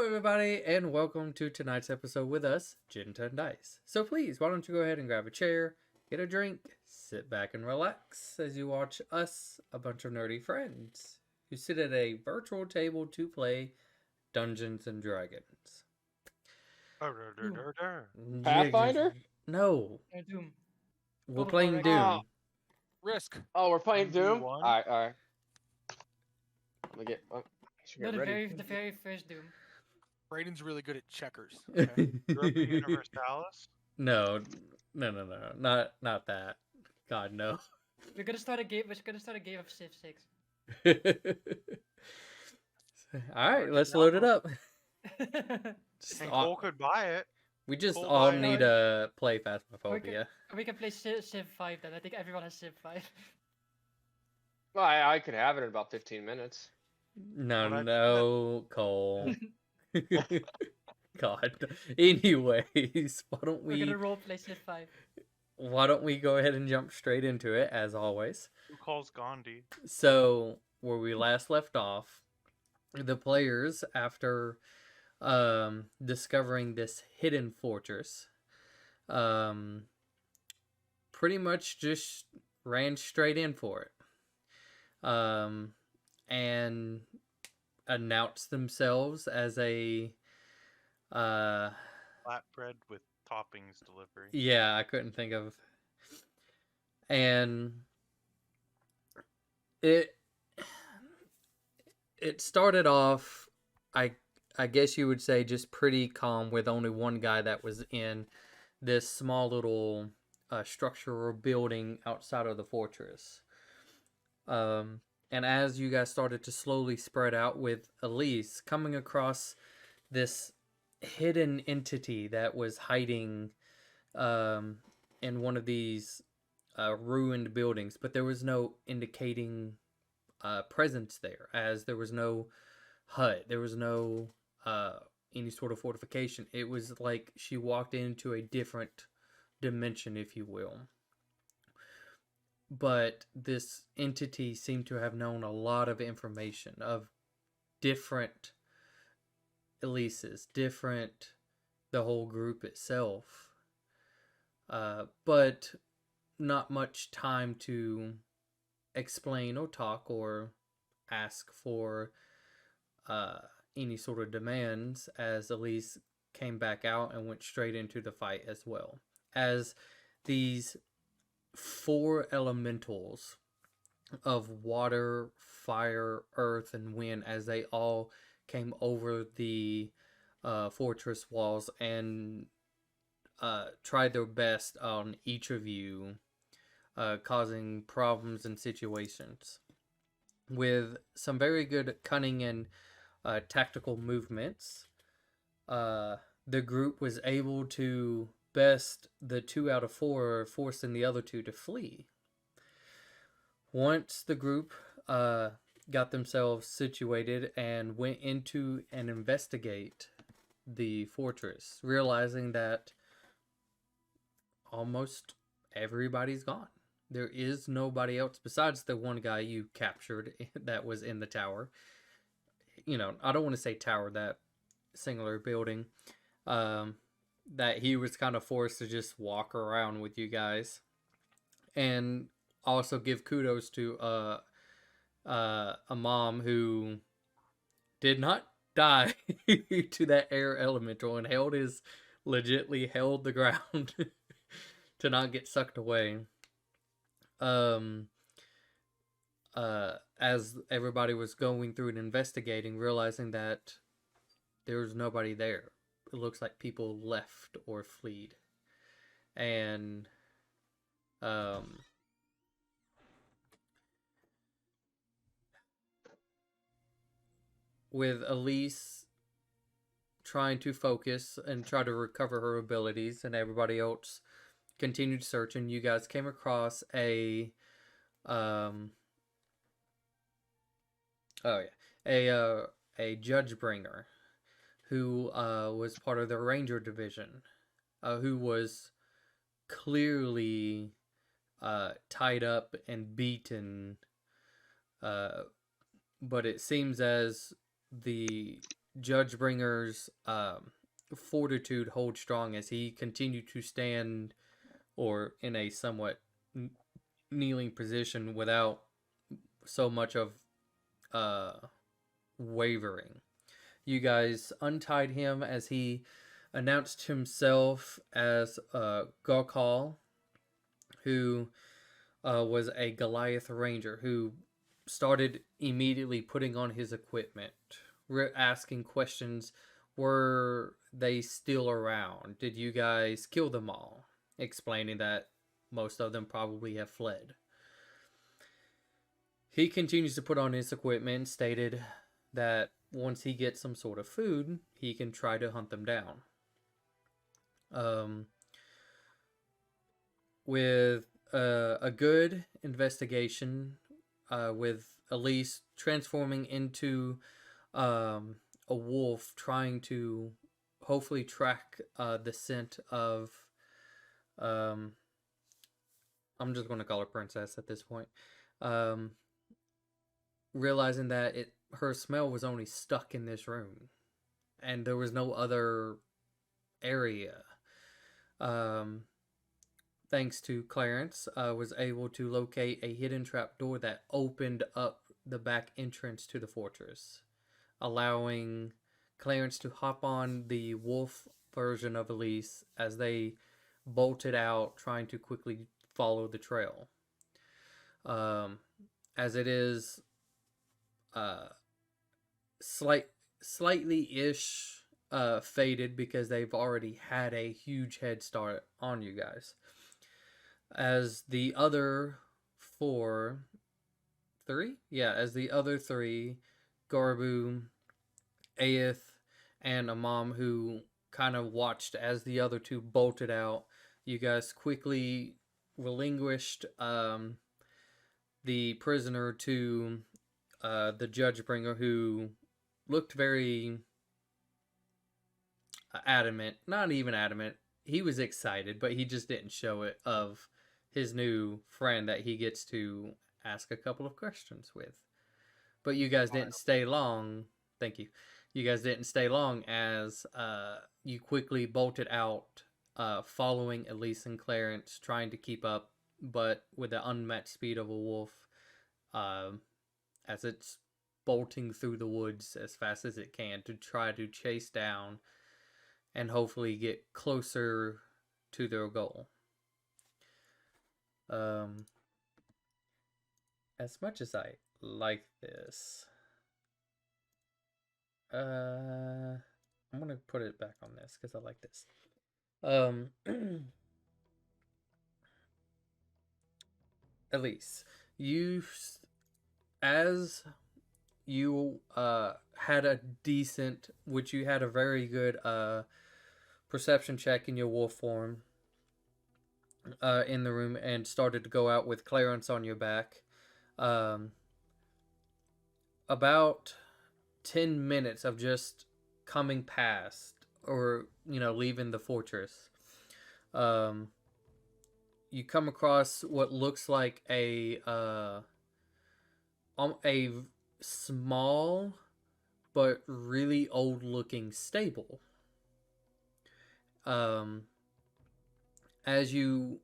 everybody, and welcome to tonight's episode with us, Ginton Dice. So please, why don't you go ahead and grab a chair, get a drink, sit back and relax as you watch us, a bunch of nerdy friends, who sit at a virtual table to play Dungeons and Dragons. Doom. Pathfinder? No, Doom. we're Total War playing Ragnarok. Doom. Risk. Oh, we're playing Doom? One. Alright. Let me get, should No, get ready. the very first Doom. Braden's really good at checkers. Okay. European Universalis? No, not that. God, no. We're gonna start a game. We're gonna start a game of Civ 6. All right, let's load it up. Just And all- Cole could buy it. we just Cole all buy it. need to play Phasmophobia. we can play Civ 5 then. I think everyone has Civ 5. Well, I could have it in about 15 minutes. No, Well, no, Cole. God. Anyways, We're gonna roleplay Civ 5. why don't we go ahead and jump straight into it as always? Who calls Gandhi? So, where we last left off, the players, after discovering this hidden fortress, pretty much just ran straight in for it. And announced themselves as a Flatbread with toppings delivery. yeah, I couldn't think of, and it started off, I guess you would say, just pretty calm, with only one guy that was in this small little structure or building outside of the fortress. And as you guys started to slowly spread out, with Elise coming across this hidden entity that was hiding in one of these ruined buildings, but there was no indicating presence there, as there was no hut, there was no any sort of fortification. It was like she walked into a different dimension, if you will. But this entity seemed to have known a lot of information of different Elises, the whole group itself. But not much time to explain or talk or ask for any sort of demands, as Elise came back out and went straight into the fight as well. As these 4 elementals of water, fire, earth, and wind, as they all came over the fortress walls and tried their best on each of you, causing problems and situations. With some very good cunning and tactical movements, the group was able to best the 2 out of 4, forcing the other 2 to flee. Once the group got themselves situated and went into and investigate the fortress, realizing that almost everybody's gone. There is nobody else besides the one guy you captured that was in the tower. You know, I don't want to say tower, that singular building. That he was kind of forced to just walk around with you guys. And also give kudos to a mom who did not die to that air elemental and legitly held the ground to not get sucked away. As everybody was going through and investigating, realizing that there was nobody there. It looks like people left or fled. And with Elise trying to focus and try to recover her abilities, and everybody else continued searching, you guys came across a judge bringer who was part of the ranger division, who was clearly tied up and beaten, but it seems as the Judgebringer's fortitude hold strong as he continued to stand or in a somewhat kneeling position without so much of wavering. You guys untied him as he announced himself as Gokal, who was a Goliath ranger who started immediately putting on his equipment, asking questions. Were they still around? Did you guys kill them all? Explaining that most of them probably have fled. He continues to put on his equipment and stated that once he gets some sort of food, he can try to hunt them down. With a good investigation, with Elise transforming into a wolf, trying to hopefully track the scent of I'm just going to call her Princess at this point. Realizing that her smell was only stuck in this room, and there was no other area. Thanks to Clarence, was able to locate a hidden trapdoor that opened up the back entrance to the fortress, allowing Clarence to hop on the wolf version of Elise as they bolted out, trying to quickly follow the trail. As it is slightly-ish faded because they've already had a huge head start on you guys. As the other three, Garbu, Aeth, and Amam, who kind of watched as the other two bolted out, you guys quickly relinquished the prisoner to the Judgebringer, who looked very adamant. Not even adamant. He was excited, but he just didn't show it, of his new friend that he gets to ask a couple of questions with. But you guys didn't stay long. Thank you. You guys didn't stay long as you quickly bolted out, following Elise and Clarence, trying to keep up, but with the unmatched speed of a wolf, as it's bolting through the woods as fast as it can to try to chase down and hopefully get closer to their goal. As much as I like this, I'm gonna put it back on this because I like this. Elise, as you had a decent, which you had a very good perception check in your wolf form in the room, and started to go out with Clarence on your back. About 10 minutes of just coming past, or leaving the fortress, you come across what looks like a small but really old looking stable. As you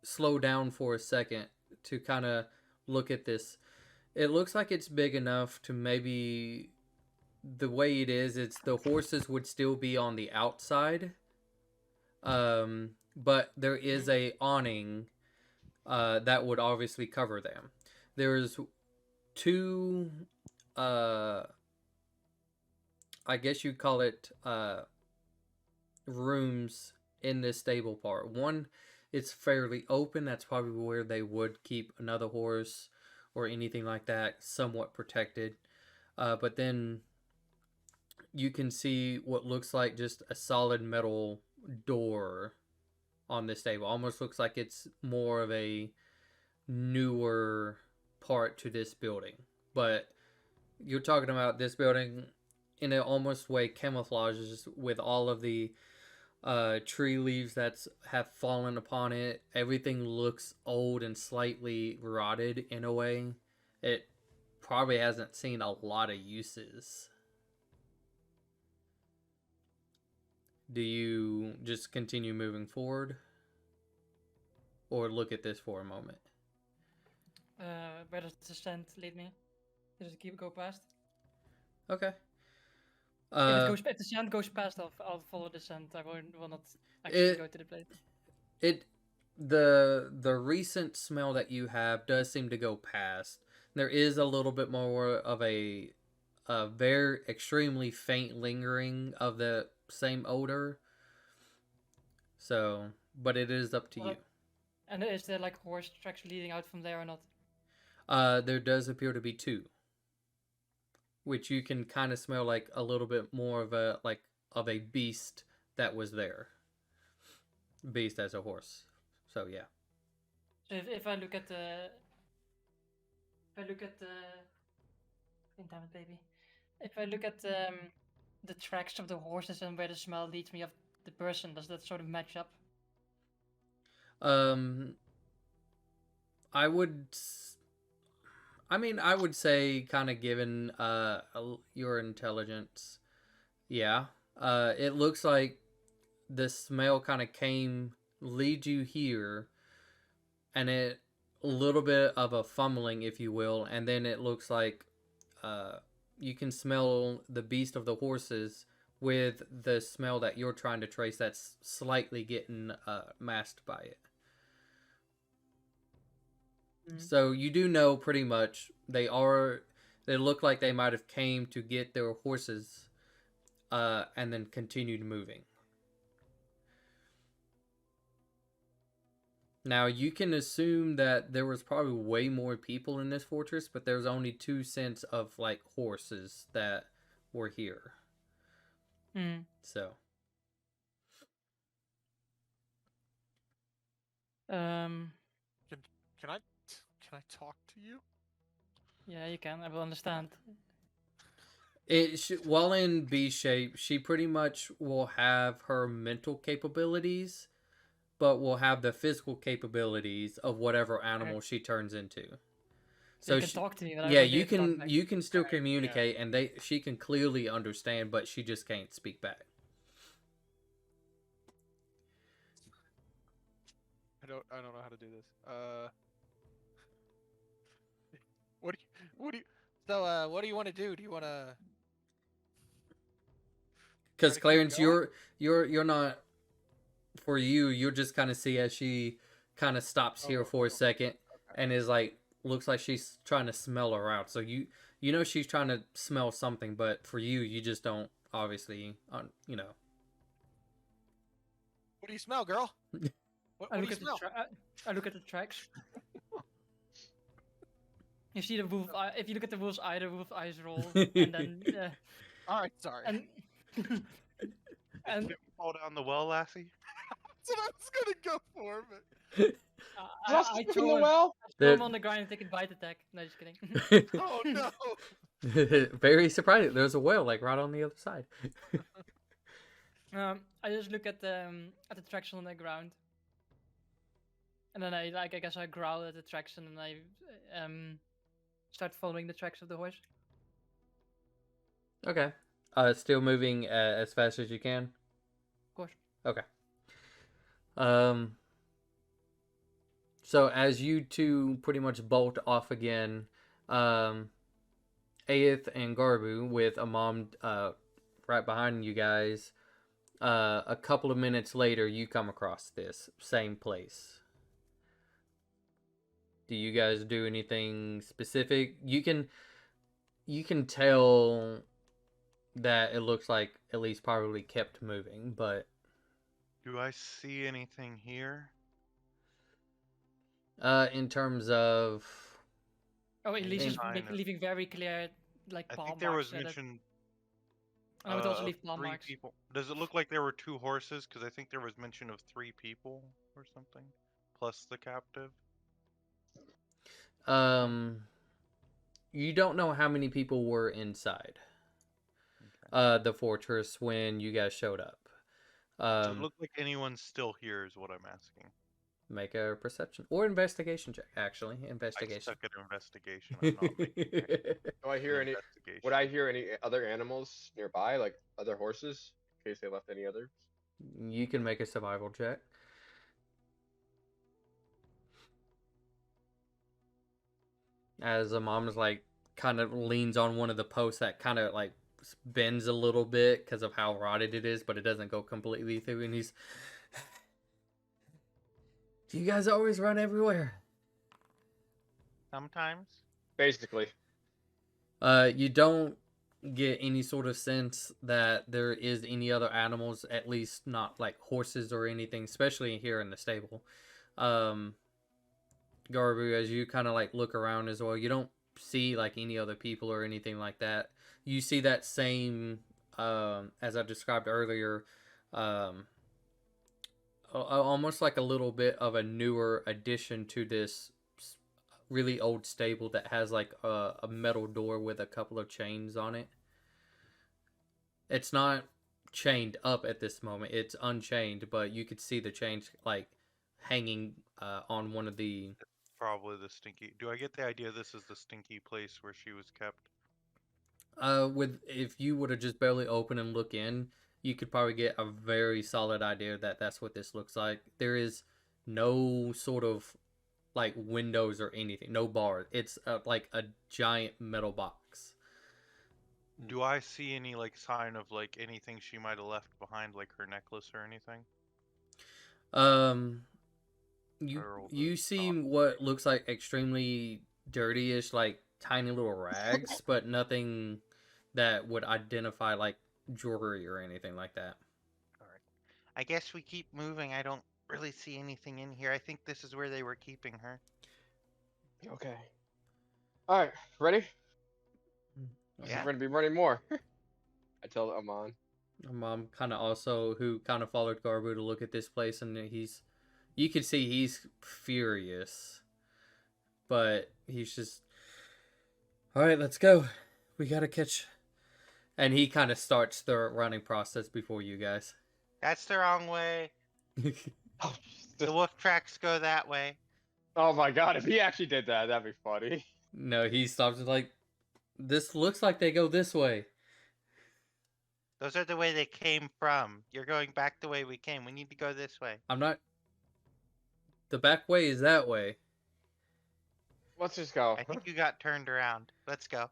slow down for a second to kind of look at this, it looks like it's big enough to maybe, the way it is, it's the horses would still be on the outside, but there is a awning that would obviously cover them. There's two, I guess you'd call it rooms in this stable part. One, it's fairly open. That's probably where they would keep another horse or anything like that, somewhat protected. But then you can see what looks like just a solid metal door on this stable. Almost looks like it's more of a newer part to this building. But you're talking about this building in an almost way camouflages with all of the tree leaves that have fallen upon it. Everything looks old and slightly rotted in a way. It probably hasn't seen a lot of uses Do you just continue moving forward? Or look at this for a moment? Where does the descent lead me? Does it go past? Okay. If the descent goes past, I'll follow the descent. I will not actually go to the place. The recent smell that you have does seem to go past. There is a little bit more of a very extremely faint lingering of the same odor. So, but it is up to you. And is there like horse tracks leading out from there or not? There does appear to be two, which you can kind of smell like a little bit more of a beast that was there. Beast as a horse. So yeah. So if I look at the, damn it, baby. If I look at the tracks of the horses and where the smell leads me of the person, does that sort of match up? I would say kind of given your intelligence, yeah. It looks like the smell kind of lead you here, and a little bit of a fumbling, if you will, and then it looks like you can smell the beast of the horses with the smell that you're trying to trace that's slightly getting masked by it. So you do know pretty much they look like they might have came to get their horses and then continued moving. Now you can assume that there was probably way more people in this fortress, but there's only 2 cents of like horses that were here. So Can I talk to you? Yeah, you can. I will understand. While in B shape, she pretty much will have her mental capabilities, but will have the physical capabilities of whatever animal she turns into. So you can talk to me. But yeah, I won't be able to talk back. you can still communicate, and she can clearly understand, but she just can't speak back. I don't know how to do this. What do you want to do? Do you want to? Because Try to keep Clarence, going? you're not. For you, you'll just kind of see as she kind of stops here for a second, and is like, looks like she's trying to smell her out. So you know she's trying to smell something, but for you, you just don't obviously, you know. What do you smell, girl? What do you smell? I look at the tracks. You see the wolf. If you look at the wolf's eye, the wolf eyes roll, and then. All right, sorry. And Did you fall down the well, lassie? That's what I was gonna go for, but I in throw the him, well? throw him on the ground and take a bite attack. No, just kidding. oh no! Very surprising. There's a whale like right on the other side. I just look at the tracks on the ground, and then I guess I growl at the tracks, and then I start following the tracks of the horse. Okay. Still moving as fast as you can. Of course. Okay. So as you two pretty much bolt off again, Aeth and Garbu with Amam right behind you guys, a couple of minutes later you come across this same place. Do you guys do anything specific? You can tell that it looks like at least probably kept moving, but Do I see anything here? in terms of Oh, at least In- just Kind of. leaving very clear, like I palm think there marks. was mention. I would also of leave palm 3 marks. people. Does it look like there were 2 horses? Because I think there was mention of 3 people or something, plus the captive. you don't know how many people were inside the fortress when you guys showed up. Does it look like anyone's still here? Is what I'm asking. Make a perception or investigation check. Actually, I investigation. suck at investigation. I'm not making Do I hear an any? investigation. Would I hear any other animals nearby, like other horses, in case they left any others? You can make a survival check. As a mom's like kind of leans on one of the posts that kind of like bends a little bit because of how rotted it is, but it doesn't go completely through. And he's, "Do you guys always run everywhere?" Sometimes. Basically. You don't get any sort of sense that there is any other animals, at least not like horses or anything, especially here in the stable. Garbu, as you kind of like look around as well, you don't see like any other people or anything like that. You see that same, as I described earlier, almost like a little bit of a newer addition to this really old stable that has like a metal door with a couple of chains on it. It's not chained up at this moment, it's unchained, but you could see the chains like hanging on one of the Probably the stinky. Do I get the idea this is the stinky place where she was kept? with if you were to just barely open and look in, you could probably get a very solid idea that that's what this looks like. There is no sort of like windows or anything, no bars. It's like a giant metal box. Do I see any like sign of like anything she might have left behind, like her necklace or anything? Um, Or all you the see stuff? what looks like extremely dirty-ish, like tiny little rags, but nothing that would identify like jewelry or anything like that. Alright. I guess we keep moving. I don't really see anything in here. I think this is where they were keeping her. Okay. Alright, ready? Yeah. We're gonna be running more. I tell Amon. Mom kind of also who kind of followed Garbu to look at this place, and you can see he's furious, but he's just, all right, let's go. We gotta catch, and he kind of starts the running process before you guys. That's the wrong way. Oh, The wolf tracks go that way. oh my god, if he actually did that, that'd be funny. No, he stops and like, this looks like they go this way. Those are the way they came from. You're going back the way we came. We need to go this way. I'm not. The back way is that way. Let's just go. I think you got turned around. Let's go.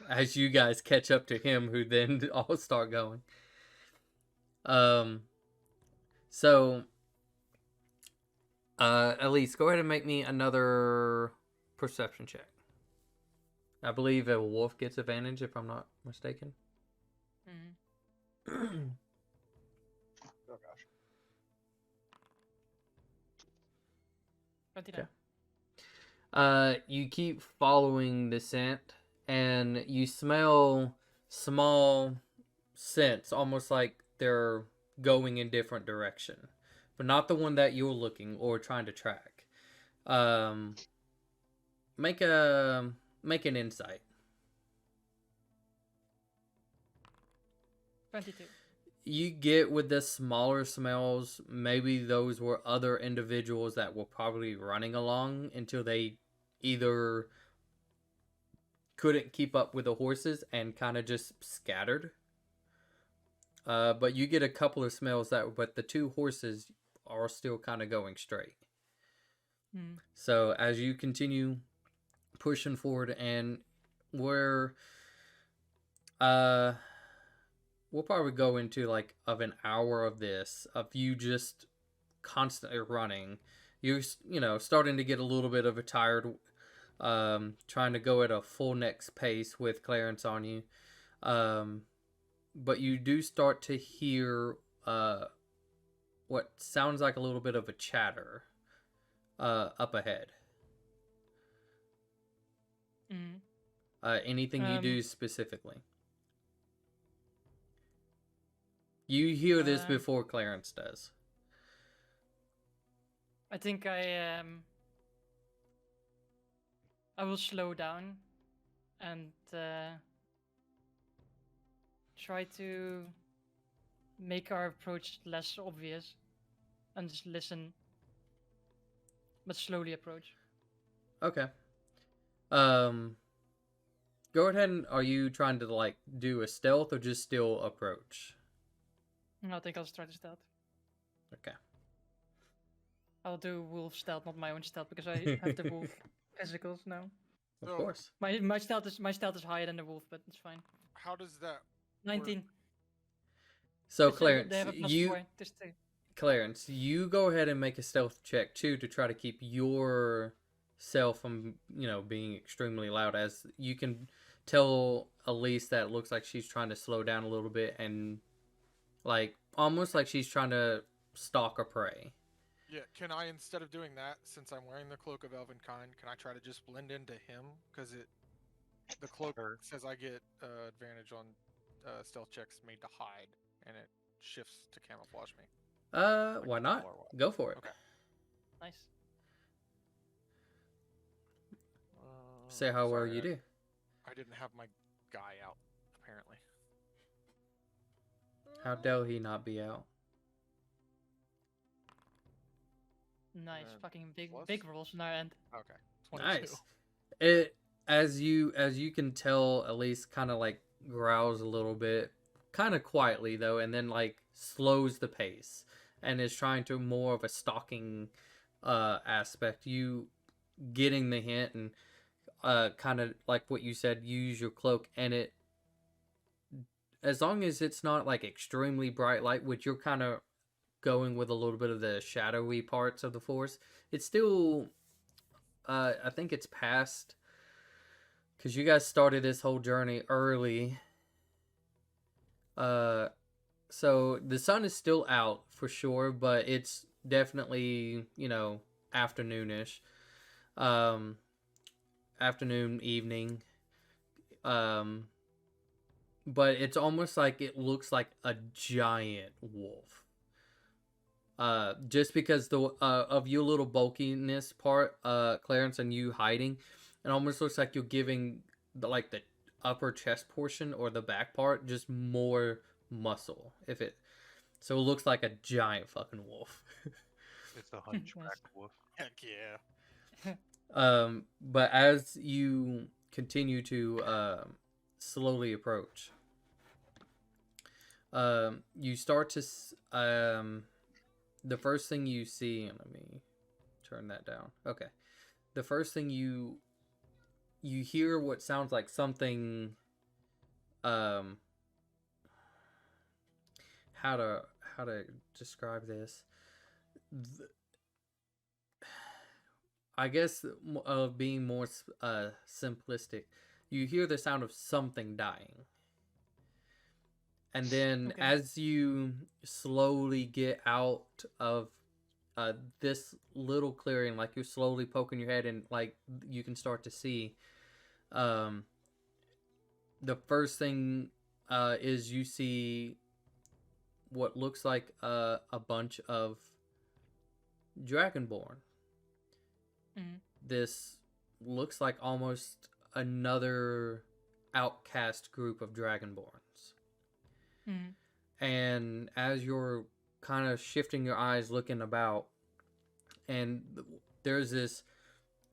As you guys catch up to him, who then all start going. So, Elise, go ahead and make me another perception check. I believe a wolf gets advantage, if I'm not mistaken. Mhm. Oh gosh. 29. You keep following the scent, and you smell small scents, almost like they're going in different direction, but not the one that you're looking or trying to track. Make an insight. 22. You get with the smaller smells, maybe those were other individuals that were probably running along until they either couldn't keep up with the horses and kind of just scattered. But you get a couple of smells but the two horses are still kind of going straight. Mm. So as you continue pushing forward, and we'll probably go into like of an hour of this, of you just constantly running. You're starting to get a little bit of a tired, trying to go at a full next pace with Clarence on you. But you do start to hear what sounds like a little bit of a chatter up ahead. Mhm. Anything you do specifically? You hear this before Clarence does. I think I will slow down and try to make our approach less obvious and just listen, but slowly approach. Okay. Go ahead and are you trying to like do a stealth or just still approach? I think I'll just try to stealth. Okay. I'll do wolf stealth, not my own stealth, because I have the wolf physicals now. Of So- course. My stealth is higher than the wolf, but it's fine. How does that? 19. So It's, Clarence, they have a plus you 4. Just 2. Clarence, you go ahead and make a stealth check too to try to keep yourself from, being extremely loud. As you can tell Elise that it looks like she's trying to slow down a little bit and like almost like she's trying to stalk a prey. Yeah, can I, instead of doing that, since I'm wearing the cloak of Elvenkind, can I try to just blend into him? Because the cloak Sure. says I get advantage on stealth checks made to hide, and it shifts to camouflage me. Why not? Or what? Go for it. Okay. Nice. Say how well Sorry, you do. I didn't have my guy out, apparently. How dare he not be out? Nice. And Fucking big plus? rolls on our end. Okay. 22. Nice. It as you can tell, Elise kind of like growls a little bit, kind of quietly though, and then like slows the pace and is trying to more of a stalking aspect. You getting the hint and kind of like what you said, use your cloak, and it, as long as it's not like extremely bright light, which you're kind of going with a little bit of the shadowy parts of the forest, it's still I think it's past, because you guys started this whole journey early, so the sun is still out for sure, but it's definitely afternoonish, afternoon, evening, but it's almost like it looks like a giant wolf. Just because the of your little bulkiness part, Clarence, and you hiding, it almost looks like you're giving the upper chest portion or the back part just more muscle. So it looks like a giant fucking wolf. It's a hunchback wolf. Heck yeah. But as you continue to slowly approach, you start to the first thing you see, and let me turn that down. Okay. The first thing you hear what sounds like something, how to describe this? I guess of being more simplistic, you hear the sound of something dying. And then Okay. as you slowly get out of this little clearing, like you're slowly poking your head and like you can start to see, the first thing is you see what looks like a bunch of Dragonborn. Mhm. This looks like almost another outcast group of Dragonborns. Mhm. And as you're kind of shifting your eyes, looking about, and there's this,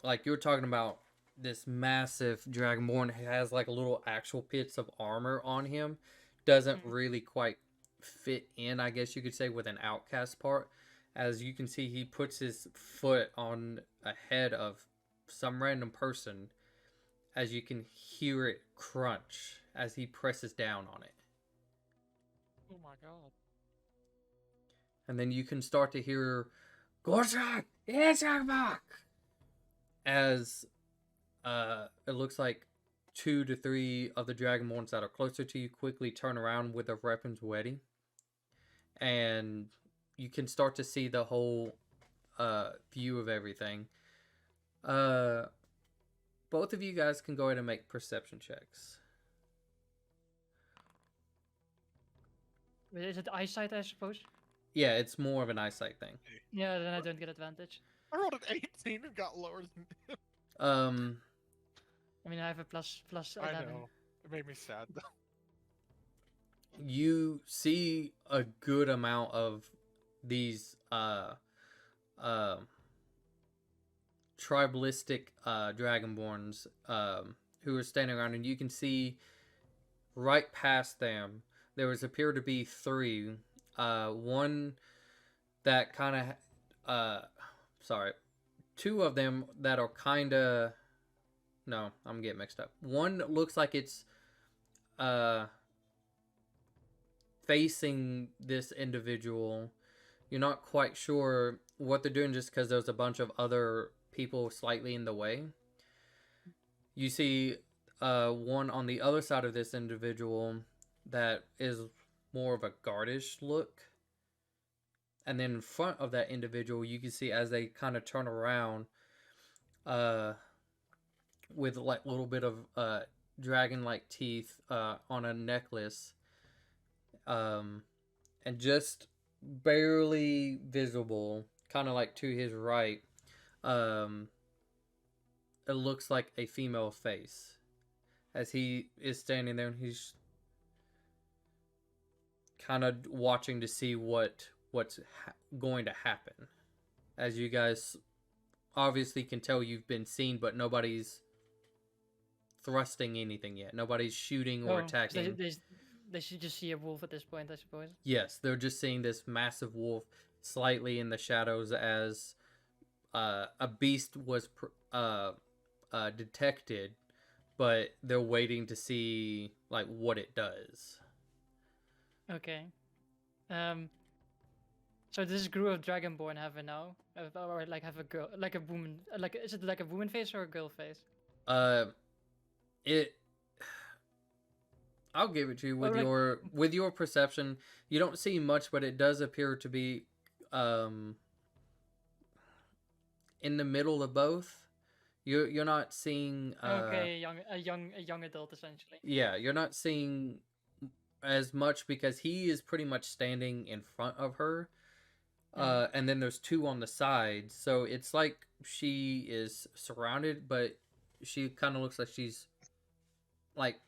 like you're talking about, this massive Dragonborn has like little actual bits of armor on him. Doesn't really quite fit in, I guess you could say, with an outcast part. As you can see, he puts his foot on a head of some random person, as you can hear it crunch as he presses down on it. Oh my god. And then you can start to hear Gorshak, back, as it looks like 2 to 3 of the Dragonborns that are closer to you quickly turn around with their weapons ready. And you can start to see the whole view of everything. Both of you guys can go ahead and make perception checks. Wait, is it eyesight, I suppose? Yeah, it's more of an eyesight thing. Yeah, then I don't get advantage. I rolled an 18 and got lower than him. I mean, I have a plus I 11. know. It made me sad though. You see a good amount of these tribalistic Dragonborns who are standing around, and you can see right past them there appear to be 3 one that kind of sorry, two of them that are kind of, no, I'm getting mixed up. One looks like it's facing this individual. You're not quite sure what they're doing just because there's a bunch of other people slightly in the way. You see one on the other side of this individual that is more of a guardish look. And then in front of that individual, you can see as they kind of turn around with like a little bit of dragon-like teeth on a necklace. And just barely visible, kind of like to his right, it looks like a female face as he is standing there, and he's kind of watching to see what's going to happen. As you guys obviously can tell, you've been seen, but nobody's thrusting anything yet. Nobody's shooting or attacking. They should just see a wolf at this point, I suppose. Yes, they're just seeing this massive wolf slightly in the shadows as a beast was detected, but they're waiting to see like what it does. Okay. So this group of Dragonborn have it now, or like have a girl, like a woman, like is it like a woman face or a girl face? I'll give it to you with Well, with your perception. You don't see much, but it does appear to be in the middle of both. You're not seeing Okay, a young adult essentially. yeah, you're not seeing as much because he is pretty much standing in front of her. And then there's two on the sides, so it's like she is surrounded, but she kind of looks like she's like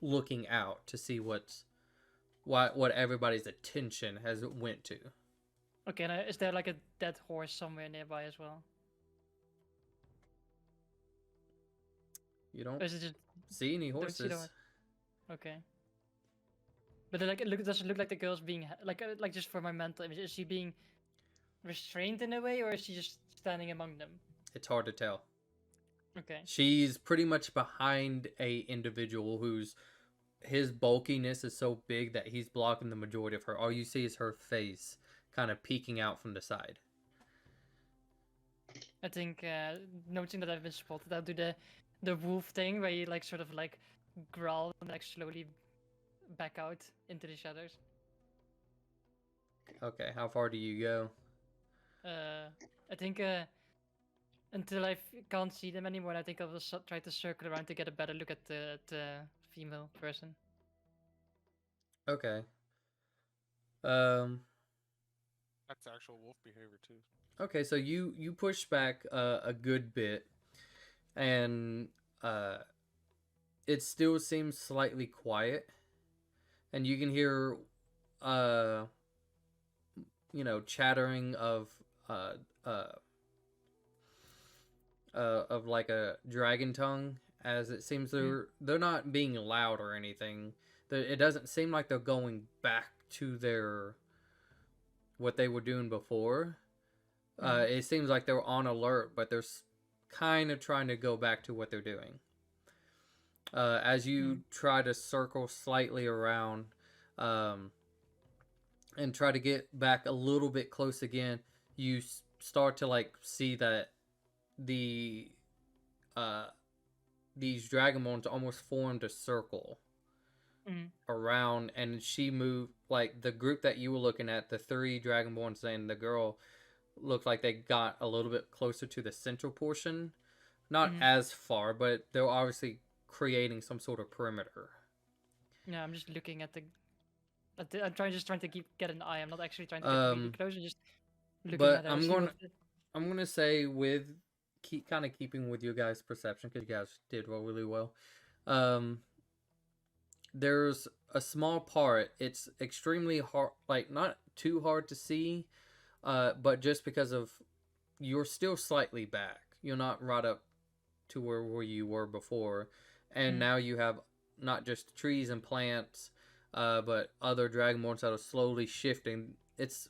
looking out to see what everybody's attention has went to. Okay, and is there like a dead horse somewhere nearby as well? You don't Or is it just see any don't see the horses. horse? Okay. But like, does it look like the girl's being like just for my mental image, is she being restrained in a way, or is she just standing among them? It's hard to tell. Okay. She's pretty much behind a individual whose his bulkiness is so big that he's blocking the majority of her. All you see is her face kind of peeking out from the side. I think noticing that I've been spotted, I'll do the wolf thing where you like sort of like growl and like slowly back out into the shadows. Okay, how far do you go? I think until I can't see them anymore, I think I'll just try to circle around to get a better look at the female person. Okay. That's actual wolf behavior too. Okay, so you push back a good bit, and it still seems slightly quiet, and you can hear chattering of like a dragon tongue, as it seems they're not being loud or anything. It doesn't seem like they're going back to their what they were doing before. It seems like they're on alert, but they're kind of trying to go back to what they're doing. As you try to circle slightly around and try to get back a little bit close again, you start to like see that these dragonborns almost formed a circle around, and she moved, like the group that you were looking at, the three dragonborns and the girl, looked like they got a little bit closer to the central portion. Not as far, but they're obviously creating some sort of perimeter. Yeah, I'm just looking at the I'm trying to get an eye. I'm not actually trying to get really close. Just looking But at her. I'm gonna say with keeping with your guys' perception, because you guys did really well. There's a small part. It's extremely hard, like not too hard to see, but just because of you're still slightly back. You're not right up to where you were before, and now you have not just trees and plants, but other dragonborns that are slowly shifting. It's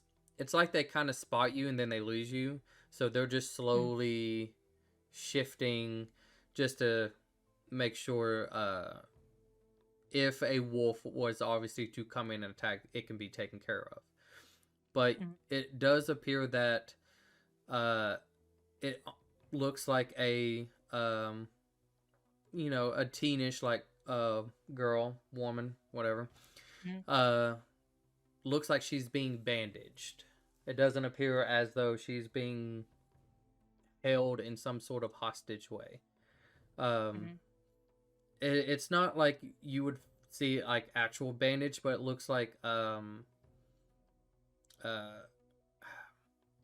like they kind of spot you and then they lose you, so they're just slowly shifting just to make sure if a wolf was obviously to come in and attack, it can be taken care of. But it does appear that it looks like a a teenish like girl, woman, whatever. Looks like she's being bandaged. It doesn't appear as though she's being held in some sort of hostage way. It's not like you would see like actual bandage, but it looks like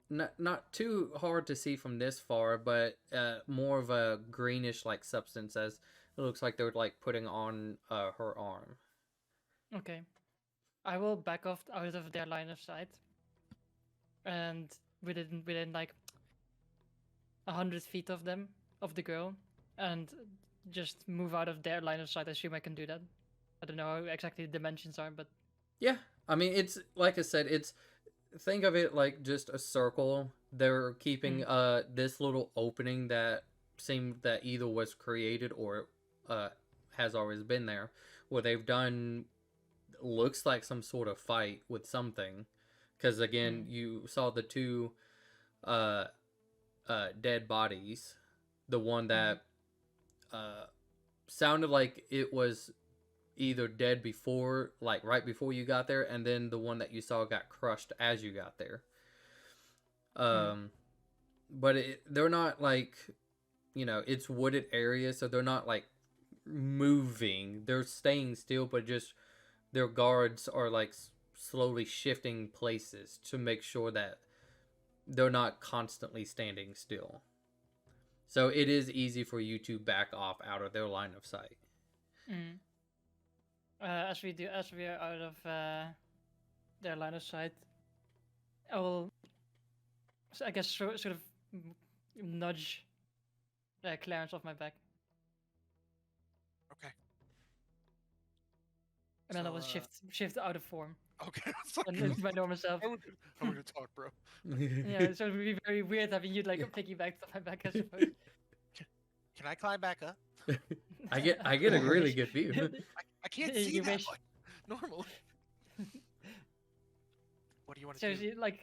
not too hard to see from this far, but more of a greenish like substance, as it looks like they're like putting on her arm. Okay. I will back off out of their line of sight, and within like 100 feet of them, of the girl, and just move out of their line of sight. I assume I can do that. I don't know how exactly the dimensions are, but yeah, I mean, it's like I said, it's, think of it like just a circle. They're keeping this little opening that seemed that either was created or has always been there, where they've done looks like some sort of fight with something, because again you saw the two dead bodies, the one that sounded like it was either dead before, like right before you got there, and then the one that you saw got crushed as you got there. But they're not like, it's wooded area, so they're not like moving. They're staying still, but just their guards are like slowly shifting places to make sure that they're not constantly standing still. So it is easy for you to back off out of their line of sight. As we are out of their line of sight, I will, I guess, sort of nudge Clarence off my back. Okay. And then I will shift out of form. Okay. And into my normal self. I'm gonna talk, bro. Yeah, so it would be very weird having you like piggyback on my back, I suppose. Can I climb back up? I get a really good view. I can't You see that wish. much normally. What do you want So to do? I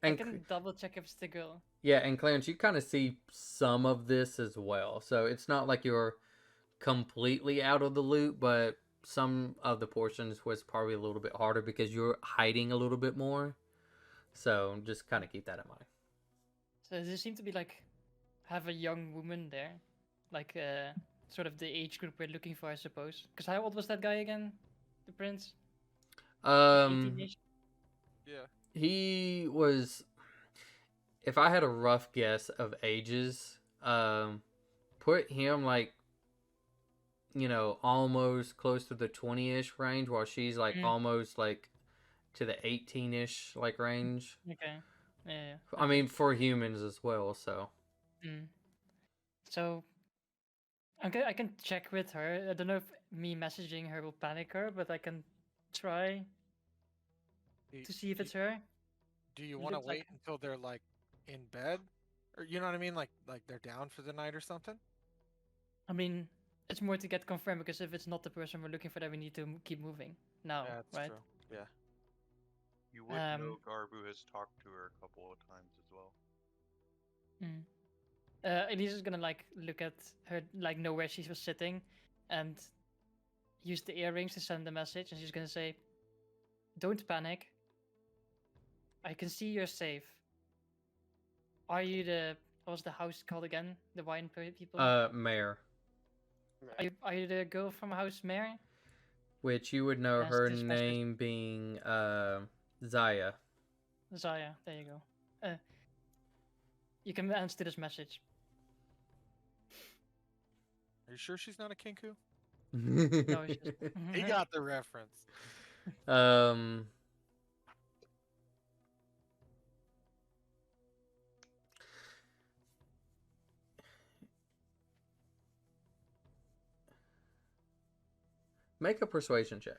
And can double check if it's the girl. yeah, and Clarence, you kind of see some of this as well. So it's not like you're completely out of the loop, but some of the portions was probably a little bit harder because you're hiding a little bit more. So just kind of keep that in mind. So there seem to be like have a young woman there, like sort of the age group we're looking for, I suppose. Because how old was that guy again? The prince? 18-ish? Yeah. He was, if I had a rough guess of ages, put him like, almost close to the 20-ish range, while she's like almost like to the 18-ish like range. Okay. Yeah. I mean, for humans as well, so. So I can check with her. I don't know if me messaging her will panic her, but I can try to see if it's her. Do you want to Looks like- wait until they're like in bed, or you know what I mean, like they're down for the night or something? I mean, it's more to get confirmed, because if it's not the person we're looking for, then we need to keep moving now, Yeah, that's right? true. Yeah. You would know Garbu has talked to her a couple of times as well. Elisa's gonna like look at her, like know where she was sitting, and use the earrings to send the message, and she's gonna say, "Don't panic. I can see you're safe. Are you what was the house called again? The wine people? Mare. Are you the girl from House Mare? Which you would know Yes, her this message. name being Zaya. Zaya, there you go. You can answer this message. Are you sure she's not a kinku? No, it's just... He got the reference. Make a persuasion check.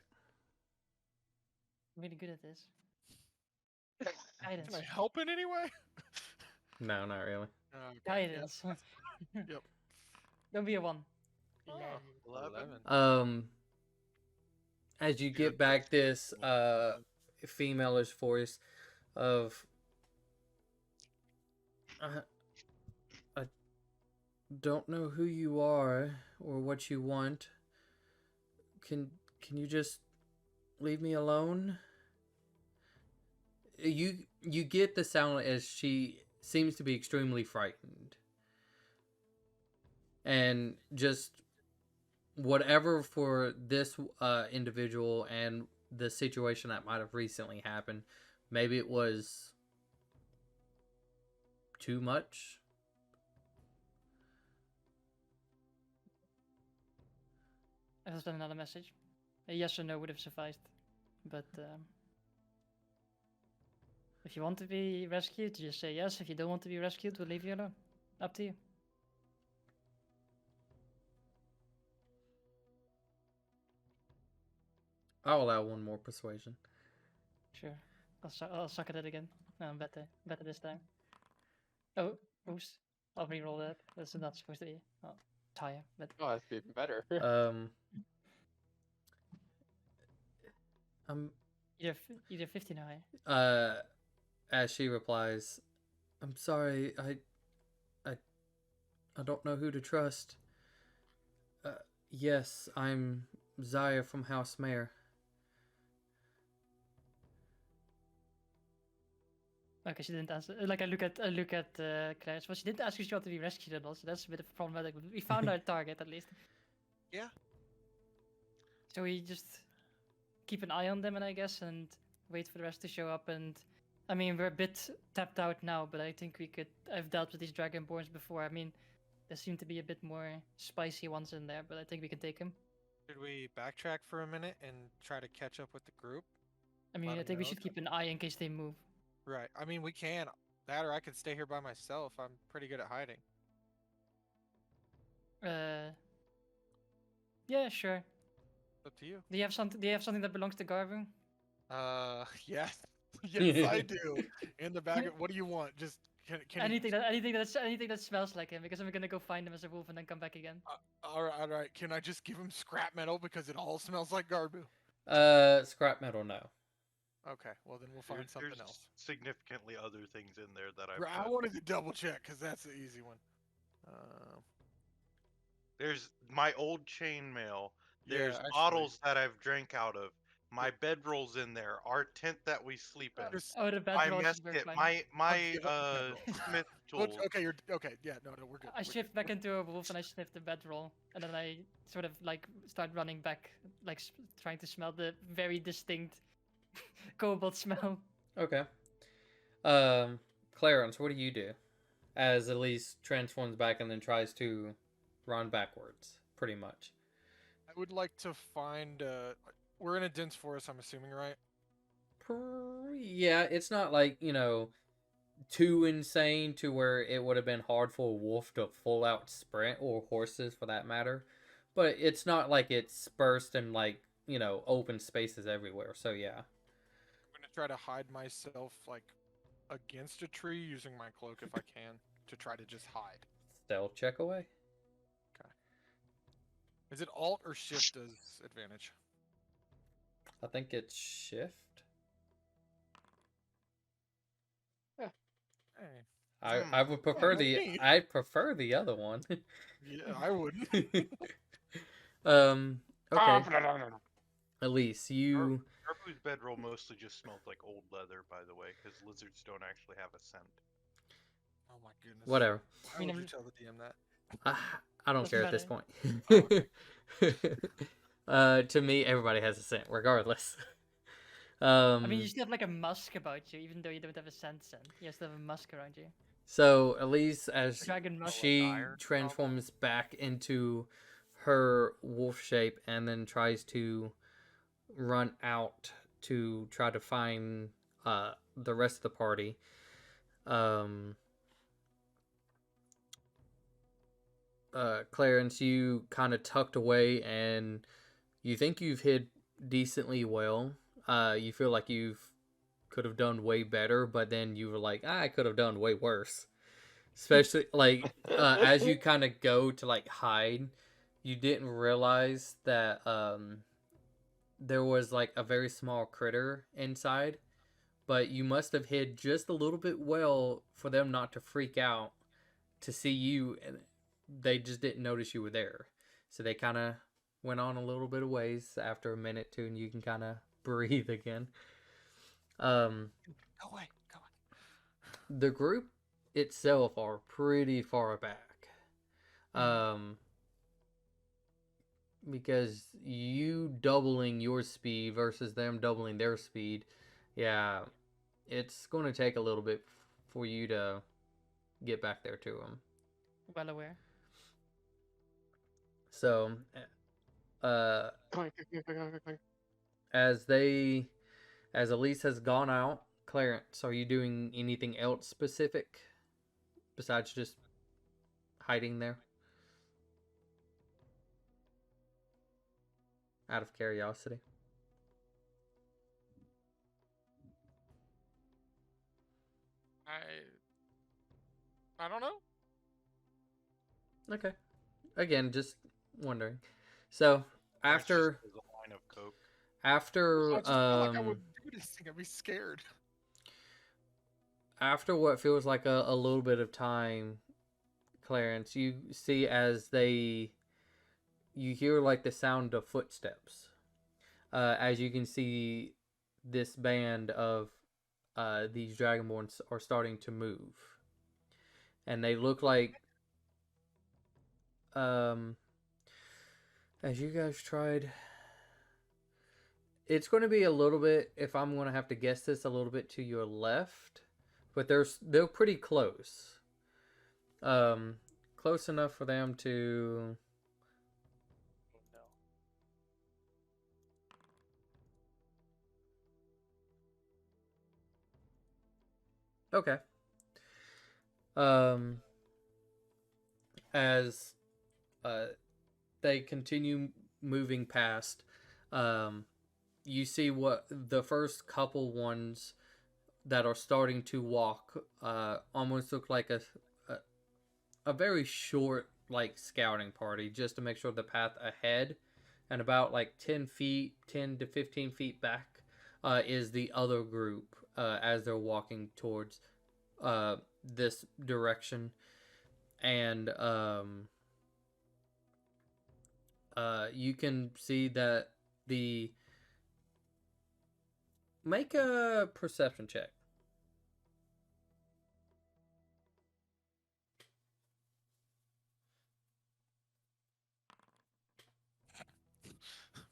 I'm really good at this. Can Guidance. I help in any way? No, not really. Okay, yep. Guidance. Yep. Don't be a 1. Oh, 11. As you Good get back persuasion. this femalish voice of I don't know who you are or what you want. Can you just leave me alone? You get the sound as she seems to be extremely frightened. And just whatever for this individual and the situation that might have recently happened, maybe it was too much. I will send another message. A yes or no would have sufficed. But if you want to be rescued, just say yes. If you don't want to be rescued, we'll leave you alone. Up to you. I'll allow one more persuasion. Sure. I'll suck at it again. No, I'm better this time. Oh, oops. I'll re-roll that. That's not supposed to be. Oh, tire, but Oh, that's even better. either 15 or higher. As she replies, I'm sorry, I don't know who to trust. Yes, I'm Zaya from House Mayor. Okay, she didn't answer. Like I look at Clarence. Well, she didn't ask if she wanted to be rescued at all, so that's a bit of a problematic. But we found our target at least. Yeah. So we just keep an eye on them, and I guess, and wait for the rest to show up. And I mean, we're a bit tapped out now, but I think we could. I've dealt with these Dragonborns before. I mean, there seem to be a bit more spicy ones in there, but I think we can take them. Should we backtrack for a minute and try to catch up with the group? I mean, Let I 'em think we know should that- keep an eye in case they move. Right. I mean, we can. That or I could stay here by myself. I'm pretty good at hiding. Yeah, sure. Up to you. Do you have something? Do you have something that belongs to Garvu? Yes. Yes, I do. In the bag of, what do you want? Just can Anything that smells like him, because I'm gonna go find him as a wolf and then come back again. all right. Can I just give him scrap metal because it all smells like Garbu? Scrap metal, no. Okay, well then we'll find something There's else. significantly other things in there that I wanted to double check because that's the easy one. There's my old chainmail. Yeah, There's actually, bottles that I've drank out of. My bedroll's in there. Our tent that we sleep in. there's- Oh, the bed My rolls mess were kit. fine. My give up the bedroll. smith Well, tools. okay, you're okay. Yeah, no, we're good. I we're shift good. back into a wolf and I sniff the bedroll, and then I sort of like start running back, like trying to smell the very distinct cobalt smell. Okay. Clarence, what do you do? As Elise transforms back and then tries to run backwards, pretty much. I would like to find. We're in a dense forest. I'm assuming, right? Yeah, it's not like, too insane to where it would have been hard for a wolf to full out sprint, or horses for that matter. But it's not like it's dispersed and like, open spaces everywhere. So yeah. I'm gonna try to hide myself like against a tree using my cloak if I can to try to just hide. Stealth check away. Is it Alt or Shift does advantage? I think it's shift. Hey, I would prefer okay. I prefer the other one. yeah, I wouldn't. Okay. Elise, you Garbu's bedroll mostly just smells like old leather, by the way, because lizards don't actually have a scent. Oh my goodness. whatever. Why would you tell the DM that? I don't Doesn't care at this matter. point. To me, everybody has a scent, regardless. I mean, you still have like a musk about you, even though you don't have a scent. You still have a musk around you. So Elise, as Dragon musk. she Dire, transforms back into her wolf shape and then tries to run out to try to find the rest of the party. Clarence, you kind of tucked away and you think you've hid decently well. You feel like you've could have done way better, but then you were like, I could have done way worse. Especially like as you kind of go to like hide, you didn't realize that there was like a very small critter inside, but you must have hid just a little bit well for them not to freak out to see you, and they just didn't notice you were there. So they kind of went on a little bit of ways after a minute too, and you can kind of breathe again. Go away. Go away. The group itself are pretty far back. Because you doubling your speed versus them doubling their speed, yeah, it's going to take a little bit for you to get back there to them. Well aware. So, Clank, clank, clank, clank. as Elise has gone out, Clarence, are you doing anything else specific besides just hiding there? Out of curiosity. I don't know. Okay. Again, just wondering. So Clarence just after has a line of coke. I just feel like I um would do this thing. I'd be scared. after what feels like a little bit of time, Clarence, you see as you hear like the sound of footsteps. As you can see, this band of these dragonborns are starting to move, and they look like as you guys tried. It's going to be a little bit, if I'm going to have to guess this, a little bit to your left, but they're pretty close. Close enough for them to. Okay. As they continue moving past, you see what the first couple ones that are starting to walk almost look like a very short like scouting party, just to make sure the path ahead, and about like 10 to 15 feet back is the other group as they're walking towards this direction. And you can see that make a perception check.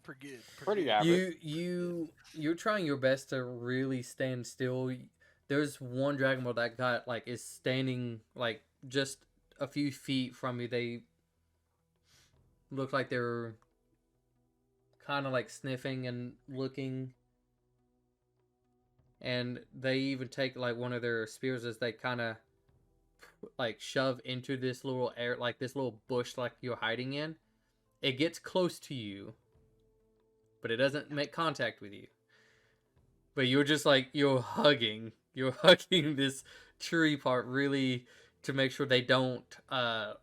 Pretty good. average. You're trying your best to really stand still. There's one dragon ball that got like is standing like just a few feet from you. They look like they're kind of like sniffing and looking, and they even take like one of their spears as they kind of like shove into this little air, like this little bush like you're hiding in. It gets close to you, but it doesn't make contact with you. But you're just like you're hugging this tree part really to make sure they don't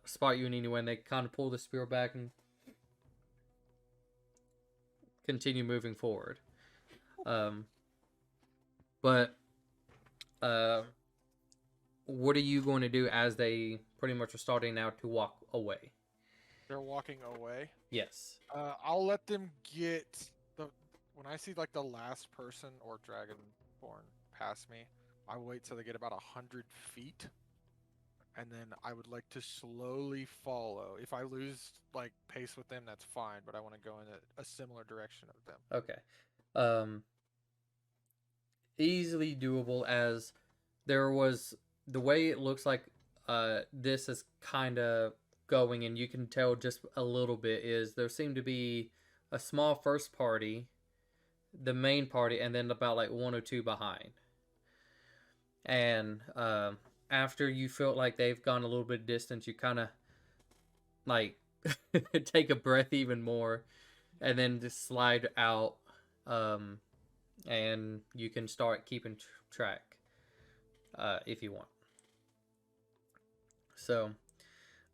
spot you in any way, and they kind of pull the spear back and continue moving forward. But what are you going to do as they pretty much are starting now to walk away? They're walking away. Yes. I'll let them get when I see like the last person or dragonborn pass me, I wait till they get about 100 feet, and then I would like to slowly follow. If I lose like pace with them, that's fine, but I want to go in a similar direction of them. Okay. Easily doable, as there was the way it looks like this is kind of going, and you can tell just a little bit, is there seemed to be a small first party, the main party, and then about like one or two behind. And after you felt like they've gone a little bit distance, you kind of like take a breath even more, and then just slide out, and you can start keeping track if you want. So,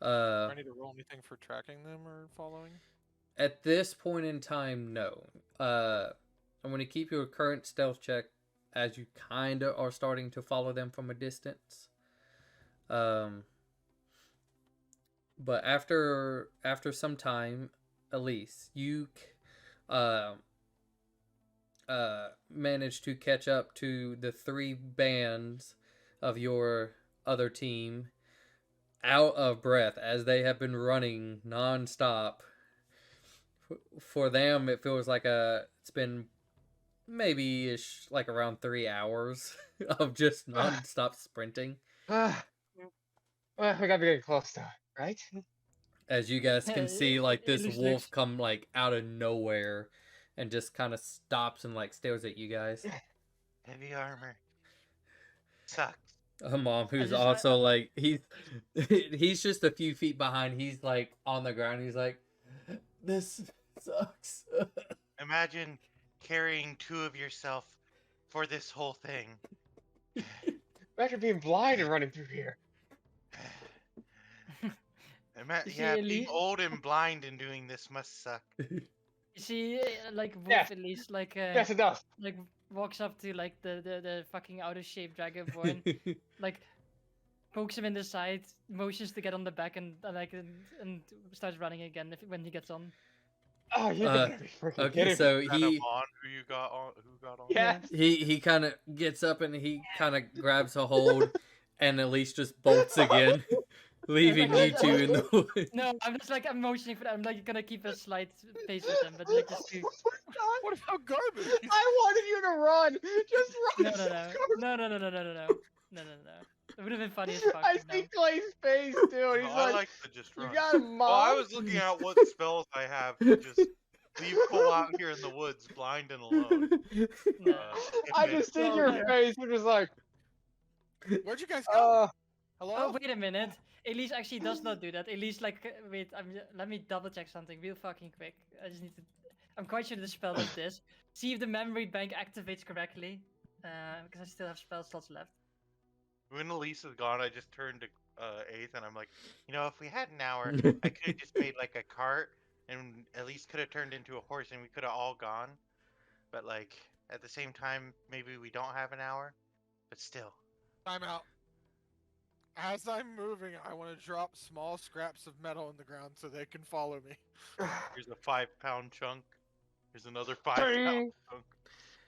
Do I need to roll anything for tracking them or following? at this point in time, no. I'm going to keep your current stealth check as you kind of are starting to follow them from a distance. But after some time, Elise, you manage to catch up to the 3 bands of your other team, out of breath as they have been running nonstop. For them, it feels like it's been maybe like around 3 hours of just nonstop sprinting. Well, we gotta be getting close now, right? As you guys can see, like, this Elise wolf looks- come like out of nowhere and just kind of stops and like stares at you guys. Heavy armor. Sucks. A mom who's just- also like he's just a few feet behind. He's like on the ground. He's like, this sucks. Imagine carrying 2 of yourself for this whole thing. Imagine being blind and running through here. You see, Yeah, being Elise- old and blind and doing this must suck. You see, like Wolf Yes. at least like Yes, it does. like walks up to like the fucking out of shape dragonborn, like pokes him in the side, motions to get on the back, and starts running again when he gets on. Oh, you gotta be freaking Okay, kidding so Is that he Amon who got on? Yes. he kind of gets up and he kind of grabs a hold, and Elise just bolts again, leaving you two in the woods. No, I'm motioning for that. I'm like gonna keep a slight pace with them, but like just to... What about garbage? I wanted you to run. Just No, run. no, just no, go. no. It would have been funny as fuck. I but no. see Clay's face, dude. He's No, I like, like to just you run. got a Well, mom. I was looking at what spells I have to just leave Cole out here in the woods, blind and alone. No. I just see Well, your yeah. face. You're just like, Where'd you guys go? Hello? Oh, wait a minute. Elise actually does not do that. Elise, like, wait, let me double check something real fucking quick. I just need to. I'm quite sure the spell does this. See if the memory bank activates correctly. Because I still have spell slots left. When Elise is gone, I just turned to Eighth and I'm like, You know, if we had an hour, I could have just made like a cart, and at least could have turned into a horse, and we could have all gone. But like at the same time, maybe we don't have an hour. But still, Time out. As I'm moving, I want to drop small scraps of metal in the ground so they can follow me. here's a 5-pound chunk. Here's another 5-pound chunk.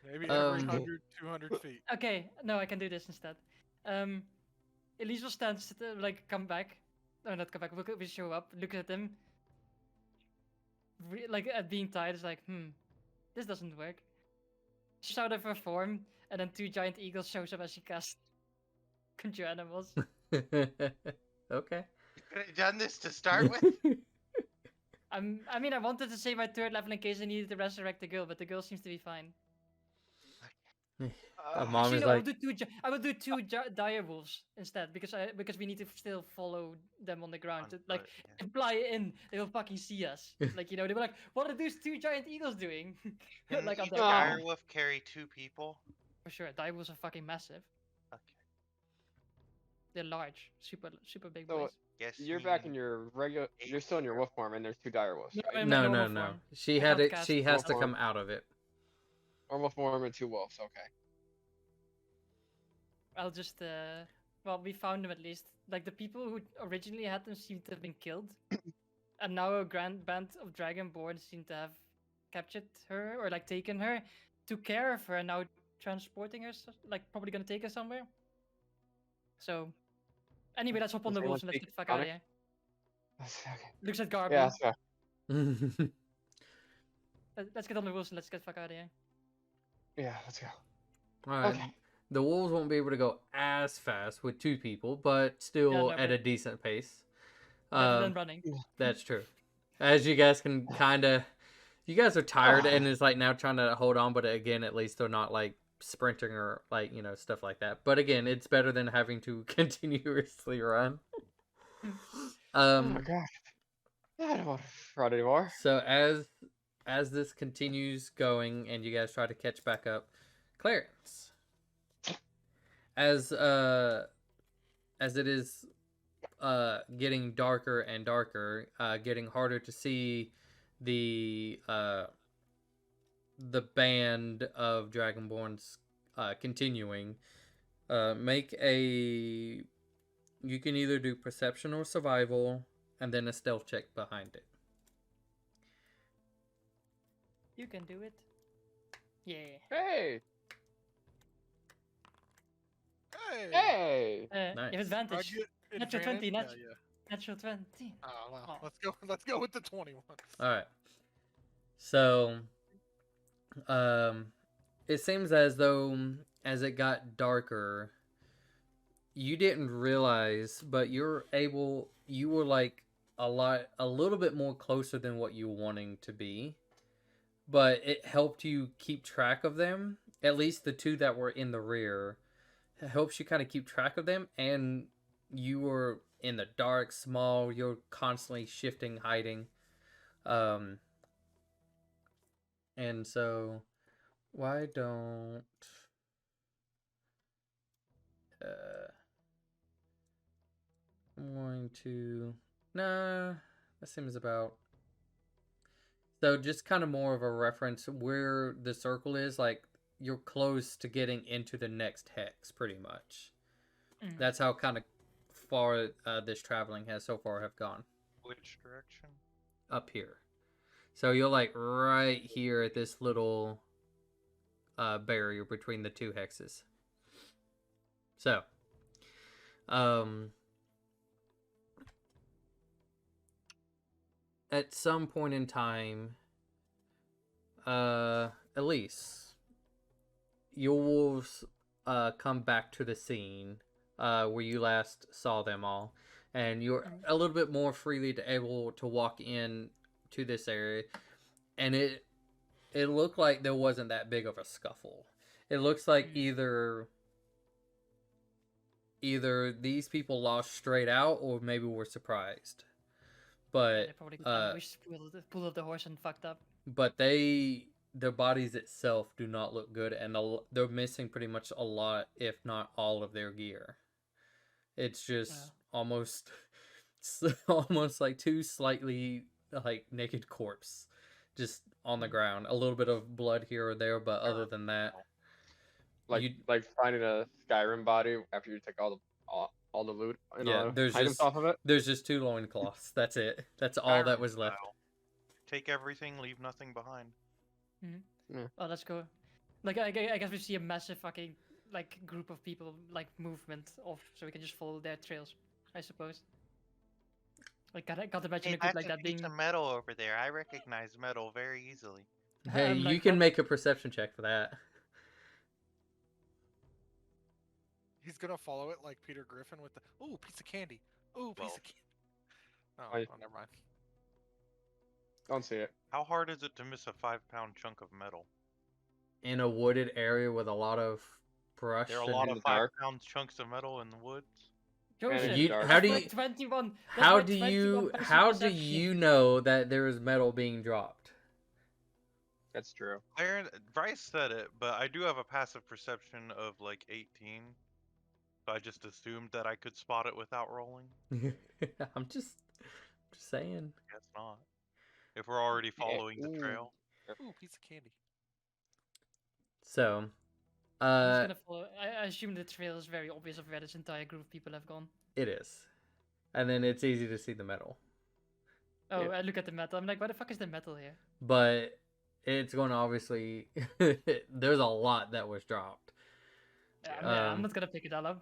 Maybe every Um, 100, 200 feet. Okay, no, I can do this instead. Elise will stand, like, come back. No, not come back. We'll show up, look at him. Like, at being tired, it's like, this doesn't work. Shout out her form, and then 2 giant eagles shows up as she casts Conjure Animals. Okay. you could have done this to start with. I mean, I wanted to save my 3rd level in case I needed to resurrect the girl, but the girl seems to be fine. Mom Actually, is no, like, I will do 2 dire wolves instead, because we need to still follow them on the ground. On Like, foot, yeah. fly in, they will fucking see us. Like, you know, they were like, what are those 2 giant eagles doing? Can like, I'm each like, direwolf carry 2 people? for sure, dire wolves are fucking massive. Okay. They're large, super big So, boys. Yes. you're back in your regular. You're still in your wolf form, and there's 2 dire wolves. No, Right? I'm no, in no, normal no. form. She I had can't it. cast She has to normal come out of it. Normal form and 2 wolves. Okay. I'll just, well, we found them at least. Like, the people who originally had them seem to have been killed. And now a grand band of Dragonborn seem to have captured her, or, like, taken her, took care of her, and now transporting her, like, probably gonna take her somewhere. So, anyway, let's hop on Does the anyone wolves and let's speak get the fuck out of Draconic? here. Okay. Looks at Garby. Yeah, that's fair. Let's get on the wolves and let's get the fuck out of here. Yeah, let's go. All right. Okay. The wolves won't be able to go as fast with 2 people, but still at never. a decent pace. Better than running. That's true. As you guys can kind of, you guys are tired and it's like now trying to hold on, but again, at least they're not like sprinting or like, you know, stuff like that. But again, it's better than having to continuously run. Oh my gosh. I don't want to run anymore. So as as this continues going and you guys try to catch back up, Clarence, as it is getting darker and darker, getting harder to see the band of Dragonborns continuing, make a... You can either do perception or survival, and then a stealth check behind it. You can do it. Yeah. Hey, Hey. hey. You have Nice. I advantage. get Natural 20, advantage? nat- Yeah. Natural 20. Oh, well, Oh. let's go with the 21. All right. So, it seems as though as it got darker, you didn't realize, but you were like a little bit more closer than what you were wanting to be. But it helped you keep track of them. At least the two that were in the rear. It helps you kind of keep track of them, and you were in the dark, small. You're constantly shifting, hiding, and so why don't I'm going to nah. That seems about. So just kind of more of a reference where the circle is, like you're close to getting into the next hex, pretty much. Mm. That's how kind of far this traveling has so far have gone. Which direction? Up here. So you're like right here at this little barrier between the two hexes. So, at some point in time, Elise, you will come back to the scene where you last saw them all, and you're a little bit more freely able to walk in to this area, and it looked like there wasn't that big of a scuffle. It looks like either these people lost straight out, or maybe were surprised. But They probably wished to pull up the horse and fucked up. but their bodies itself do not look good, and they're missing pretty much a lot, if not all, of their gear. It's just almost like two slightly like naked corpse just on the ground. A little bit of blood here or there, but other than that, Like finding a Skyrim body after you take all the loot and there's items just off of it. there's just two loincloths. That's it. That's all that Skyrim was left. style. Take everything, leave nothing behind. Oh, let's go. Like I guess we see a massive fucking like group of people like movement off, so we can just follow their trails, I suppose. Like can't imagine Hey, a group that's like a that piece being. of metal over there. I recognize metal very easily. Hey, I'm you like, can what? make a perception check for that. He's gonna follow it like Peter Griffin with the piece of candy. Ooh, piece Well. of candy. Oh, never mind. Don't see it. How hard is it to miss a 5-pound chunk of metal? In a wooded area with a lot of brush. There are a and- lot in of the dark. 5-pound chunks of metal in the woods. Joseph, You- dark. how that's do why you- 21? That's How why do 21 you personal how do perception. you know that there is metal being dropped? That's true. Bryce said it, but I do have a passive perception of like 18. So I just assumed that I could spot it without rolling. I'm just saying. Guess not. If we're already following the ooh. trail. Ooh, piece of candy. So, I'm just gonna follow. I assume the trail is very obvious of where this entire group of people have gone. it is, and then it's easy to see the metal, Oh, Yeah. I look at the metal. I'm like, why the fuck is the metal here? but it's going to obviously there's a lot that was dropped. I'm not gonna pick it all up.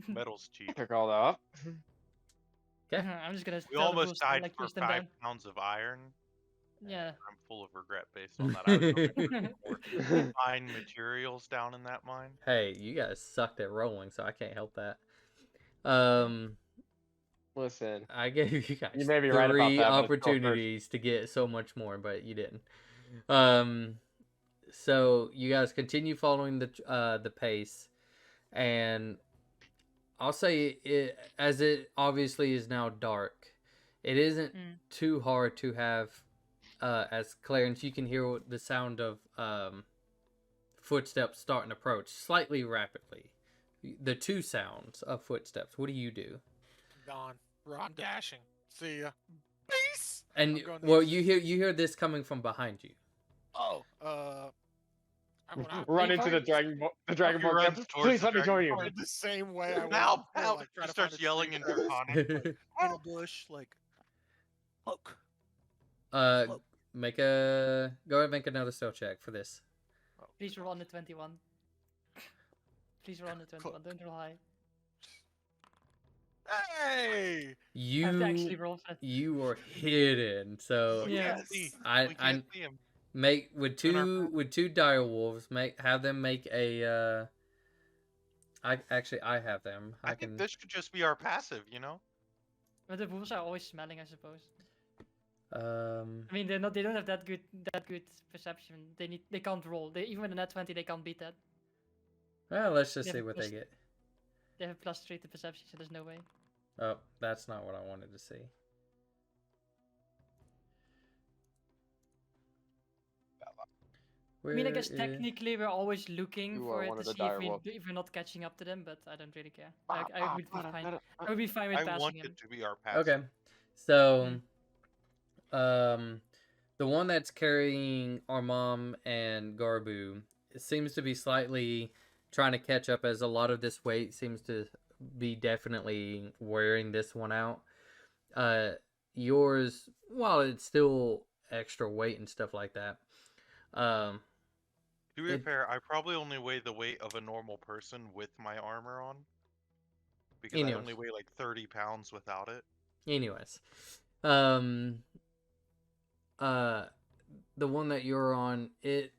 Metal's cheap. Pick all that up. I'm just gonna. We tell the almost fools to, died like, for chase them 5 down. pounds of iron. Yeah. I'm full of regret based on that. I was hoping for more fine materials down in that mine. Hey, you guys sucked at rolling, so I can't help that. Listen, I gave you guys You may be right about three that, but it's still opportunities to get so much more, but you didn't. So you guys continue following the pace, and I'll say it, as it obviously is now dark, it isn't too hard to have as Clarence, you can hear the sound of footsteps starting to approach slightly rapidly. The two sounds of footsteps. What do you do? Gone. I'm dashing. See ya. Peace. And I'm going the well, ex- you hear this coming from behind you. Oh. I'm gonna Run He into the probably- Dragonborn runs camp. towards Please the let me join you. Dragonborn. the same way I went Help! before, Help! like trying He to find starts a yelling tree in crevice, Draconic. like, in a bush, like look. Make a go ahead and make another stealth check for this. Please roll on the 21. Please roll on the 21. Don't roll high. Hey! I have to actually You roll for it. you were hidden, so Yeah. We I can't see him. make with In our two dire wolves. Have them make a. I have them. I think this should just be our passive, you know? But the wolves are always smelling, I suppose. Um. I mean, they don't have that good perception. They can't roll. Even with a net 20, they can't beat that. Well, let's just Yeah, see what they just- get. They have +3 to perception, so there's no way. Oh, that's not what I wanted to see. I mean, I guess Where is- technically we're always looking You for are it one to of the see if, dire wolves. if we're not catching up to them, but I don't really care. Ah, Like, I would be fine. I would be fine with I passing want him. it to be our passive. Okay, so, the one that's carrying our mom and Garbu seems to be slightly trying to catch up, as a lot of this weight seems to be definitely wearing this one out. Yours, while it's still extra weight and stuff like that, To be It- fair, I probably only weigh the weight of a normal person with my armor on. Because I Anyways. only weigh like 30 pounds without it. anyways, the one that you're on, it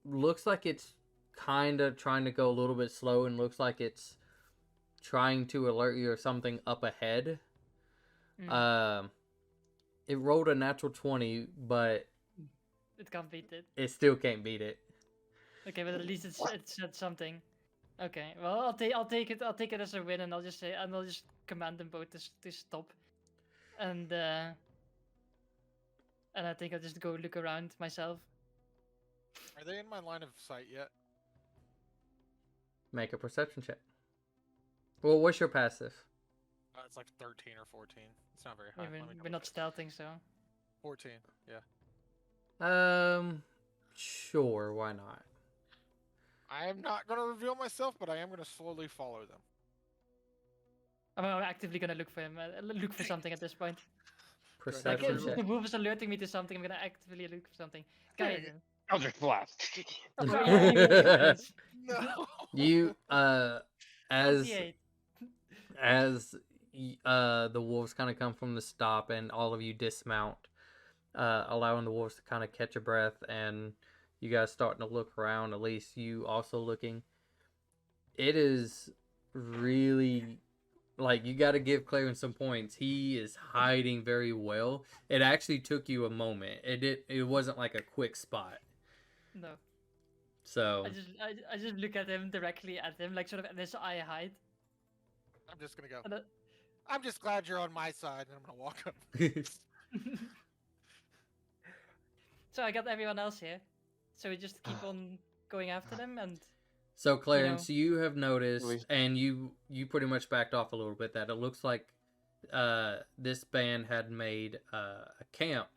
looks like it's kind of trying to go a little bit slow, and looks like it's trying to alert you of something up ahead. It rolled a natural 20, but It can't beat it. it still can't beat it. Okay, but at least it said something. Okay, well I'll take it as a win, and I'll just command them both to stop, and I think I'll just go look around myself. Are they in my line of sight yet? Make a perception check. Well, what's your passive? It's like 13 or 14. It's not very high. Yeah, Let me we're not stealthing, so 14. Yeah. Sure, why not? I am not gonna reveal myself, but I am gonna slowly follow them. I'm actively gonna look for him. Look for something at this point. Like Perception if check. the wolf is alerting me to something, I'm gonna actively look for something. Guy, Eldritch Blast. No. You as 28. the wolves kind of come from the stop, and all of you dismount, allowing the wolves to kind of catch a breath, and you guys starting to look around. At least you also looking. It is really, like, you got to give Clarence some points. He is hiding very well. It actually took you a moment. It wasn't like a quick spot. No, So I just look at him, directly at him, like sort of at his eye height. I'm just gonna go. And I'm just glad you're on my side, and I'm gonna walk up. So I got everyone else here. So we just keep on going after them, and So Clarence, you have noticed, We- and you pretty much backed off a little bit, that it looks like this band had made a camp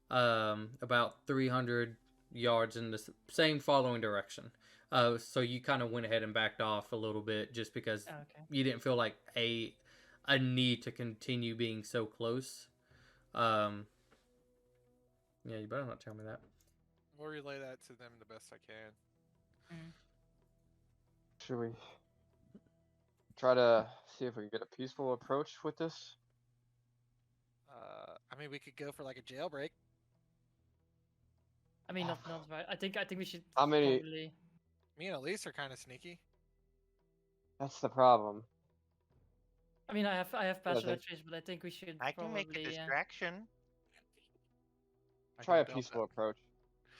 about 300 yards in the same following direction. So you kind of went ahead and backed off a little bit, just because okay. you didn't feel like a need to continue being so close. Yeah, you better not tell me that. We'll relay that to them the best I can. Should we try to see if we can get a peaceful approach with this? I mean, we could go for like a jailbreak. I mean, not right. I think we should How many- probably. Me and Elise are kind of sneaky. That's the problem. I mean, I have passive think- trace, but I think we should I can probably. make a distraction. I Try a don't doubt peaceful that. approach.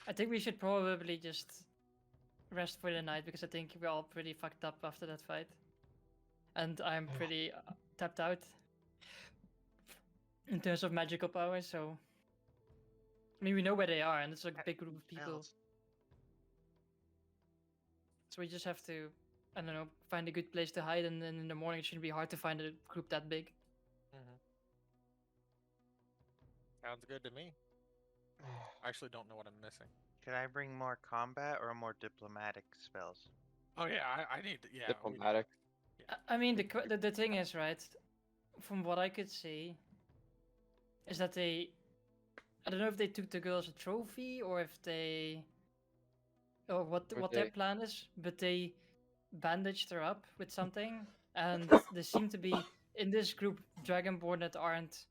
I think we should probably just rest for the night, because I think we're all pretty fucked up after that fight, and I'm pretty tapped out in terms of magical power. So I mean, we know where they are, and it's like a big group of people. Spells. So we just have to, I don't know, find a good place to hide, and then in the morning it shouldn't be hard to find a group that big. Sounds good to me. I actually don't know what I'm missing. Should I bring more combat or more diplomatic spells? Oh yeah, I need. Yeah, we need- Diplomatic. I mean, the thing is, right? From what I could see, is that I don't know if they took the girl as a trophy or if they, or what their they- plan is, but they bandaged her up with something, and there seem to be in this group Dragonborn that aren't,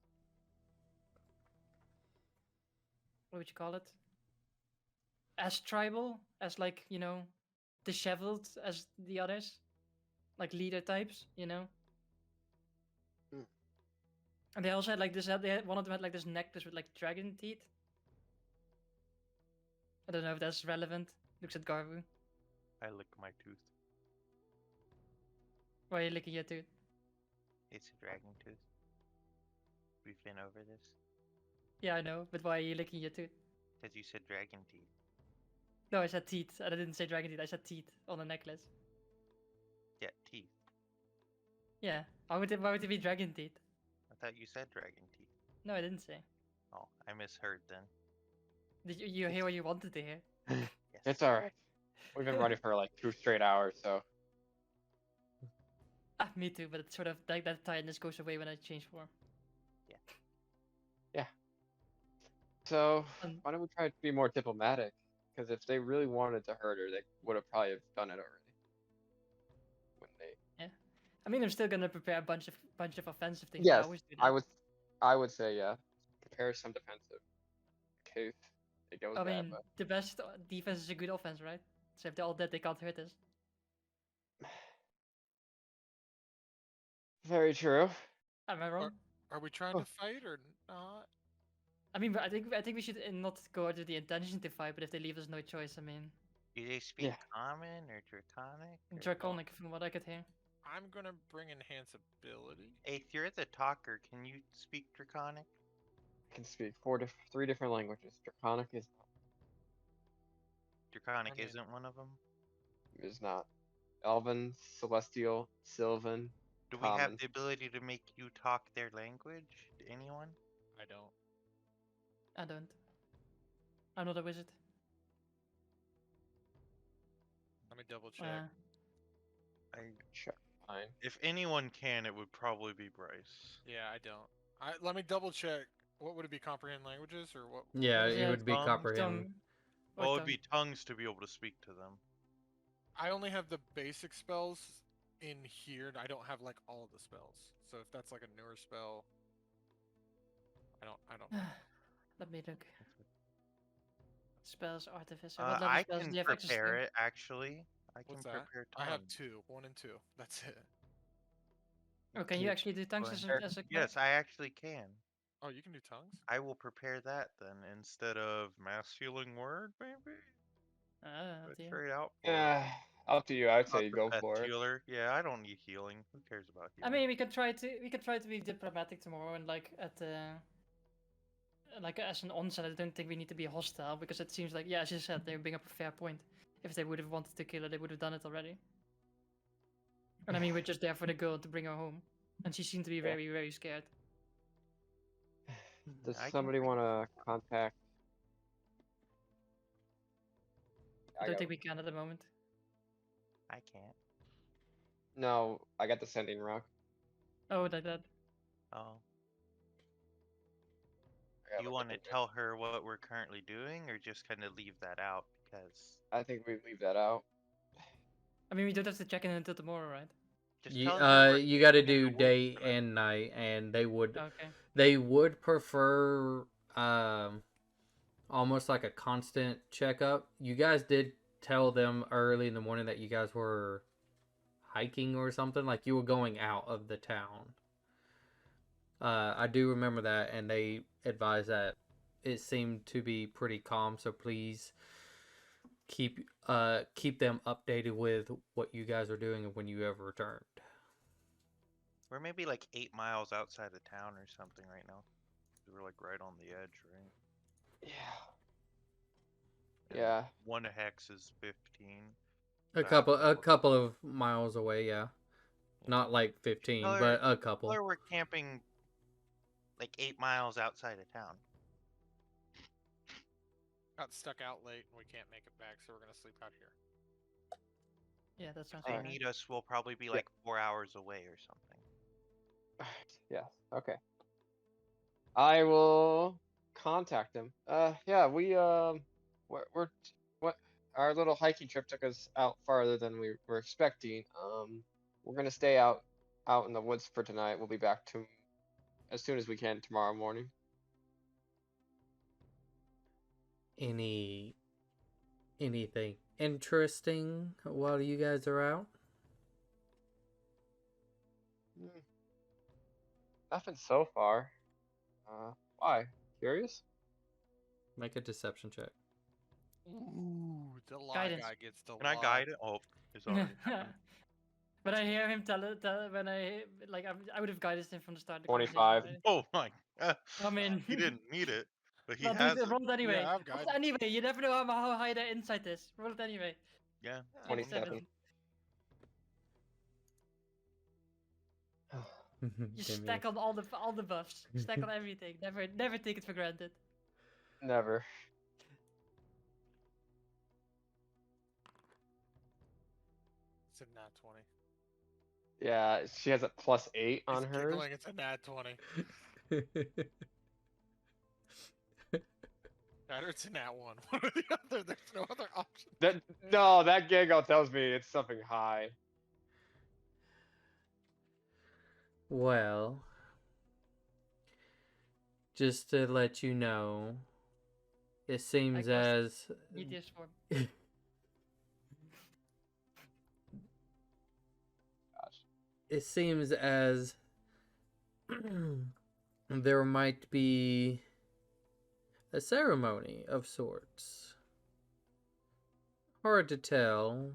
what would you call it? As tribal as, like, you know, disheveled as the others, like leader types, you know. Hmm. And they also had like this. One of them had like this necklace with like dragon teeth. I don't know if that's relevant. Looks at Garvu. I lick my tooth. Why are you licking your tooth? It's a dragon tooth. We've been over this. Yeah, I know, but why are you licking your tooth? Because you said dragon teeth. No, I said teeth. I didn't say dragon teeth. I said teeth on the necklace. Yeah, teeth. Yeah. Why would it be dragon teeth? I thought you said dragon teeth. No, I didn't say. Oh, I misheard then. Did you hear what you wanted to hear? Yes. It's alright. We've been running for like 2 straight hours, so Ah, me too, but it's sort of like that tiredness goes away when I change form. so Um, why don't we try to be more diplomatic? Because if they really wanted to hurt her, they would have probably have done it already. When they I mean, I'm still gonna prepare a bunch of offensive things. yes, I always do that. I would say yeah. Prepare some defensive in case it goes I bad. mean, the best defense is a good offense, right? So if they're all dead, they can't hurt us. But very true. Am I wrong? Are we trying to fight or not? I mean, but I think we should not go out with the intention to fight, but if they leave us no choice, I mean, Do they speak Yeah. common or draconic? or- draconic from what I could hear. I'm gonna bring enhance ability. Eighth, you're the talker. Can you speak draconic? I can speak 3 different languages. Draconic Draconic mean- isn't one of them. is not. Elven, Celestial, Sylvan. Do we have Common. the ability to make you talk their language? Anyone? I don't. I don't. I'm not a wizard. Let me double check. Check. Fine. If anyone can, it would probably be Bryce. Yeah, I don't. Let me double check. What would it be? Comprehend languages or what? Yeah, Yeah, it would be tongue- comprehend. Tongue. Well, Or it'd be tongues to be able to speak to them. I only have the basic spells in here. And I don't have like all of the spells. So if that's like a newer spell, I don't. tongue. Let me look. Spells, artificer. What level I spells can do you have access to? prepare it, actually. I can What's that? prepare I have tongues. 2, 1 and 2. That's it. Oh, can you actually do tongues as Sure. a Yes, I actually can. Oh, you can do tongues. I will prepare that then instead of mass healing word, maybe? Go dear. straight out for it. Yeah, up to you. I'd Not say the go best for it. healer. Yeah, I don't need healing. Who cares about I healing? mean, we could try to be diplomatic tomorrow and like at like as an onset. I don't think we need to be hostile because it seems like, yeah, as you said, they bring up a fair point. If they would have wanted to kill her, they would have done it already. And I mean, we're just there for the girl to bring her home, and she seemed to be Yeah. very, very scared. Does I can somebody bring- want to contact? I don't got- think we can at the moment. I can't. No, I got the sending rock. Oh, that. Oh. I Do got you a want to little bit. tell her what we're currently doing, or just kind of leave that out? Because I think we leave that out. I mean, we don't have to check in until tomorrow, right? just You, tell her we're you got to doing do the work day tonight. and night, and Okay. they would prefer almost like a constant checkup. You guys did tell them early in the morning that you guys were hiking or something, like you were going out of the town. I do remember that, and they advised that it seemed to be pretty calm. So please keep them updated with what you guys are doing and when you have returned. We're maybe like 8 miles outside of town or something right now. We're like right on the edge, right? Yeah. and Yeah. 1 hex is 15. A So half couple, of a it. couple of miles away. Yeah, not like Tell 15, her, but a tell couple. her we're camping like 8 miles outside of town. Got stuck out late and we can't make it back, so we're gonna sleep out here. Yeah, that sounds If they alright. need us, we'll probably be Yeah. like 4 hours away or something. Yes. Okay. I will contact him. Yeah, we're what our little hiking trip took us out farther than we were expecting. We're gonna stay out in the woods for tonight. We'll be back to as soon as we can tomorrow morning. Anything interesting while you guys are out? Hmm, Nothing so far. Why? Curious? Make a deception check. Ooh, the lie Guidance. guy gets the Can I lie. guide it? Oh, it's already happened. When I hear him tell it, when I like, I would have guided him from the start of the 25. conversation. Oh my. I mean, He didn't need it, but he no, has dude, it. roll it anyway. Yeah, I've Roll it guided. anyway, you never know how high their insight is. Roll it anyway. Yeah. See if it's 27. 17. Just Give me stack on all the buffs. Stack on everything. Never take it for granted. Never. It's a nat 20. Yeah, she has a +8 on He's hers. giggling, it's a nat 20. That or it's a nat 1. One or the other. There's no other option. No, that giggle tells me it's something high. Well, just to let you know, it seems guess- as Meteor's form. it seems as there might be a ceremony of sorts. Hard to tell.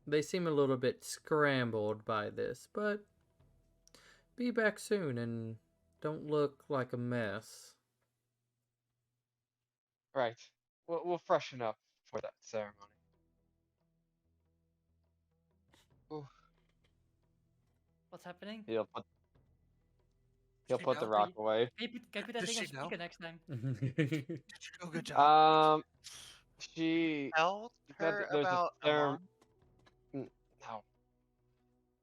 They seem a little bit scrambled by this, but be back soon and don't look like a mess. Right. We'll freshen up for that ceremony. Ooh, What's happening? he'll put She the know? rock away. Can you put that Does thing on she know? speaker next time? Did you do a good job? She Tell said her that there's about a Amon. No,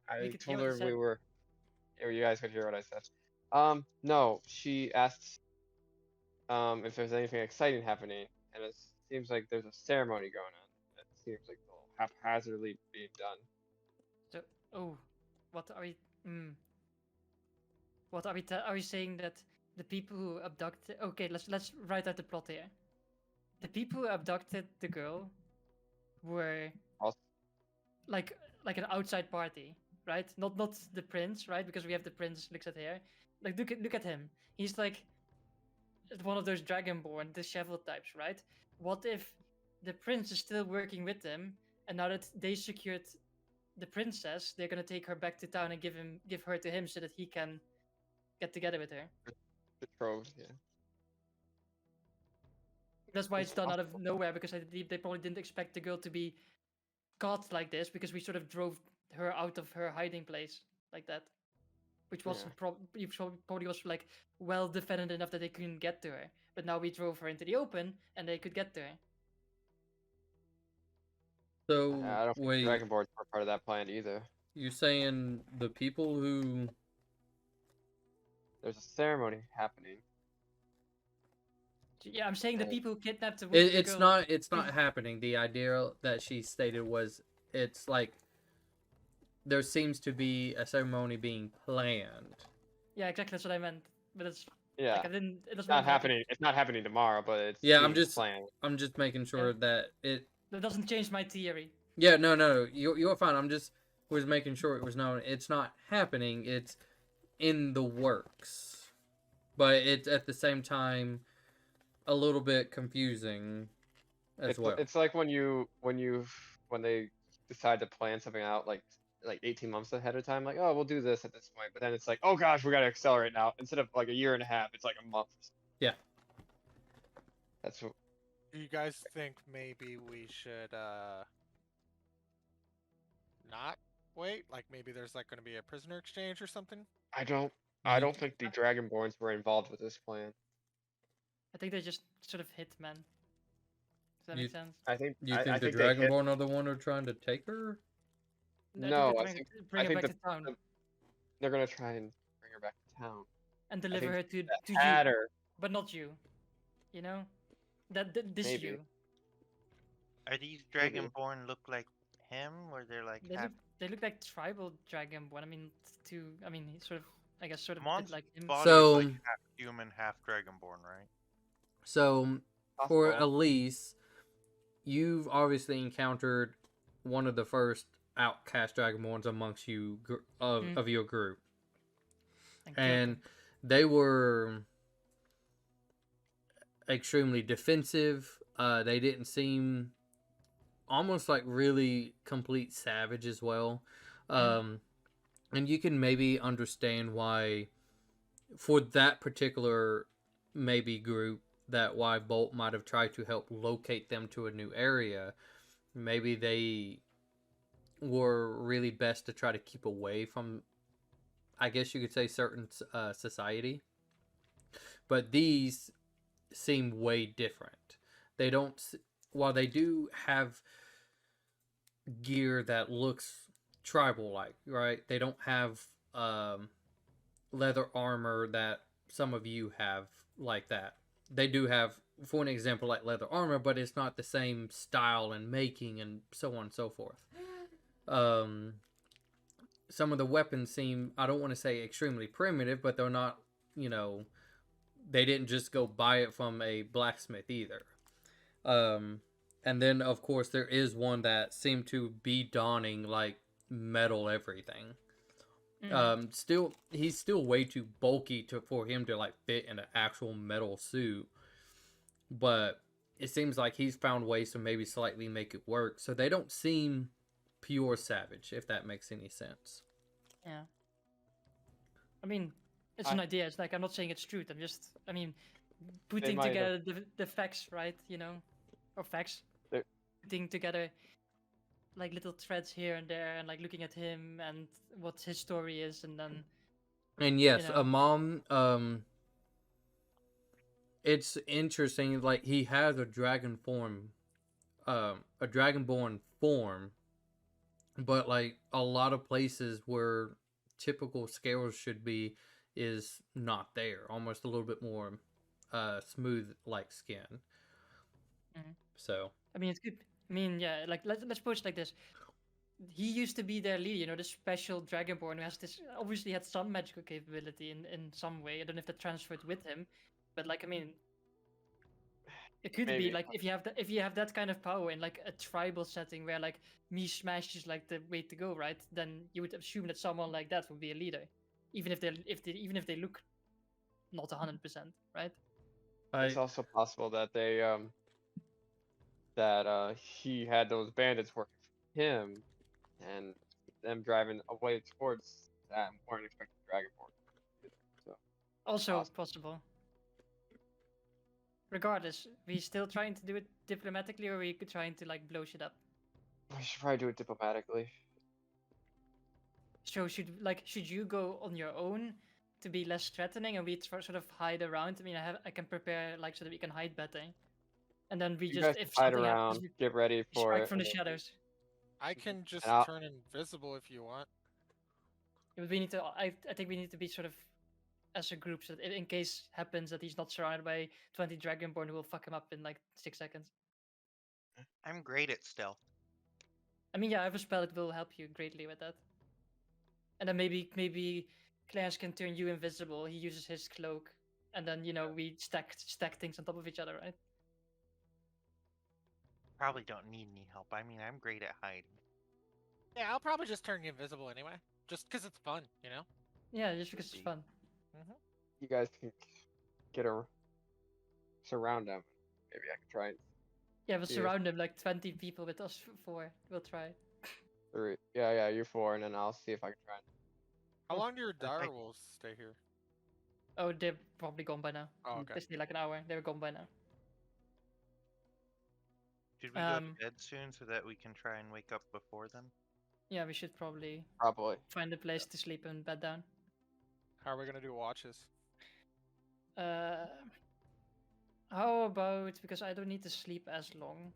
I could told hear what her you we said. were. Or you guys could hear what I said. No, she asked if there's anything exciting happening, and it seems like there's a ceremony going on. It seems like it's all haphazardly being done. So, oh, what are we? What are we? Are we saying that the people who abducted? Okay, let's write out the plot here. The people who abducted the girl were Also, like an outside party, right? Not the prince, right? Because we have the prince looks at here. Like look at him. He's like one of those dragonborn, disheveled types, right? What if the prince is still working with them, and now that they secured the princess, they're gonna take her back to town and give her to him so that he can get together with her. betrothed, yeah. That's why It's it's done out of possible. nowhere, because they probably didn't expect the girl to be caught like this, because we sort of drove her out of her hiding place like that, which was Yeah. probably was like well defended enough that they couldn't get to her. But now we drove her into the open and they could get to her. So, I don't think wait, Dragonborns were part of that plan either. you're saying the people who... There's a ceremony happening. Yeah, I'm saying the Oh. people who kidnapped the It's girl. not happening. The idea that she stated was, it's like there seems to be a ceremony being planned. Yeah, exactly. That's what I meant. But it's Yeah. like I didn't. It It's doesn't not happen. happening. It's not happening tomorrow, but it's Yeah, being planned. I'm just making sure that it... That doesn't change my theory. Yeah, no, you're fine. I'm just was making sure it was known. It's not happening. It's in the works, but it's at the same time a little bit confusing as well. It's like when they decide to plan something out, like like 18 months ahead of time, like, oh, we'll do this at this point. But then it's like, oh gosh, we gotta accelerate now. Instead of like a year and a half, it's like a month. Yeah. That's what Do you guys think maybe we should not wait? Like maybe there's like going to be a prisoner exchange or something? I don't. You- I don't think the Dragonborns were involved with this plan. I think they just sort of hit man. Does that You- make sense? I think. You I think the think they hit. Dragonborn are the one who are trying to take her? No, they're I trying think. to bring I her think back the, to town the- they're gonna try and bring her back to town. and I deliver think her to you, Hatter. but not you. You know, this Maybe. you. Are these Maybe. Dragonborn look like him, or they're like They half? look like tribal dragonborn. I mean, I mean, he sort of, I guess, sort of Mon's bit like him. body So- is like half human, half Dragonborn, right? So, for Possible. Elise, you've obviously encountered one of the first outcast Dragonborns amongst you of your group. And killed And him. they were extremely defensive. They didn't seem almost like really complete savage as well. And you can maybe understand why, for that particular maybe group, that why Bolt might have tried to help locate them to a new area. Maybe they were really best to try to keep away from, I guess you could say, certain society. But these seem way different. They don't, while they do have gear that looks tribal like, right? They don't have leather armor that some of you have like that. They do have, for an example, like leather armor, but it's not the same style and making and so on and so forth. Some of the weapons seem, I don't want to say extremely primitive, but they're not, they didn't just go buy it from a blacksmith either. And then, of course, there is one that seemed to be donning like metal everything. He's still way too bulky for him to like fit in an actual metal suit, but it seems like he's found ways to maybe slightly make it work. So they don't seem pure savage, if that makes any sense. Yeah. I mean, it's an idea. It's like, I'm not saying it's truth. I mean, putting might together the facts, right? Or facts. They're- Putting together like little threads here and there, and like looking at him and what his story is, and then And yes, know. Mom, it's interesting. Like, he has a dragon form, a dragonborn form, but like a lot of places where typical scales should be is not there. Almost a little bit more smooth like skin. So I mean, it's good. I mean, yeah, like let's put it like this. He used to be their leader, the special Dragonborn who has this, obviously had some magical capability in some way. I don't know if that transferred with him, but like, I mean, it could be Maybe. like if you have that kind of power in like a tribal setting where like me smash is like the way to go, right? Then you would assume that someone like that would be a leader, even if they look not 100%, right? It's also possible that they he had those bandits working for him, and them driving away towards that weren't expecting Dragonborn. So Also possible. Regardless, we still trying to do it diplomatically, or we trying to like blow shit up? we should probably do it diplomatically. So should you go on your own to be less threatening, and we sort of hide around? I mean, I can prepare like so that we can hide better, and then we You just guys if hide something around, happens, we get ready for strike it. from the and then- shadows. I can just I'll- turn invisible if you want. But we need to. I think we need to be sort of as a group, so that in case happens that he's not surrounded by 20 Dragonborn who will fuck him up in like 6 seconds. I'm great at stealth. I mean, yeah, I have a spell that will help you greatly with that. And then maybe Clarence can turn you invisible. He uses his cloak, and then we stack things on top of each other, right? Probably don't need any help. I mean, I'm great at hiding. Yeah, I'll probably just turn you invisible anyway. Just because it's fun, you know? Yeah, just because it's be. fun. You guys can surround them. Maybe I can try. Yeah, we'll Yeah. surround him like 20 people with us four. We'll try. 3. Yeah, you're 4, and then I'll see if I can try. How Oh, long do your I- dire wolves stay here? Oh, they're probably gone by now. Oh, okay. They stay like an hour. They were gone by now. Should we go to Um, bed soon so that we can try and wake up before them? Yeah, we should probably Probably. find a place to sleep and bed down. How are we gonna do watches? Uh, how about, because I don't need to sleep as long,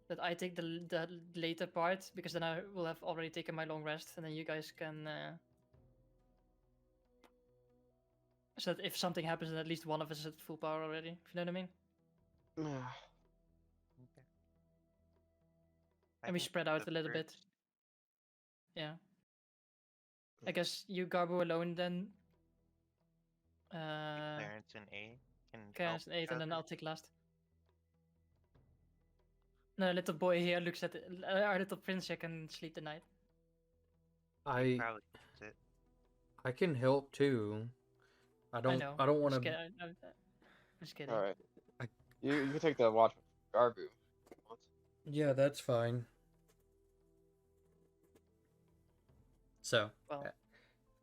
that I take the later part, because then I will have already taken my long rest, and then you guys can. So that if something happens, then at least one of us is at full power already. If you know what I mean. Okay. I And we can spread keep out the a little bit. first. Yeah. I guess you Garbo alone then. Clarence and A can help Clarence and 8, each and then other. I'll take last. No, little boy here looks at our little prince here can sleep the night. I Probably needs it. I can help too. I I don't know. I don't want to. I'm just kidding. All right. I- You can take the watch with Garbu. Yeah, that's fine. So, Well,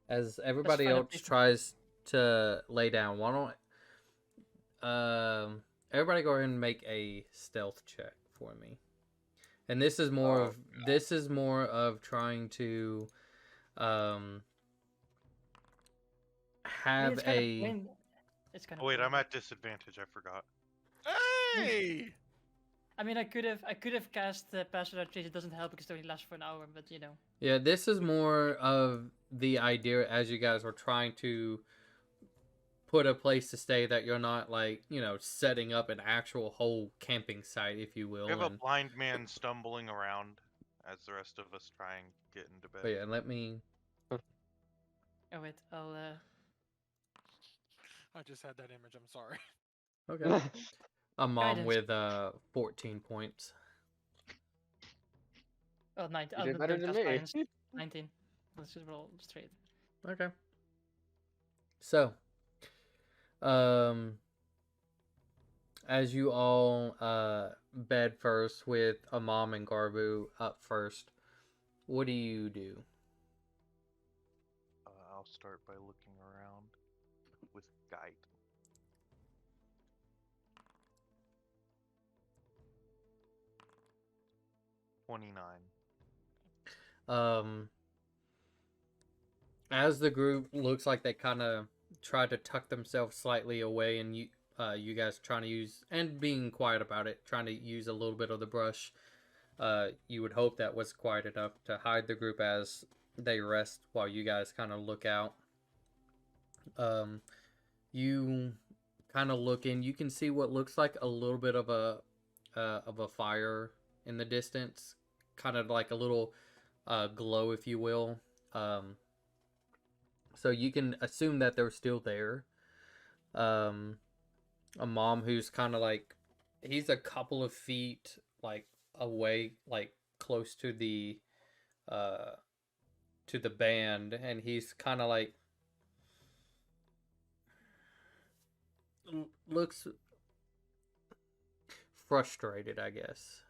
as everybody find a else place to- tries to lay down, why don't everybody go ahead and make a stealth check for me. And this is more of trying to I have mean, it's kind of a plain. It's kind of. Oh wait, plain. I'm at disadvantage. I forgot. Hey! I mean, I could have cast Pass Without Trace. It doesn't help because it only lasts for an hour. But you know. Yeah, this is more of the idea as you guys are trying to put a place to stay that you're not like, setting up an actual whole camping site, if you will. We have a And, blind man stumbling around as the rest of us try and get into bed. but yeah, let me. Oh wait, I'll. I just had that image. I'm sorry. Okay. A mom Guidance. with 14 points. Oh, 19. You did better than me. 19. Let's just roll straight. Okay. So, as you all bed first with a mom and Garbu up first, what do you do? I'll start by looking around with guide. Um, as the group looks like they kind of try to tuck themselves slightly away, and you guys trying to use and being quiet about it, trying to use a little bit of the brush. You would hope that was quiet enough to hide the group as they rest while you guys kind of look out. You kind of look in. You can see what looks like a little bit of a fire in the distance, kind of like a little glow, if you will. So you can assume that they're still there. A mom who's kind of like, he's a couple of feet like away, like close to the band, and he's kind of like looks frustrated, I guess.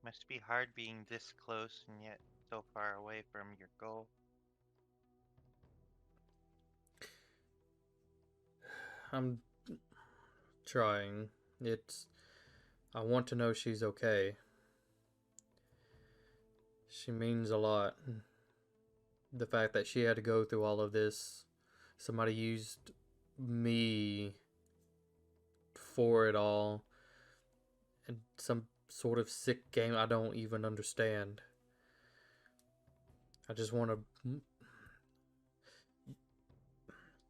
Must be hard being this close and yet so far away from your goal. I'm trying. I want to know she's okay. She means a lot. The fact that she had to go through all of this, somebody used me for it all, and some sort of sick game I don't even understand. I just want to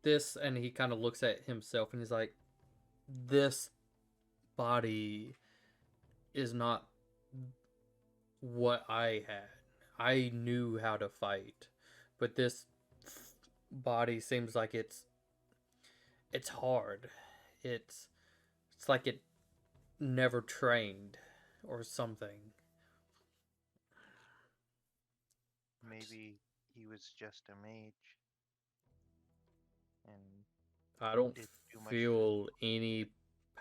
this, and he kind of looks at himself and he's like, this body is not what I had. I knew how to fight, but this body seems like it's hard. It's like it never trained or something. Maybe he was just a mage. And I don't did too much. feel any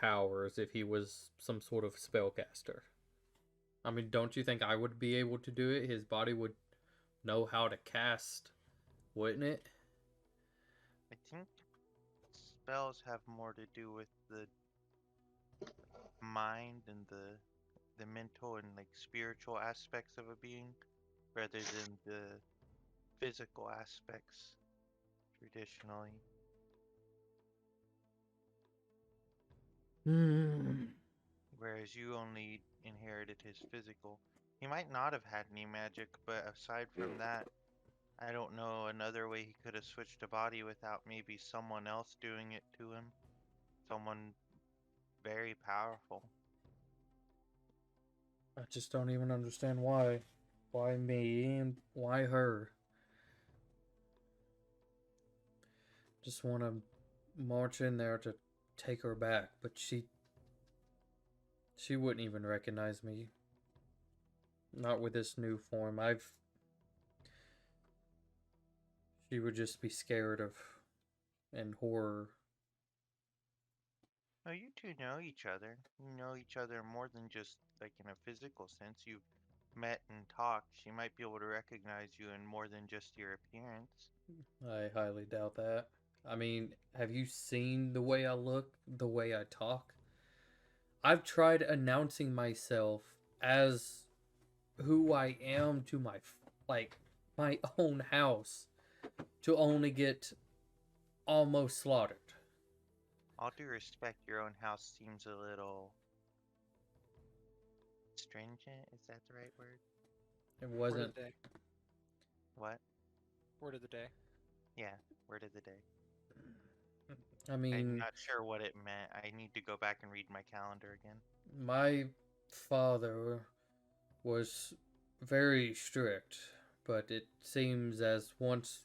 powers if he was some sort of spellcaster. I mean, don't you think I would be able to do it? His body would know how to cast, wouldn't it? I think spells have more to do with the mind and the mental and like spiritual aspects of a being rather than the physical aspects traditionally. Whereas you only inherited his physical. He might not have had any magic, but aside from that, I don't know another way he could have switched a body without maybe someone else doing it to him. Someone very powerful. I just don't even understand why. Why me and why her? Just want to march in there to take her back, but she wouldn't even recognize me. Not with this new form. She would just be scared of and horror. Oh, you two know each other. You know each other more than just like in a physical sense. You've met and talked. She might be able to recognize you in more than just your appearance. I highly doubt that. I mean, have you seen the way I look, the way I talk? I've tried announcing myself as who I am to my own house to only get almost slaughtered. All due respect, your own house seems a little stringent. Is that the right word? It Word wasn't. of the day. What? Word of the day. Yeah, word of the day. I I'm mean, not sure what it meant. I need to go back and read my calendar again. my father was very strict, but it seems as once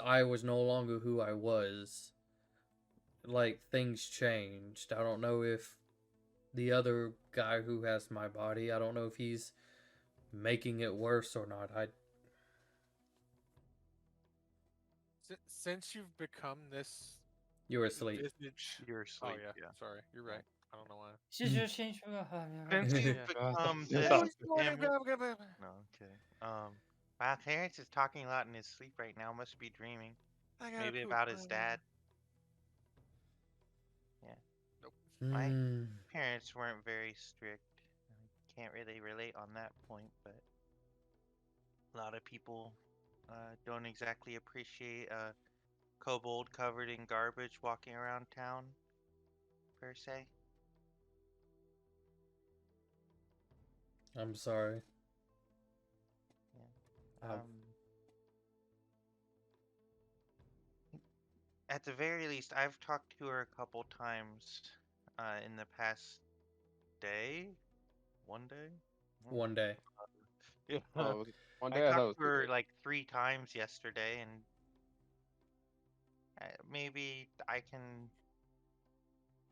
I was no longer who I was, like things changed. I don't know if the other guy who has my body, I don't know if he's making it worse or not. Since you've become this You're asleep. visage. You're Oh asleep. yeah, Yeah. sorry. You're right. I don't know why. She's just changed. Since you've Yeah. become Yeah. this him. Yeah. No, okay. Wow, Terrence is talking a lot in his sleep right now. Must be dreaming. I gotta Maybe poop. about his dad. Yeah. Nope. My Hmm. parents weren't very strict. I can't really relate on that point, but a lot of people don't exactly appreciate a kobold covered in garbage walking around town, per se. I'm sorry. Yeah. I've, At the very least, I've talked to her a couple times in the past day. One day? Oh, one day. yeah. Oh, was it one I day? I thought it talked was to 2 her days. like 3 times yesterday, and maybe I can,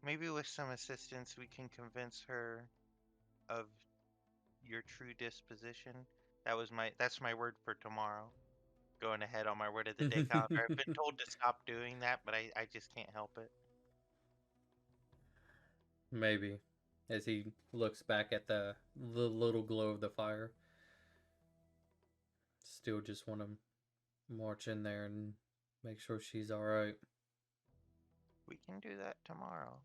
maybe with some assistance, we can convince her of your true disposition. That's my word for tomorrow. Going ahead on my word of the day calendar. I've been told to stop doing that, but I just can't help it. Maybe. As he looks back at the little glow of the fire. Still just want to march in there and make sure she's alright. We can do that tomorrow.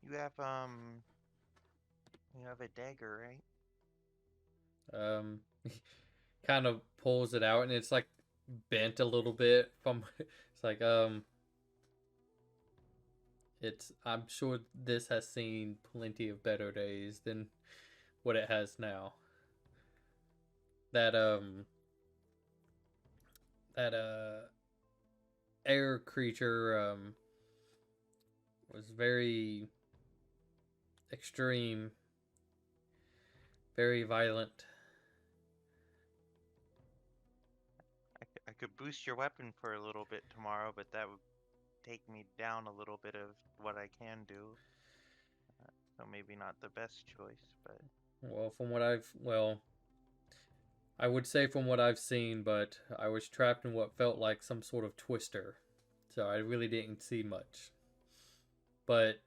You have a dagger, right? Kind of pulls it out and it's like bent a little bit from it's like it's I'm sure this has seen plenty of better days than what it has now. That that air creature was very extreme, very violent. I could boost your weapon for a little bit tomorrow, but that would take me down a little bit of what I can do. So maybe not the best choice, but Well, I would say from what I've seen, but I was trapped in what felt like some sort of twister. so I really didn't see much. But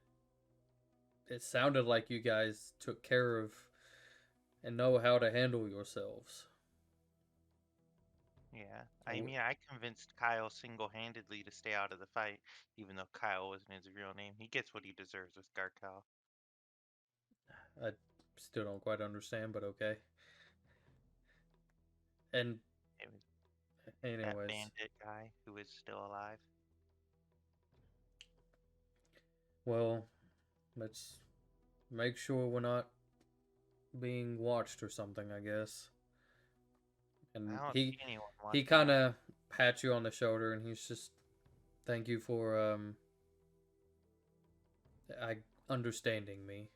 it sounded like you guys took care of and know how to handle yourselves. Yeah, I mean, I convinced Kyle single-handedly to stay out of the fight, even though Kyle wasn't his real name. He gets what he deserves with Garkal. I still don't quite understand, but okay. And It was that anyways, bandit guy who is still alive. well, let's make sure we're not being watched or something, I guess. And I don't he see anyone he watching kind us. of pats you on the shoulder, and he's just thank you for understanding me.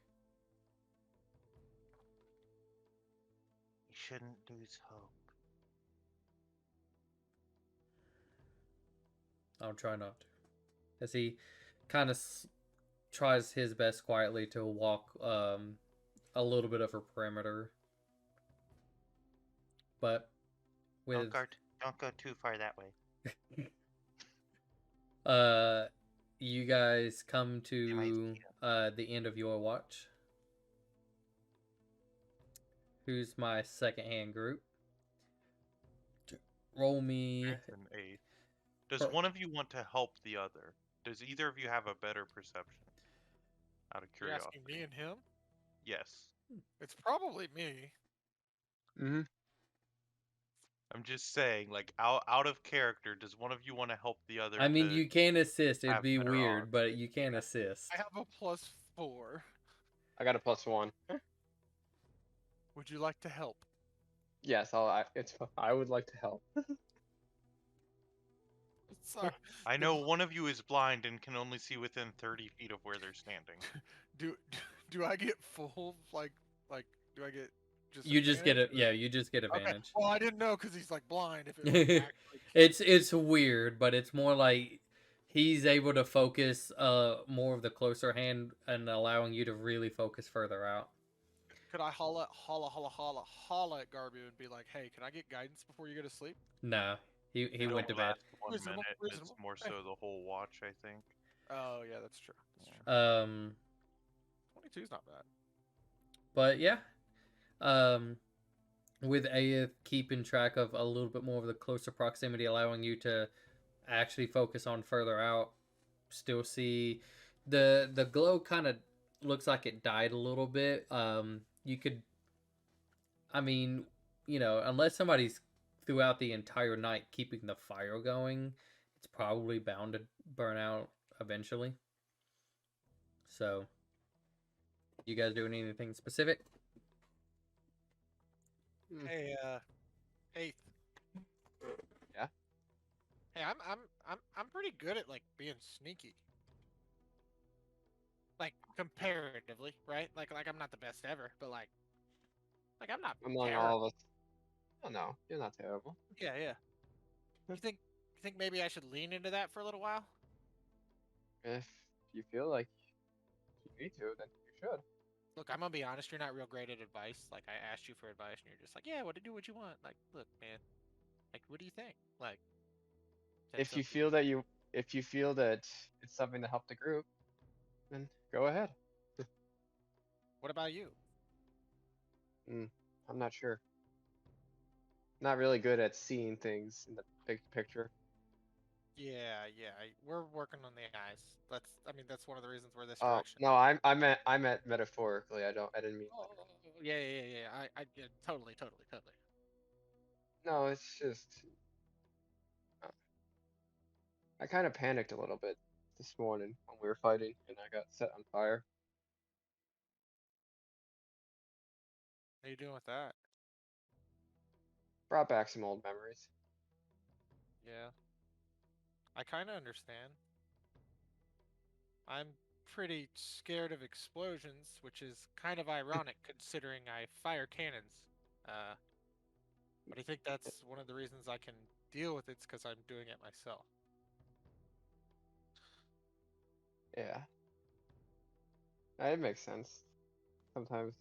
You shouldn't lose hope. I'll try not to. As he kind of tries his best quietly to walk a little bit of a perimeter, but with Don't go too far that way. you guys come They might to see us. the end of your watch. Who's my second hand group? Roll me. It's an 8. Does one of you want to help the other? Does either of you have a better perception? Out of You're asking curiosity. me and him? Yes. It's probably me. Mm-hmm. I'm just saying, like, out of character, does one of you want to help the other I mean, to you can assist. It'd have be better weird, odds? but you can Yeah. assist. I have a +4. I got a +1. Would you like to help? Yes, I would like to help. Sorry. I the know mo- one of you is blind and can only see within 30 feet of where they're standing. Do I get full like do I get just You just get advantage, it. Yeah, you just get or- Okay. advantage. Well, I didn't know because he's like blind. If it like actually. It's weird, but it's more like he's able to focus more of the closer hand and allowing you to really focus further out. Could I holla at Garbu and be like, "Hey, can I get guidance before you go to sleep?" Nah, he It went only to bed. lasts 1 Reasonable, minute. It's reasonable. more Hey. so the whole watch, I think. Oh yeah, that's true. That's Yeah. true. Um, 22 is not bad. but yeah, um, with Aeth keeping track of a little bit more of the closer proximity, allowing you to actually focus on further out. Still see the glow kind of looks like it died a little bit. You could, I mean, unless somebody's throughout the entire night keeping the fire going, it's probably bound to burn out eventually. So, you guys doing anything specific? Hey, Eighth. Yeah? Hey, I'm pretty good at like being sneaky. Like comparatively, right? Like I'm not the best ever, but like I'm not Among terrible. all of us. Oh no, you're not terrible. Yeah, yeah. You think maybe I should lean into that for a little while? If you feel like you need to, then you should. Look, I'm gonna be honest. You're not real great at advice. Like I asked you for advice, and you're just like, "Yeah, what to do? What you want?" Like, look, man. Like, what do you think? Like, If you feel that it's something to help the group, then go ahead. what about you? I'm not sure. Not really good at seeing things in the big picture. Yeah, yeah. We're working on the eyes. I mean, that's one of the reasons we're this Oh direction. no, I meant metaphorically. I didn't mean. Oh, yeah, yeah, yeah. Yeah, totally, totally, totally. No, it's just uh, I kind of panicked a little bit this morning when we were fighting, and I got set on fire. How you doing with that? Brought back some old memories. Yeah, I kind of understand. I'm pretty scared of explosions, which is kind of ironic considering I fire cannons. But I think that's one of the reasons I can deal with it's because I'm doing it myself. Yeah, it makes sense. Sometimes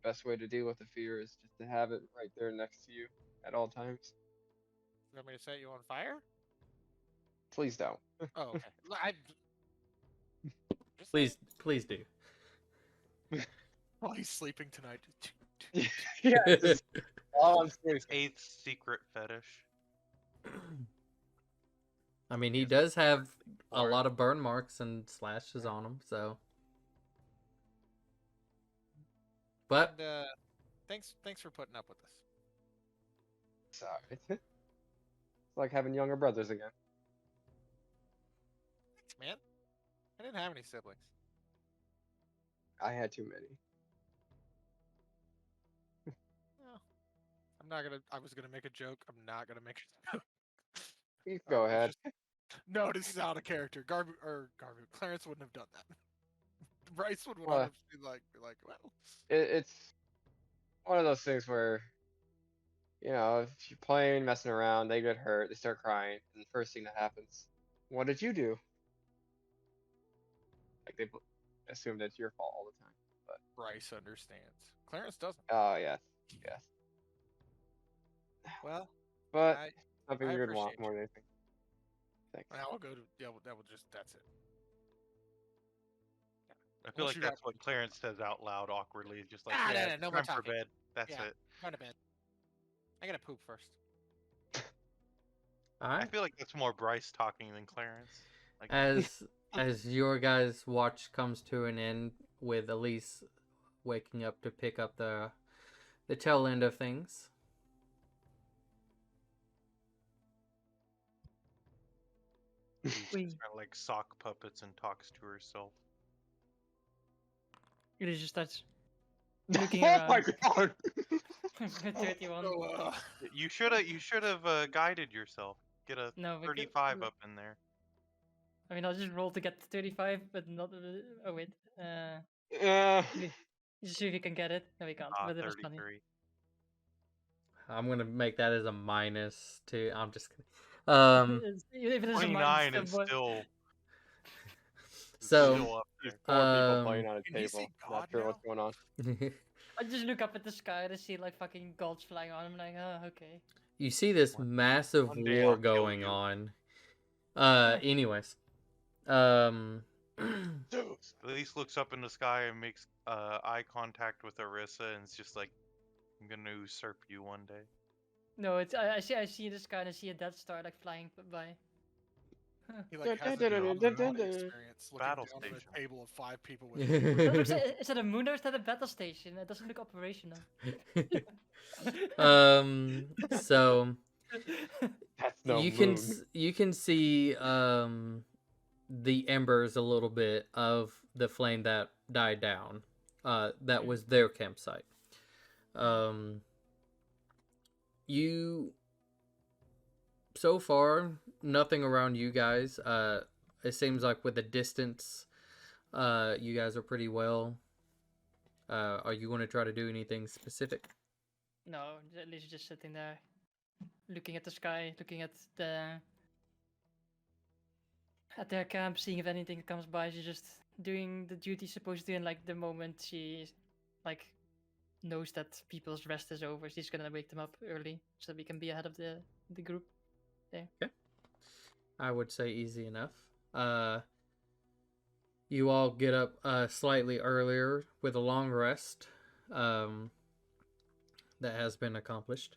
best way to deal with the fear is just to have it right there next to you at all times. You want me to set you on fire? Please don't. Oh, okay. I just Please do. while he's sleeping tonight. Yeah, just while I'm sleeping. 8th secret fetish. I mean, he Yes. does have a Or- lot of burn marks and slashes on him, so. But And, thanks for putting up with us. Sorry. It's like having younger brothers again. Thanks, man. I didn't have any siblings. I had too many. I was gonna make a joke. I'm not gonna make a joke. You can go It's ahead. just- no, this is out of character. Clarence wouldn't have done that. Bryce would Well, have be like, well, It's one of those things where, if you're playing, messing around, they get hurt, they start crying, and the first thing that happens, what did you do? Like they assume that it's your fault all the time. Bryce understands. Clarence doesn't. Oh yes, yes. Well, But I something I you would want appreciate more than anything. Thanks. now we'll go to that will just that's it. I feel Once like you're that's what Clarence says out loud awkwardly, just like, Ah, yeah, no, it's no more time for talking. bed. That's Yeah. it. Going to bed. I gotta poop first. all I right. feel like that's more Bryce talking than Clarence. Like, As your guys' watch comes to an end, with Elise waking up to pick up the tail end of things. she's We- just kind of like sock puppets and talks to herself. It just starts looking Oh my around. god! 31. So, You should have guided yourself. Get a No, we could- 35 up in there. I mean, I'll just roll to get to 35, but not. Oh wait. Yeah. Just see if you can get it. No, we can't. Ah, But it was funny. 33. I'm gonna make that as a minus too. I'm just kidding. Even if it is a 29 minus, is still So, up These there. poor people playing on a Can he see table, God not sure what's now? going on. I just look up at the sky and I see like fucking gods flying on. I'm like, oh, okay. you see this massive One day war I'll kill going you. on. Yeah. Anyways, Zeus. Elise looks up in the sky and makes eye contact with Arissa, and it's just like, I'm gonna usurp you one day. No, it's I see the sky and I see a Death Star like flying by. he like has Dun, a dun, dun, Muhammad dun, dun. experience looking Battle down on station. a table of 5 people with. That looks, is that a moon or is that a battle station? It doesn't look operational. so That's no you moon. you can see the embers a little bit of the flame that died down. That was their campsite. You so far nothing around you guys. It seems like with the distance, you guys are pretty well. Are you going to try to do anything specific? No, at least just sitting there, looking at the sky, looking at their camp, seeing if anything comes by. She's just doing the duty she's supposed to do, and like the moment she like knows that people's rest is over, she's gonna wake them up early so we can be ahead of the group. I would say easy enough. You all get up slightly earlier with a long rest. That has been accomplished.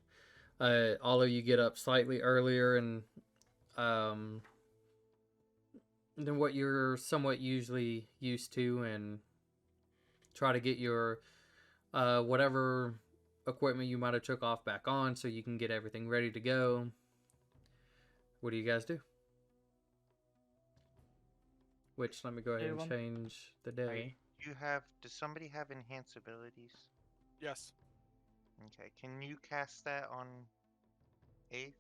All of you get up slightly earlier and than what you're somewhat usually used to, and try to get your whatever equipment you might have took off back on so you can get everything ready to go. What do you guys do? Which, let me go ahead and One. change the day. Does somebody have enhance abilities? Yes. Okay, can you cast that on 8th?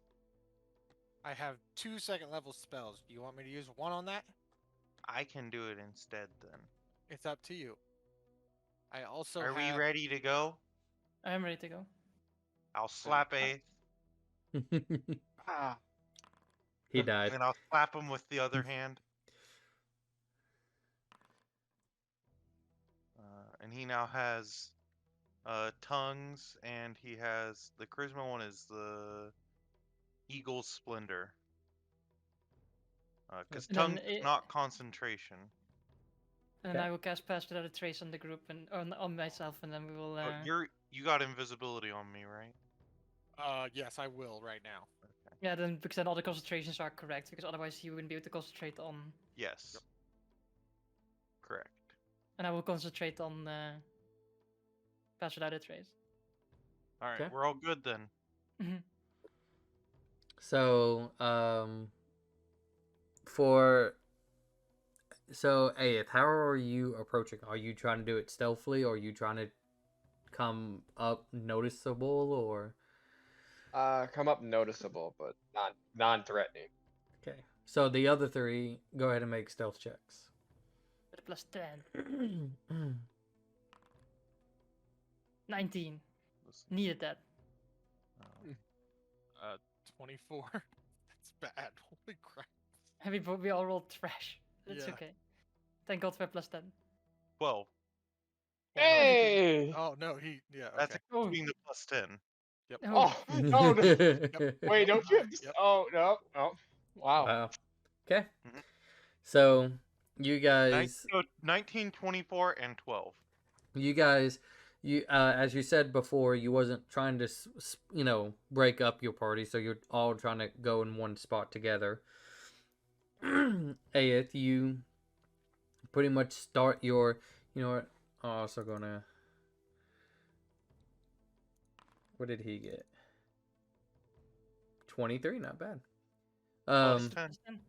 I have 2 second level spells. Do you want me to use one on that? I can do it instead then. It's up to you. I also Are we have. ready to go? I'm ready to go. I'll slap 8th, Ah. He died. and I'll slap him with the other hand. And he now has tongues, and he has the charisma one is the Eagle's Splendor. Because And then tongue's it- not concentration. And then Okay. I will cast Pass Without a Trace on the group and on myself, and then we will. Oh, you got invisibility on me, right? Yes, I will right now. Yeah, then because then all the concentrations are correct, because otherwise he wouldn't be able to concentrate on. Yes. Correct. And I will concentrate on Pass Without a Trace. All right, Okay. we're all good then. So, Aeth, how are you approaching? Are you trying to do it stealthily, or are you trying to come up noticeable, or? Come up noticeable, but not non-threatening. Okay. So the other three, go ahead and make stealth checks. With a plus 10. 19. Listen, Needed that. 24. That's bad. Holy crap. We all rolled trash. It's Yeah. okay. Thank God for plus 10. 12. Hey! Oh no, yeah. Okay. That's Oh. including the plus 10. Yep. Oh, no, no. Yep. Wait, don't you? Yep. Oh, no, no. Wow. Wow. Okay. Mhm. So you guys, 19, 24, and 12. as you said before, you wasn't trying to, break up your party, so you're all trying to go in one spot together. Aeth, you pretty much start your, you know what? I'm also gonna. What did he get? 23, not bad. Plus 10. Plus 10.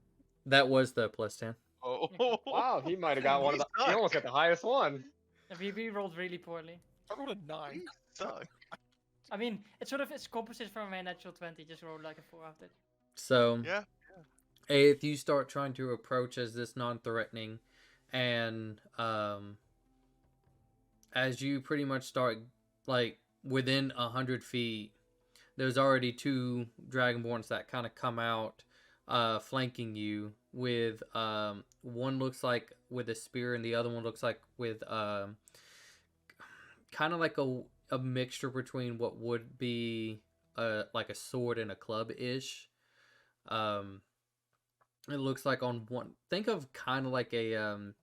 That was the plus 10. Oh. Wow, he might have got one of the. You He almost got the highest one. And we rolled really poorly. I rolled a 9. You suck. I mean, it's composite from my natural 20. Just rolled like a 4 after. So, Yeah. if you start trying to approach as this non-threatening, and as you pretty much start like within 100 feet, there's already two dragonborns that kind of come out, flanking you with one looks like with a spear, and the other one looks like with kind of like a mixture between what would be like a sword and a club ish. It looks like on one. Think of kind of like a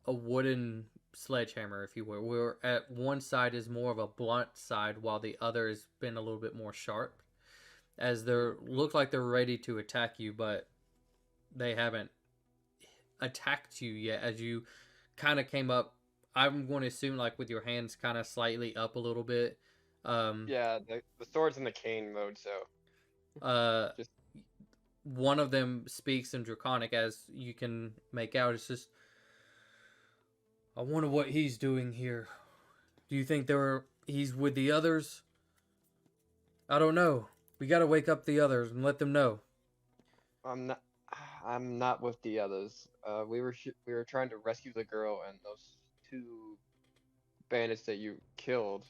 wooden sledgehammer, if you will. Where at one side is more of a blunt side, while the other has been a little bit more sharp. As they look like they're ready to attack you, but they haven't attacked you yet. As you kind of came up, I'm going to assume like with your hands kind of slightly up a little bit. Yeah, the sword's in the cane mode, so. Just- One of them speaks in Draconic, as you can make out. It's just, I wonder what he's doing here. Do you think he's with the others? I don't know. We gotta wake up the others and let them know. I'm not with the others. We were trying to rescue the girl, and those two bandits that you killed.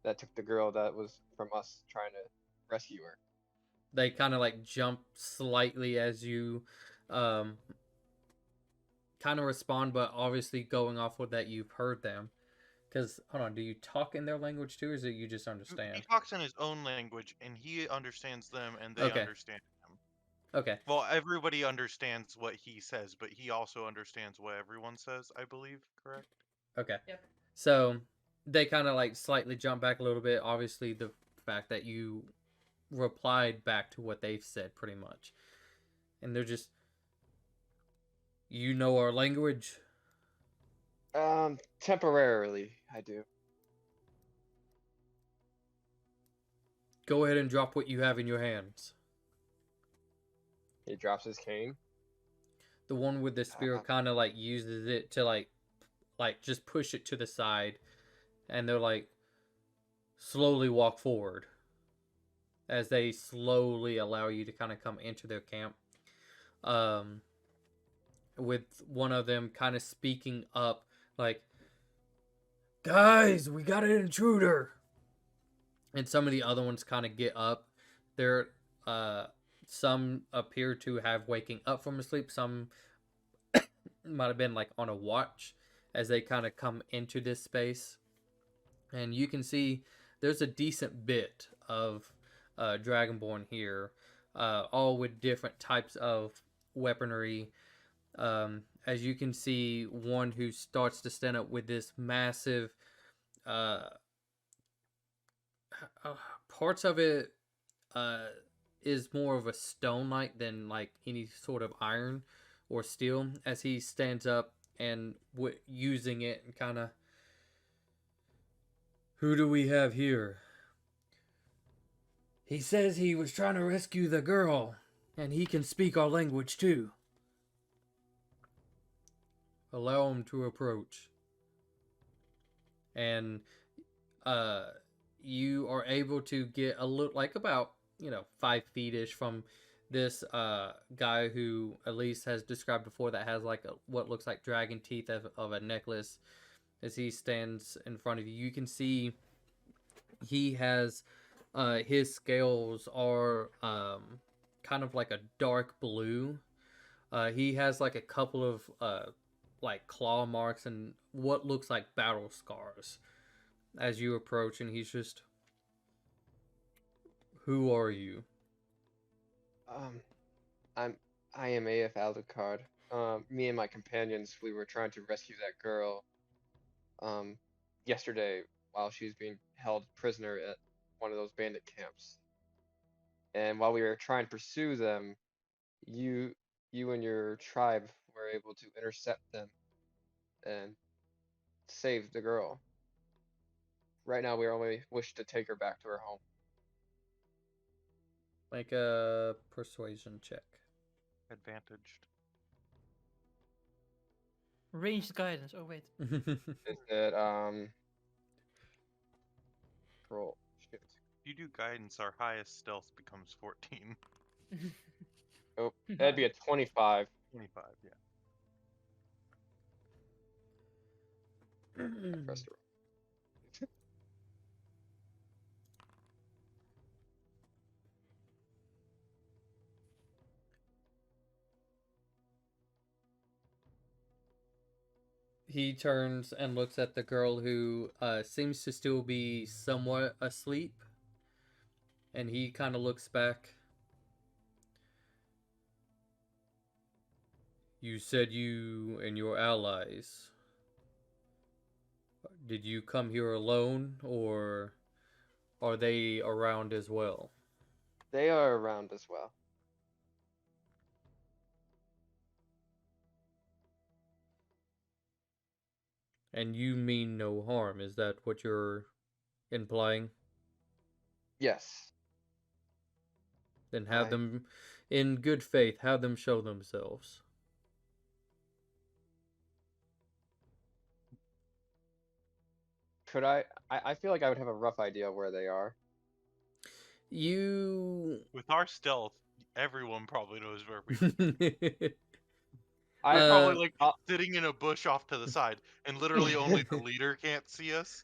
That took the girl that was from us trying to rescue her. They kind of like jump slightly as you kind of respond, but obviously going off with that, you've heard them. Because, hold on, do you talk in their language too, or is it you just He understand? talks in his own language, and he understands them, and they Okay. understand him. Okay. Well, everybody understands what he says, but he also understands what everyone says, I believe, correct? Okay. Yep. So they kind of like slightly jump back a little bit. Obviously, the fact that you replied back to what they've said pretty much. And they're just, you know our language? Temporarily, I do. Go ahead and drop what you have in your hands. He drops his cane. The one with the spear kind of like uses it to like just push it to the side, and they're like slowly walk forward as they slowly allow you to kind of come into their camp. With one of them kind of speaking up like, guys, we got an intruder. And some of the other ones kind of get up. They're some appear to have waking up from a sleep. Some might have been like on a watch as they kind of come into this space. And you can see there's a decent bit of Dragonborn here. all with different types of weaponry. As you can see, one who starts to stand up with this massive, uh, parts of it uh, is more of a stone like than like any sort of iron or steel. As he stands up and using it and kind of, who do we have here? He says he was trying to rescue the girl, and he can speak our language too. Allow him to approach. And you are able to get a look, like about 5 feet ish from this guy who Elise has described before, that has like what looks like dragon teeth of a necklace. As he stands in front of you, you can see he has his scales are kind of like a dark blue. He has like a couple of like claw marks and what looks like battle scars as you approach, and he's just, who are you? I am AF Alucard. Me and my companions, we were trying to rescue that girl. Yesterday while she was being held prisoner at one of those bandit camps. And while we were trying to pursue them, you and your tribe were able to intercept them and save the girl. Right now, we only wish to take her back to her home. Make a persuasion check. Advantaged. Ranged guidance. Oh wait. Is it roll? Shit. If you do guidance, our highest stealth becomes 14. Oh, that'd be a 25. 25, yeah. Press the roll. He turns and looks at the girl who seems to still be somewhat asleep. And he kind of looks back. You said you and your allies. Did you come here alone, or are they around as well? They are around as well. And you mean no harm, is that what you're implying? Yes. Then have I- them, in good faith, have them show themselves. Could I feel like I would have a rough idea where they are. You... With our stealth, everyone probably knows where we are. I We're probably like I'll- sitting in a bush off to the side, and literally only the leader can't see us.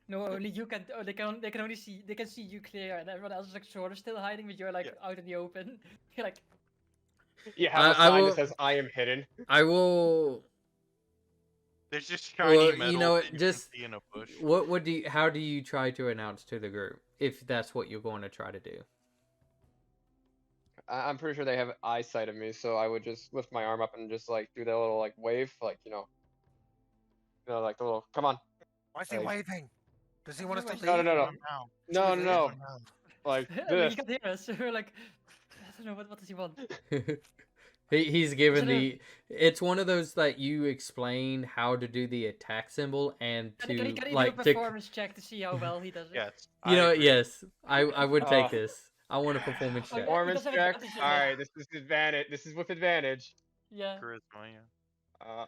No, only you can. Oh, they can only see. They can see you clear, and everyone else is like sort of still hiding, but you're like Yeah. out in the open. You're like, You have a I sign will- that says "I am hidden." I will... There's just shiny Well, metal you know what, that you just- can see in a bush. What do you... How do you try to announce to the group, if that's what you're going to try to do? I'm pretty sure they have eyesight of me, so I would just lift my arm up and just like do that little like wave, like like the little "come on." Why is he Like- waving? Does he want us to leave? No, no, no, no, Come now. no, no, no. Come now. Like you this. can hear us. So we're like, I don't know what does he want. He's given Is it a- the... It's one of those that you explain how to do the attack symbol and Can to he do a like to... performance check to see how well he does it? Yes. You know, agree. yes, I would take Oh. this. I want a performance Oh, check. yeah. Performance doesn't check. advantage, All yeah. right, this is advantage. This is with advantage. Yeah. Charisma, yeah.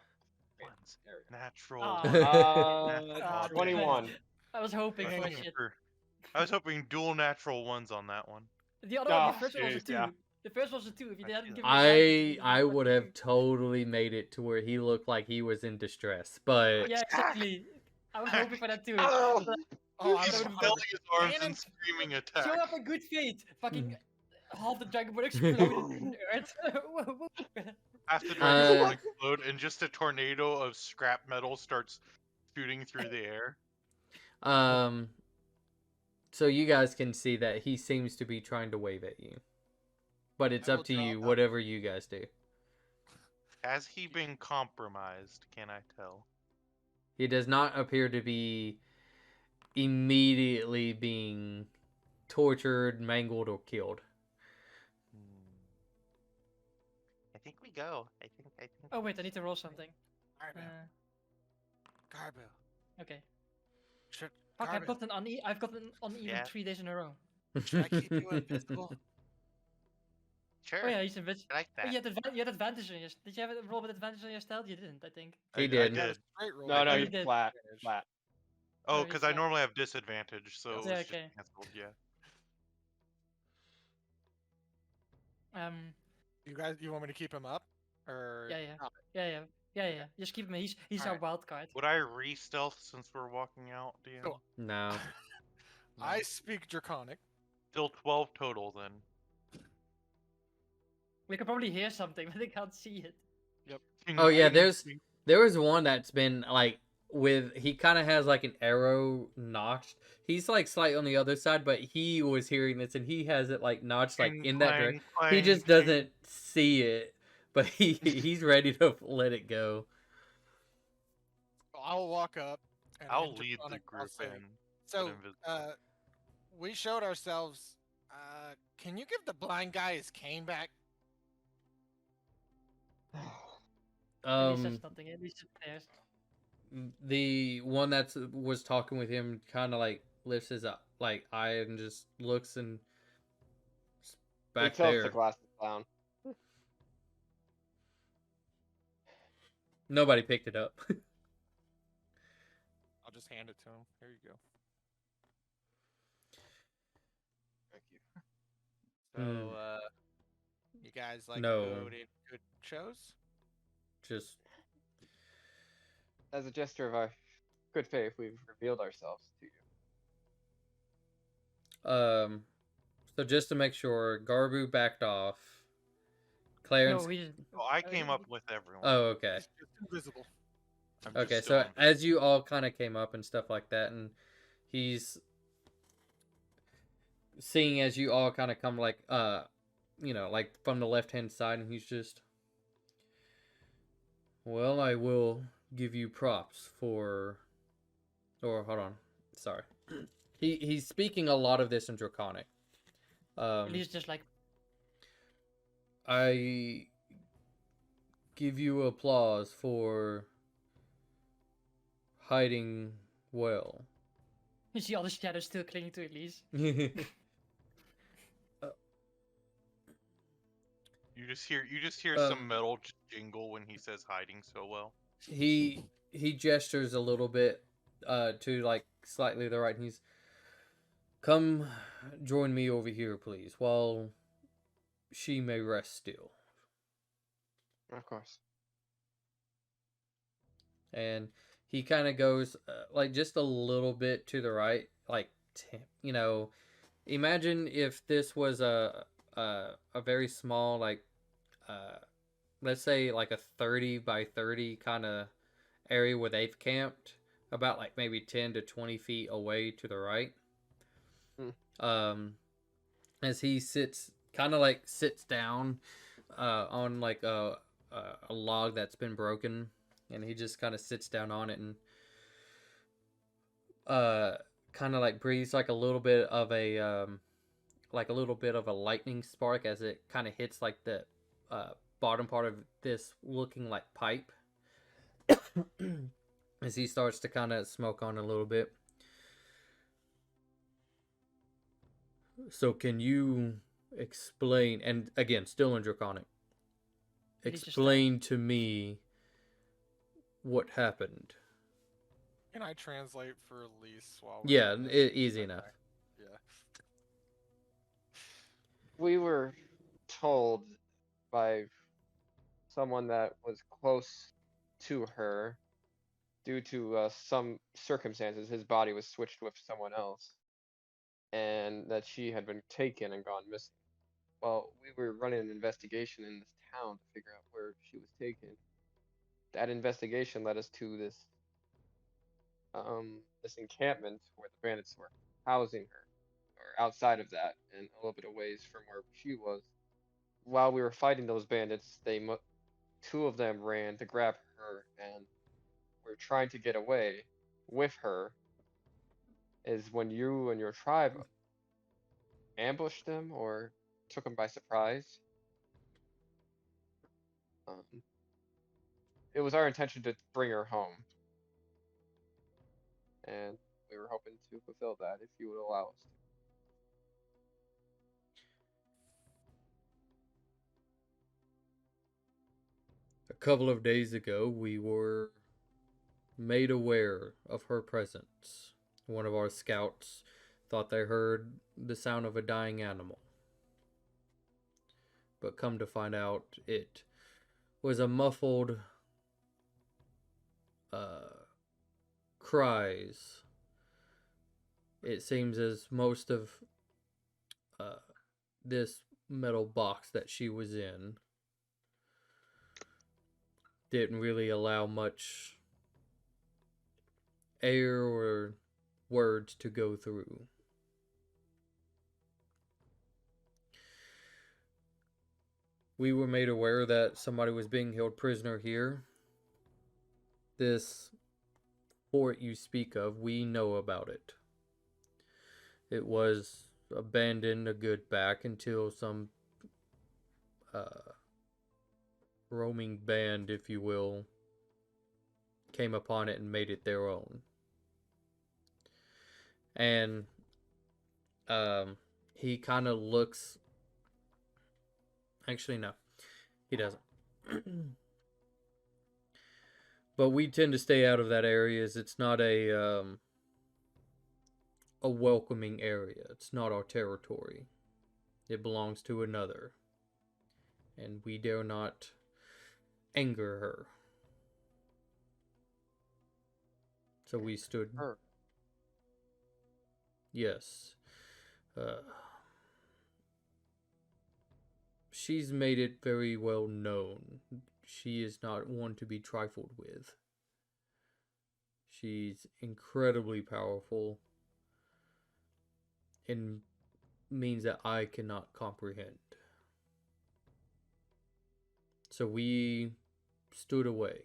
Ones. Natural. Ah. 21. I was hoping I was for hoping shit. I was hoping dual natural ones on that one. The other one, Oh, the first one was a jeez, 2. yeah. The first one was a 2. If you I hadn't feel given me advantage, I it would a have 2. totally made it to where he looked like he was in distress, but Yeah, exactly. I was hoping for that too. Oh, Oh, I'm He's so- flailing his arms Damn and it. screaming attack. Show up in good faith. Fucking half the dragon would explode in earth. Half the Uh, dragon will explode, and just a tornado of scrap metal starts shooting through the air. so you guys can see that he seems to be trying to wave at you. But it's I up will to draw you, that. whatever you guys do. Has he been compromised? Can I tell? He does not appear to be immediately being tortured, mangled, or killed. I think we go. I think. Oh wait, I need to roll something. Garbo. Uh, Garbo. okay. Should, Fuck, Garbo, I've gotten uneven Yeah. 3 days in a row. should I keep you invisible? Sure. Oh yeah, he's invincible. I like Oh, that. you had advantage on your. Did you have a roll with advantage on your stealth? You didn't, I think. He I did. I got a did. straight roll. No, Oh, no, you he's did. flat. Advantage. Flat. Oh, Oh, because he's I flat. normally have disadvantage, so it Yeah, was okay. just canceled. Yeah. You want me to keep him up? Or Yeah. drop it? Yeah. Just keep him. He's our Alright. wild card. Would I re-stealth since we're walking out, DM? So- No. I speak Draconic. Still 12 total then. We could probably hear something, but they can't see it. Oh yeah, Can- there was one that's been like he kind of has like an arrow notched. He's like slightly on the other side, but he was hearing this and he has it like notched like clang, in that clang, direction. He clang, just clang. doesn't see it, but he's ready to let it go. I'll walk up. And I'll in lead the Draconic, I'll group say, in. So, invisible. we showed ourselves. Can you give the blind guy his cane back? At least that's nothing. At least it pairs. The one that was talking with him kind of like lifts his up like eye and just looks and back he tilts there. the glasses down. Nobody picked it up. I'll just hand it to him. Here you go. Thank you. So, you guys like No. go to good shows? Just As a gesture of our good faith, we've revealed ourselves to you. so just to make sure, Garbu backed off. Clarence. No, we didn't. Oh, I came up with everyone. Oh, okay. It's invisible. I'm just Okay, still so invisible. as you all kind of came up and stuff like that, and he's seeing as you all kind of come like like from the left hand side, and he's just, well, I will give you props for, or hold on, sorry, he's speaking a lot of this in Draconic. He's just like, I give you applause for hiding well. you see all the shadows still clinging to Elise. You just hear Um, some metal jingle when he says hiding so well. he gestures a little bit to like slightly to the right, and he's, come join me over here, please, while she may rest still. Of course. And he kind of goes like just a little bit to the right, like imagine if this was a very small, like let's say like a 30 by 30 kind of area where they've camped, about like maybe 10 to 20 feet away to the right. As he sits down on like a log that's been broken, and he just kind of sits down on it and kind of like breathes like a little bit of a lightning spark as it kind of hits like the bottom part of this looking like pipe. As he starts to kind of smoke on a little bit. So can you explain, and again, still in Draconic, explain to me what happened? Can I translate for Elise while Yeah, doing this? easy enough. Yeah. We were told by someone that was close to her, due to some circumstances, his body was switched with someone else, and that she had been taken and gone missing. Well, we were running an investigation in this town to figure out where she was taken. That investigation led us to this encampment where the bandits were housing her, or outside of that, and a little bit of ways from where she was. while we were fighting those bandits, two of them ran to grab her, and we're trying to get away with her. Is when you and your tribe ambushed them or took them by surprise. Um, it was our intention to bring her home, and we were hoping to fulfill that if you would allow us to. A couple of days ago, we were made aware of her presence. One of our scouts thought they heard the sound of a dying animal. But come to find out, it was a muffled cries. It seems as most of this metal box that she was in didn't really allow much air or words to go through. We were made aware that somebody was being held prisoner here. This fort you speak of, we know about it. It was abandoned a good back until some roaming band, if you will, came upon it and made it their own. And he kind of looks... Actually, no. He doesn't. But we tend to stay out of that area as it's not a welcoming area. It's not our territory. It belongs to another. And we dare not anger her. So we stood... Her. Yes. She's made it very well known. She is not one to be trifled with. She's incredibly powerful in means that I cannot comprehend. So we stood away.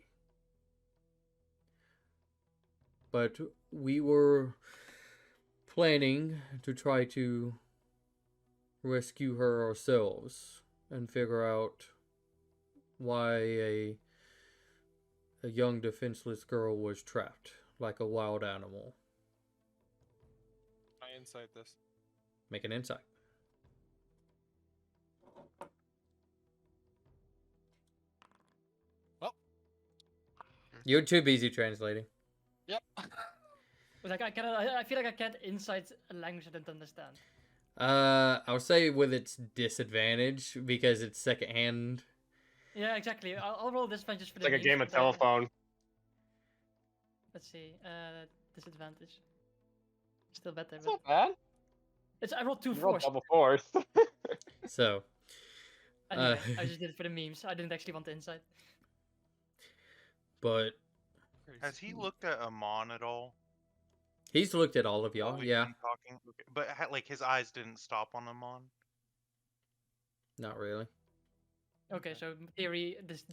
But we were planning to try to rescue her ourselves and figure out why a young defenseless girl was trapped like a wild animal. I insight this. Make an insight. Well, You're too busy translating. yep. But like I feel like I can't insight a language I don't understand. I'll say with its disadvantage because it's secondhand. Yeah, exactly. I'll roll this one just for It's the like a memes, game of but I- telephone. Let's see. Disadvantage. Still better, It's but not bad. I rolled two You rolled fours. double fours. So, Anyway, I just did it for the memes. I didn't actually want the insight. but Has he looked at Amon at all? he's looked at all of while y'all. we've Yeah, been talking? Okay. But like his eyes didn't stop on Amon. not really. Okay, so in theory, this.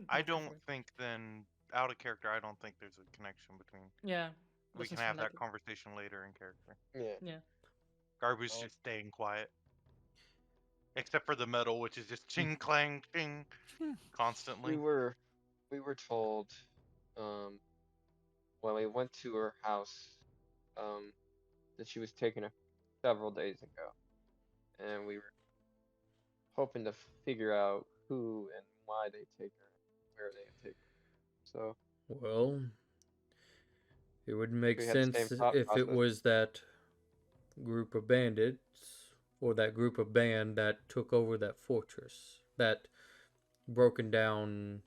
I don't think then, out of character, I don't think there's a connection between. Yeah. We doesn't can have seem that like it. conversation later in character. Yeah. Garbu's Oh. just staying quiet. Except for the metal, which is just ching clang ching constantly. We were told when we went to her house that she was taken several days ago, and we were hoping to figure out who and why they take her, where they take her. So Well, it would make We had the same sense thought if it process. was that group of bandits or that group of band that took over that fortress, that broken down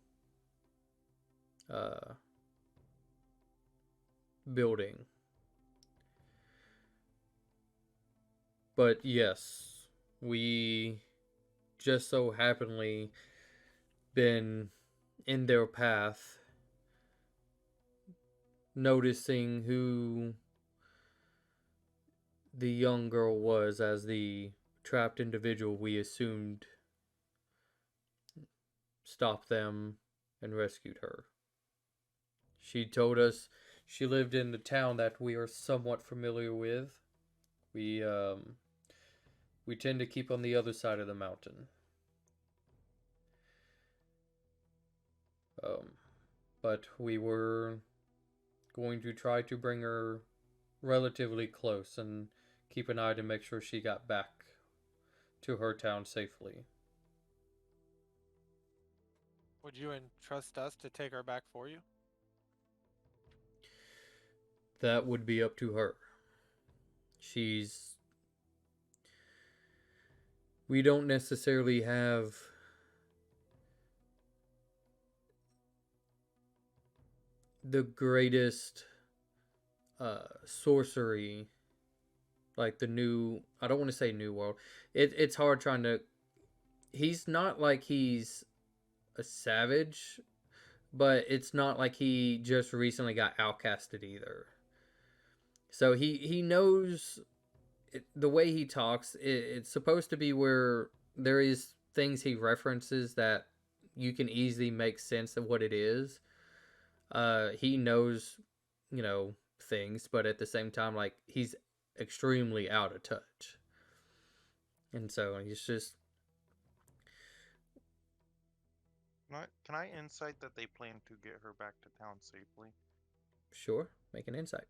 building. But yes, we just so happenly been in their path, noticing who the young girl was as the trapped individual we assumed stopped them and rescued her. She told us she lived in the town that we are somewhat familiar with. We we tend to keep on the other side of the mountain. But we were going to try to bring her relatively close and keep an eye to make sure she got back to her town safely. Would you entrust us to take her back for you? That would be up to her. We don't necessarily have the greatest sorcery, like the new, I don't want to say new world. It's hard trying to, he's not like he's a savage, but it's not like he just recently got outcasted either. So he knows the way he talks. It's supposed to be where there is things he references that you can easily make sense of what it is. He knows, things, but at the same time, like, he's extremely out of touch. And so he's just, Can I insight that they plan to get her back to town safely? sure, make an insight.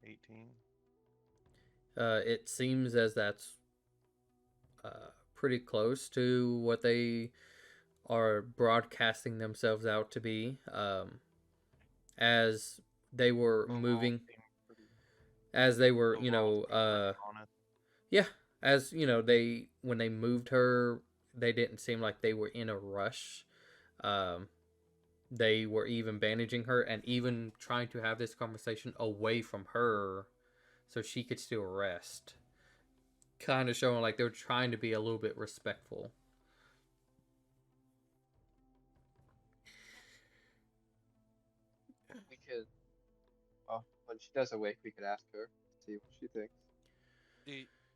18. It seems as that's pretty close to what they are broadcasting themselves out to be. As they were moving, as they were, yeah, as when they moved her, they didn't seem like they were in a rush. They were even bandaging her and even trying to have this conversation away from her so she could still rest. Kind of showing like they're trying to be a little bit respectful. We could, well, when she does awake, we could ask her, see what she thinks.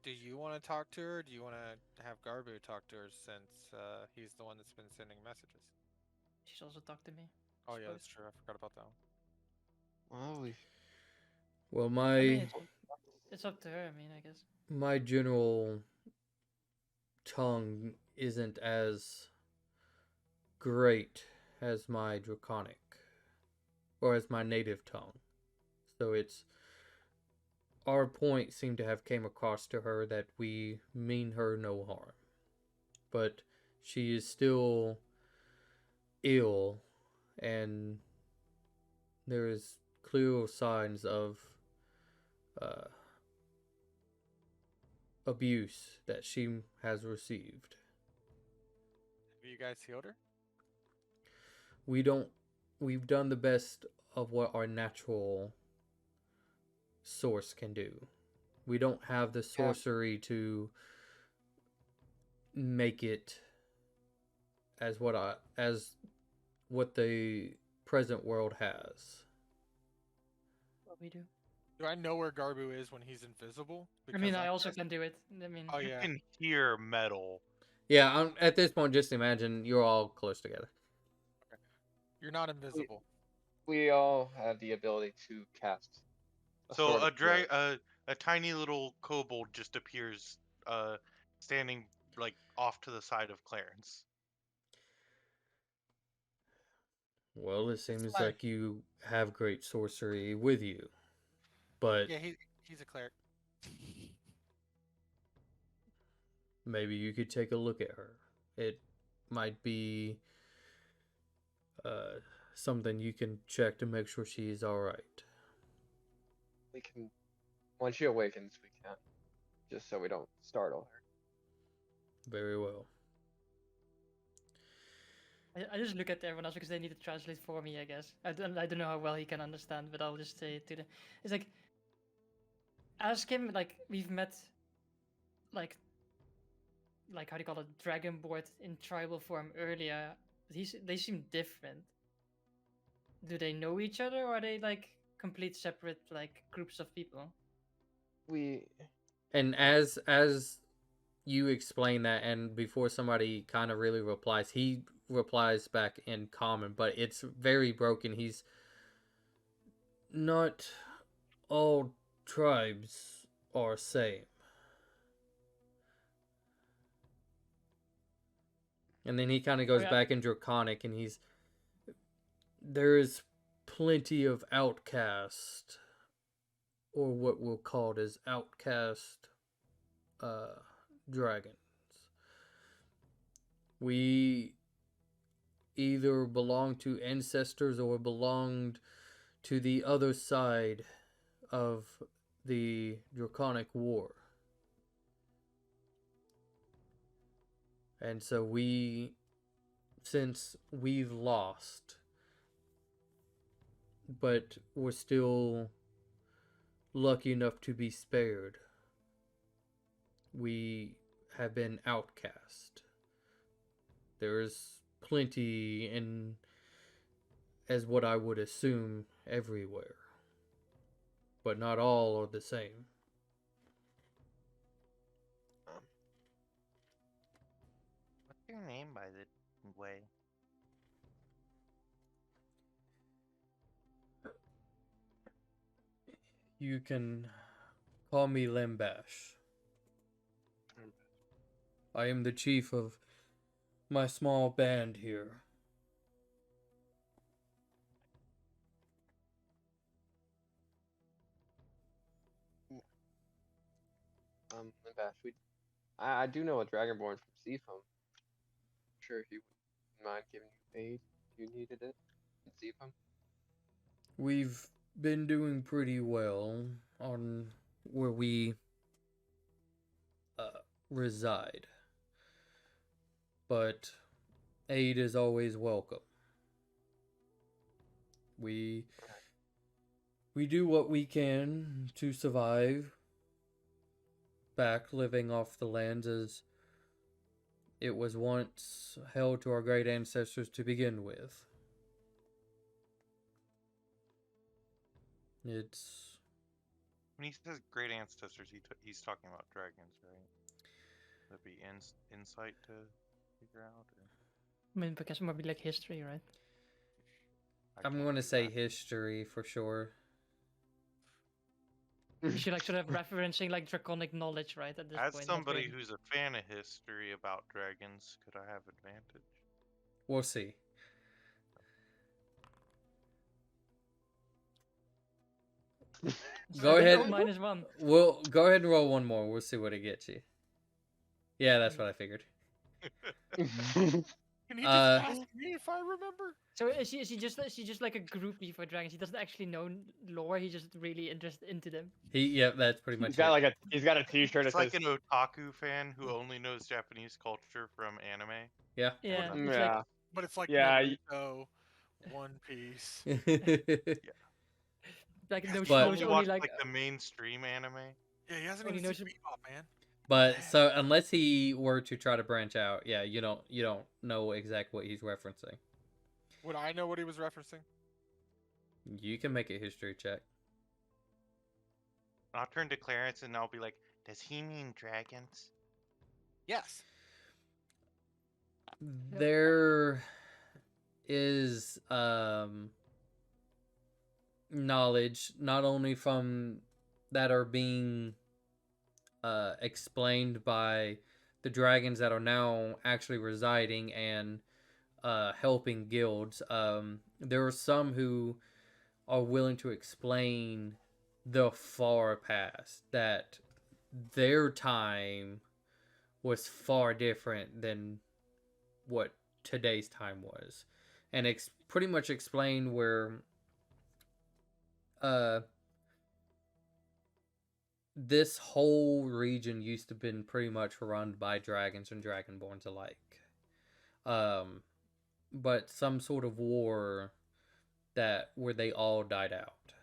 Do you want to talk to her? Or do you want to have Garbu talk to her since he's the one that's been sending messages? She's also talked to me. Oh yeah, suppose. that's true. I forgot about that one. Well, I mean, it's up to her. I mean, I guess. my general tongue isn't as great as my draconic or as my native tongue. So it's our point seemed to have came across to her that we mean her no harm. But she is still ill and there is clear signs of abuse that she has received. Have you guys healed her? We've done the best of what our natural source can do. We don't have the sorcery to make it as what the present world has. What we do. Do I know where Garbu is when he's invisible? I mean, I I'm also just- can do it. I mean, Oh You yeah. can hear metal. Yeah, at this point, just imagine you're all close together. You're not invisible. We all have the ability to cast. So sort of a tiny little kobold just appears, standing like off to the side of Clarence. Well, it seems fine. like you have great sorcery with you, but Yeah, he's a cleric. maybe you could take a look at her. It might be something you can check to make sure she's all right. We can, when she awakens, we can, just so we don't startle her. Very well. I just look at everyone else because they need to translate for me. I guess I don't know how well he can understand, but I'll just say it to them. It's like ask him like we've met, like how do you call it, Dragonboard in tribal form earlier. They seem different. Do they know each other, or are they like complete separate like groups of people? And as you explain that, and before somebody kind of really replies, he replies back in common, but it's very broken. He's not all tribes are same. And then he kind of Oh goes yeah. back in Draconic, and there's plenty of outcast, or what we'll call it as outcast dragons. We either belong to ancestors or belonged to the other side of the Draconic War. And so since we've lost, but we're still lucky enough to be spared, we have been outcast. There's plenty in, as what I would assume, everywhere. But not all are the same. What's your name, by the way? You can call me Lembash. I am the chief of my small band here. Bash, I do know a Dragonborn from Seafoam. I'm sure he wouldn't mind giving you aid if you needed it in Seafoam. We've been doing pretty well on where we reside. But aid is always welcome. We do what we can to survive back living off the lands as it was once held to our great ancestors to begin with. It's When he says great ancestors, he's talking about dragons, right? That'd be insight to figure out. Or... I mean, because it might be like history, right? I'm can't going to do say that. history for sure. You should like sort of referencing like draconic knowledge, right? At this As point. not somebody being- who's a fan of history about dragons, could I have advantage? We'll see. Go Then ahead. roll -1. We'll go ahead and roll one more. We'll see what it gets you. Yeah, that's what I figured. Can he just ask me if I remember? So is she just like a groupie for dragons? He doesn't actually know lore. He's just really interested into them. That's pretty much He's got it. he's got a T-shirt that It's like says an otaku fan who only knows Japanese culture from anime. Yeah. Yeah, Well, it's yeah. But it's like Yeah, Naruto, One Piece. like knows, But- knows Only only watch like the mainstream anime. Yeah, he hasn't Only even knows seen him- Bebop, man. But so unless he were to try to branch out, yeah, you don't know exactly what he's referencing. Would I know what he was referencing? You can make a history check. I'll turn to Clarence and I'll be like, does he mean dragons? Yes. There is knowledge not only from that are being explained by the dragons that are now actually residing and helping guilds. There are some who are willing to explain the far past, that their time was far different than what today's time was, and pretty much explain where this whole region used to have been pretty much run by dragons and dragonborns alike. But some sort of war where they all died out.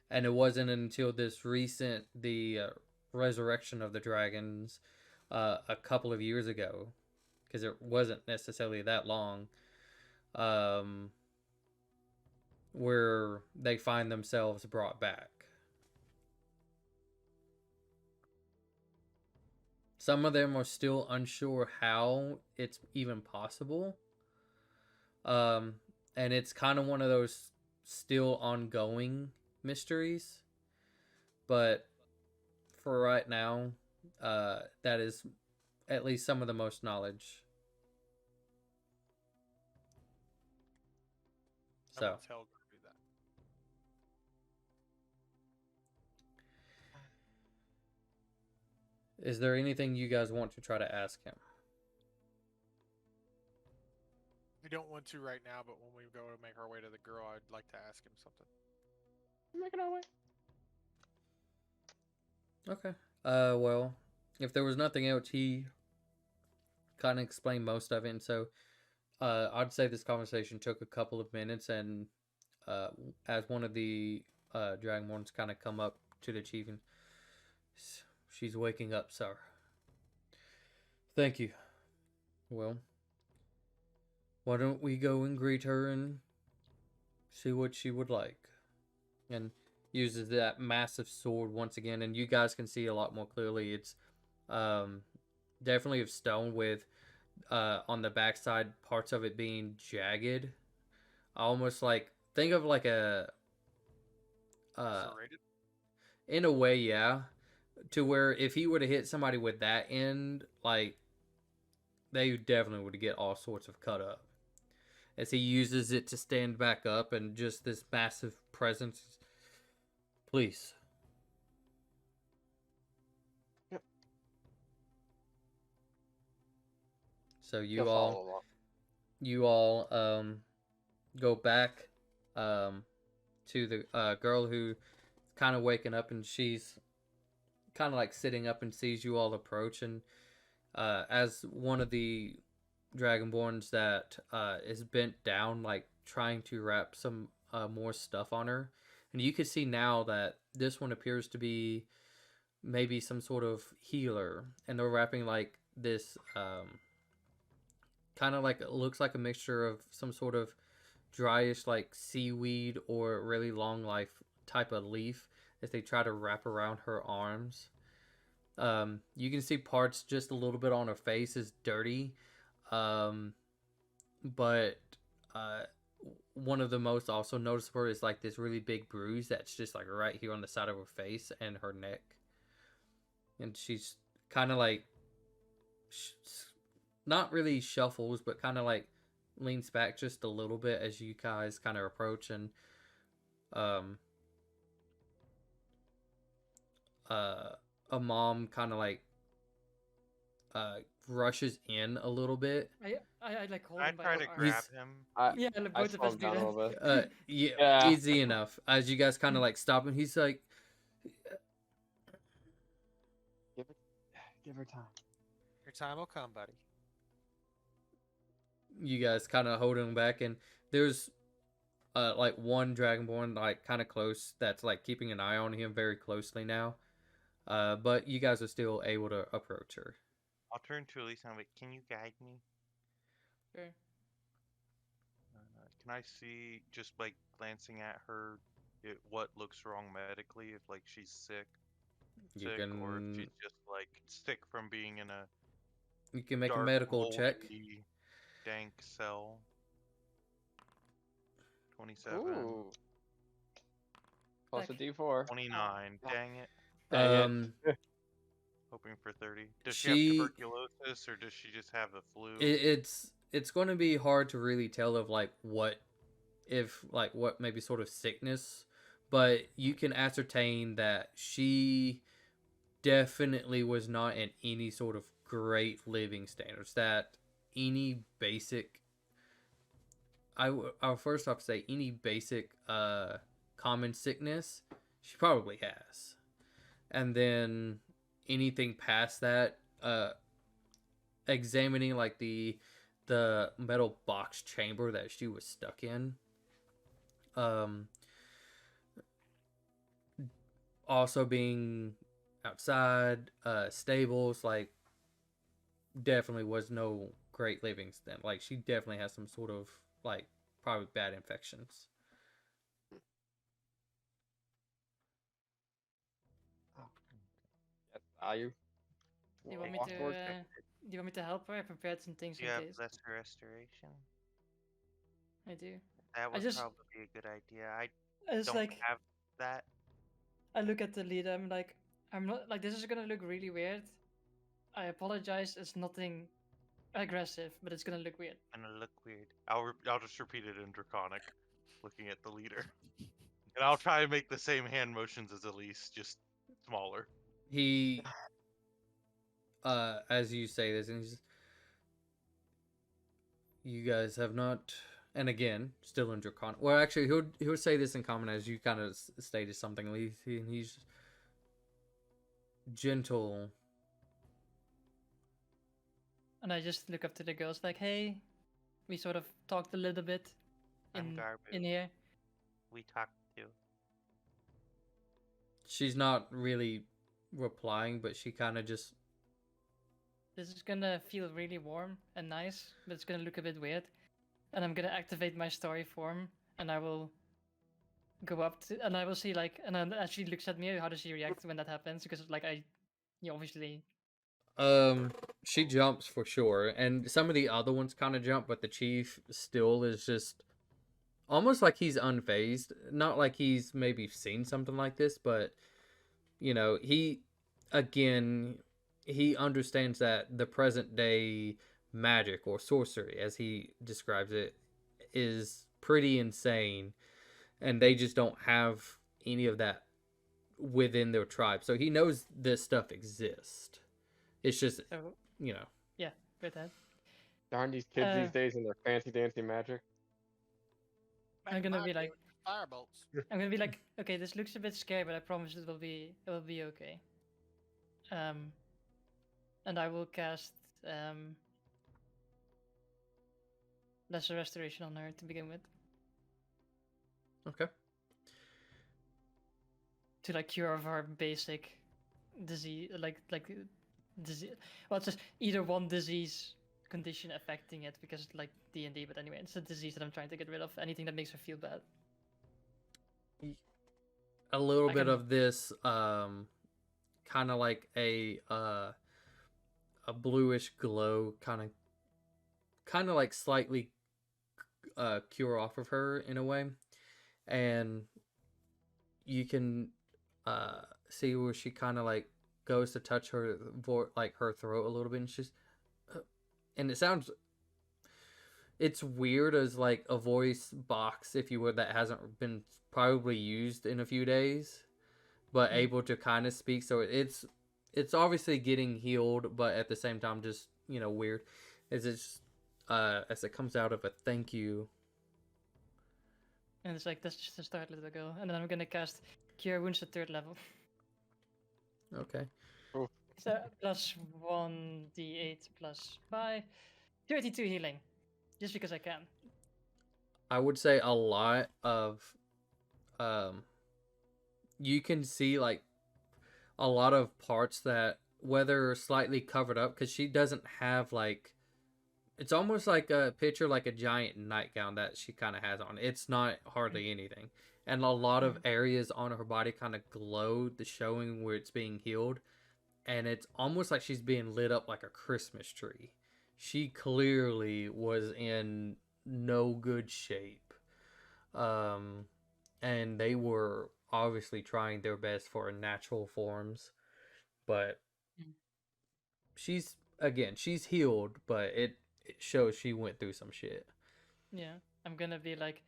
And it wasn't until the resurrection of the dragons a couple of years ago, because it wasn't necessarily that long, where they find themselves brought back. Some of them are still unsure how it's even possible. Um, and it's kind of one of those still ongoing mysteries. But for right now, that is at least some of the most knowledge. I So, will tell Kirby that. is there anything you guys want to try to ask him? We don't want to right now, but when we go to make our way to the girl, I'd like to ask him something. Making our way. Okay. Well, if there was nothing else, he kind of explained most of it, and so I'd say this conversation took a couple of minutes, and as one of the Dragonborns kind of come up to the chief, and she's waking up, sir. Thank you. Well, why don't we go and greet her and see what she would like? And uses that massive sword once again, and you guys can see a lot more clearly. It's definitely of stone with on the backside parts of it being jagged, almost like think of like a Serrated? in a way, yeah, to where if he would have hit somebody with that end, like they definitely would get all sorts of cut up. As he uses it to stand back up and just this massive presence. Please. Yep. So He'll follow along. you all go back to the girl who kind of waking up, and she's kind of like sitting up and sees you all approach, and as one of the Dragonborns that is bent down, like trying to wrap some more stuff on her. And you can see now that this one appears to be maybe some sort of healer. And they're wrapping like this kind of like it looks like a mixture of some sort of dryish like seaweed or really long life type of leaf as they try to wrap around her arms. You can see parts just a little bit on her face is dirty. But one of the most also noticeable is like this really big bruise that's just like right here on the side of her face and her neck. And she's kind of like not really shuffles, but kind of like leans back just a little bit as you guys kind of approach, and a mom kind of like rushes in a little bit. I like hold I him by try the to arm. grab him. Yeah, like, I both of us slowed do down a that. little bit. Yeah, Yeah. easy enough. As you guys kind of like stop, and he's like, Give her time. Your time will come, buddy. you guys kind of hold him back, and there's like one Dragonborn like kind of close that's like keeping an eye on him very closely now. But you guys are still able to approach her. I'll turn to Elise and I'm like, can you guide me? Sure. Can I see, just like glancing at her, what looks wrong medically? If like she's sick, You or if can she's just like sick from being in a make a dark, medical check. moldy, dank cell. 27. Ooh. Plus a Like- D4. 29. Oh. Dang it. Dang it. Hoping for 30. Does she have tuberculosis or does she just have the flu? It's going to be hard to really tell of like what maybe sort of sickness, but you can ascertain that she definitely was not in any sort of great living standards. That any basic, I'll first off say any basic common sickness she probably has, and then anything past that, examining like the metal box chamber that she was stuck in, also being outside stables, like definitely was no great living stand. Like she definitely has some sort of like probably bad infections. Yes, value. Do you want me Walk to? towards Do you want me to help her? I prepared some things Do in you have case. lesser restoration? I do. That I would just, probably be a good idea. I it's don't like, have that. I look at the leader. I'm like, I'm not like this is gonna look really weird. I apologize. It's nothing aggressive, but it's gonna look weird. Gonna look weird. I'll just repeat it in Draconic, looking at the leader, and I'll try and make the same hand motions as Elise, just smaller. He, as you say this, and he's, you guys have not, and again, still in Draconic. Well, actually, he'll say this in common as you kind of stated something. And he's gentle. And I just look up to the girls like, hey, we sort of talked a little bit I'm in Garbu. here. We talked to. She's not really replying, but she kind of just. This is gonna feel really warm and nice, but it's gonna look a bit weird. And I'm gonna activate my story form, and I will go up to, and I will see like, and then as she looks at me, how does she react when that happens? Because like you obviously. She jumps for sure, and some of the other ones kind of jump, but the chief still is just almost like he's unfazed. Not like he's maybe seen something like this, but he again he understands that the present day magic or sorcery, as he describes it, is pretty insane, and they just don't have any of that within their tribe. So he knows this stuff exists. It's just, So yeah. with that, Darn these kids these days and their fancy dancy magic. I'm gonna be like, firebolts. I'm gonna be like, okay, this looks a bit scary, but I promise it will be okay. And I will cast lesser restoration on her to begin with Okay. to like cure of her basic disease, like disease. Well, it's just either one disease condition affecting it because it's like D&D, but anyway, it's a disease that I'm trying to get rid of. Anything that makes her feel bad. A little I bit can- of this kind of like a bluish glow kind of like slightly cure off of her in a way, and you can see where she kind of like goes to touch her like her throat a little bit, and she's and it's weird as like a voice box, if you would, that hasn't been probably used in a few days, but able to kind of speak. So it's obviously getting healed, but at the same time just weird as it's as it comes out of a thank you. And it's like, that's just a start, little girl. And then I'm gonna cast Cure Wounds at 3rd level. Okay. So plus 1d8 plus 5. 32 healing. Just because I can. I would say a lot of you can see like a lot of parts that, whether slightly covered up, because she doesn't have like, it's almost like a picture like a giant nightgown that she kind of has on. It's not hardly anything, and a lot of areas on her body kind of glow, the showing where it's being healed, and it's almost like she's being lit up like a Christmas tree. She clearly was in no good shape, and they were obviously trying their best for natural forms, but she's healed, but it shows she went through some shit. Yeah. I'm gonna like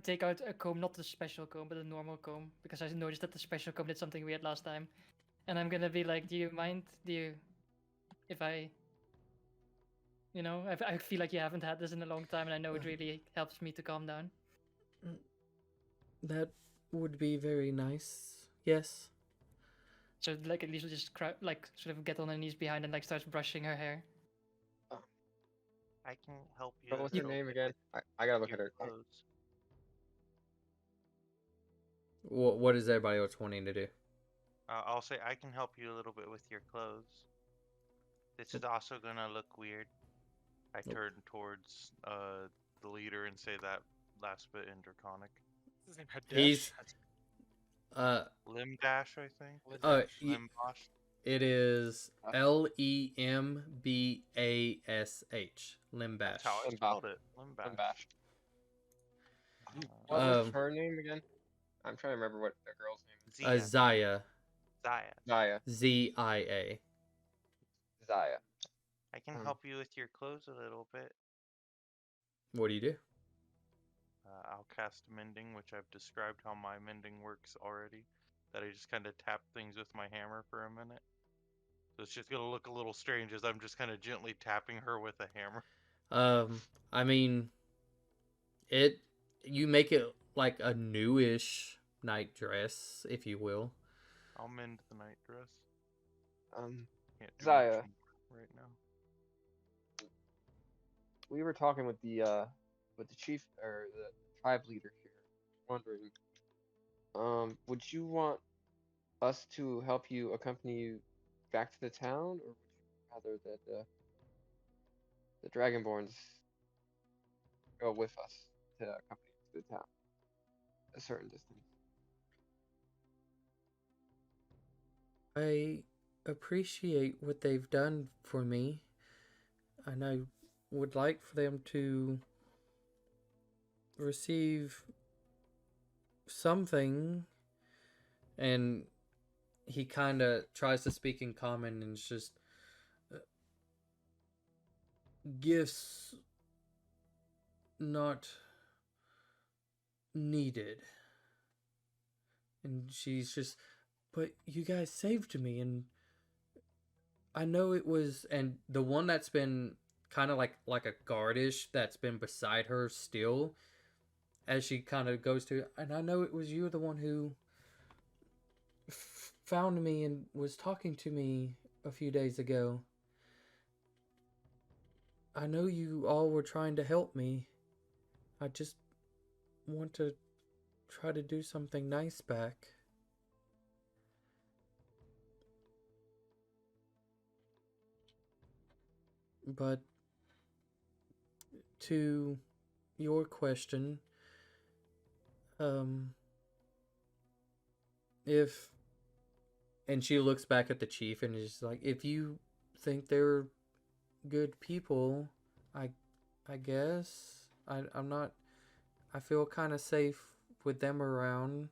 take out a comb, not the special comb, but a normal comb, because I noticed that the special comb did something weird last time. And I'm gonna be like, do you mind? If I I feel like you haven't had this in a long time, and I know it really helps me to calm down. That would be very nice. Yes. So like at least we'll just like sort of get on her knees behind and like starts brushing her hair. I can help you. What was a her little name bit again? with I gotta look at your her. clothes. What is everybody else wanting to do? I'll say I can help you a little bit with your clothes. This is also gonna look weird. I turn towards the leader and say that last bit in Draconic. His name Hadesh. He's Limb dash, I think. uh Hadesh. y- Limb bosh. It is Uh. Lembash. Limbash. That's how I Limbash. spelled it. Limbash. Limbash. Uh, What was Um, her name again? I'm trying to remember what the girl's name Zia. Zaya. Zia. is. Zaya. Zia. Zaya. I can Um, help you with your clothes a little bit. What do you do? I'll cast mending, which I've described how my mending works already. That I just kind of tap things with my hammer for a minute. So it's just gonna look a little strange as I'm just kind of gently tapping her with a hammer. I mean, you make it like a newish night dress, if you will. I'll mend the night dress. Can't do Zaya. much right now. We were talking with the chief or the tribe leader here. Wondering, would you want us to help you accompany you back to the town, or would you rather that the Dragonborns go with us to accompany you to the town a certain distance? I appreciate what they've done for me, and I would like for them to receive something. And he kind of tries to speak in common, and it's just gifts not needed. And she's just, but you guys saved me, and I know it was, and the one that's been kind of like a guardish that's been beside her still, as she kind of goes to, and I know it was you, the one who found me and was talking to me a few days ago. I know you all were trying to help me. I just want to try to do something nice back. But to your question, if, and she looks back at the chief and is like, if you think they're good people, I guess I'm not. I feel kind of safe with them around.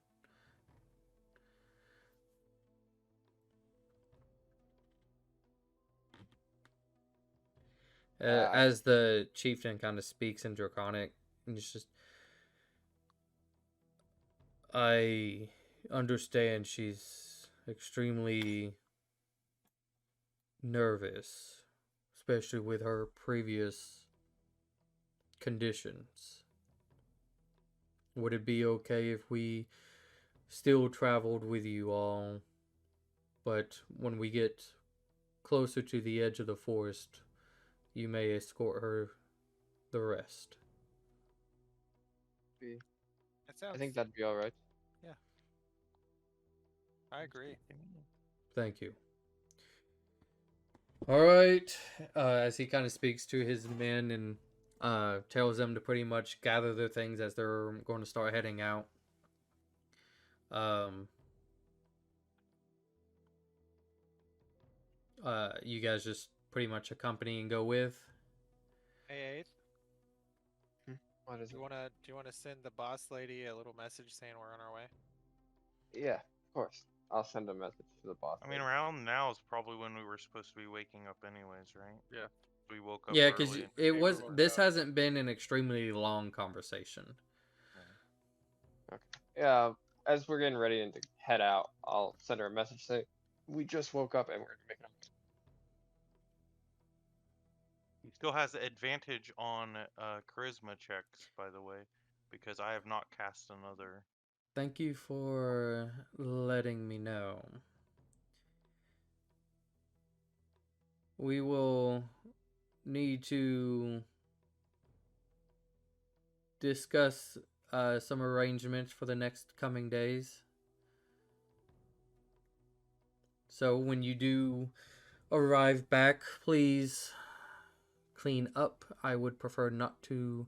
As the chieftain kind of speaks in Draconic, and it's just, I understand she's extremely nervous, especially with her previous conditions. Would it be okay if we still traveled with you all, but when we get closer to the edge of the forest, you may escort her the rest? That sounds. I think that'd be all right. I agree. Thank you. All right. As he kind of speaks to his men and tells them to pretty much gather their things as they're going to start heading out. You guys just pretty much accompany and go with. Hey, Aid, What is do it? you wanna send the boss lady a little message saying we're on our way? Yeah, of course. I'll send a message to the boss. I mean, around now is probably when we were supposed to be waking up, anyways, right? Yeah. We woke up Yeah, because early and it came was. to work This out. hasn't been an extremely long conversation. Okay. Yeah, as we're getting ready to head out, I'll send her a message say, we just woke up and we're making a He still has advantage on charisma checks, by the way, because I have not cast another. Thank you for letting me know. We will need to discuss some arrangements for the next coming days. So when you do arrive back, please clean up. I would prefer not to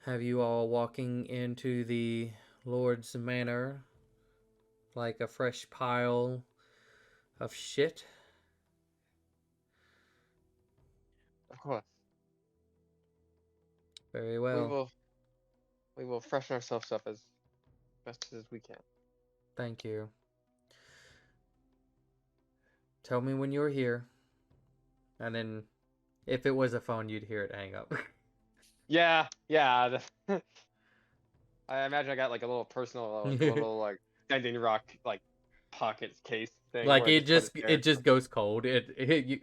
have you all walking into the Lord's Manor like a fresh pile Of shit. Of course. Very We well. will freshen ourselves up as best as we can. Thank you. Tell me when you're here. And then, if it was a phone, you'd hear it hang up. Yeah, yeah. I imagine I got like a little personal, like a little like Standing Rock like pocket case thing Like where I just put it it there. just goes cold.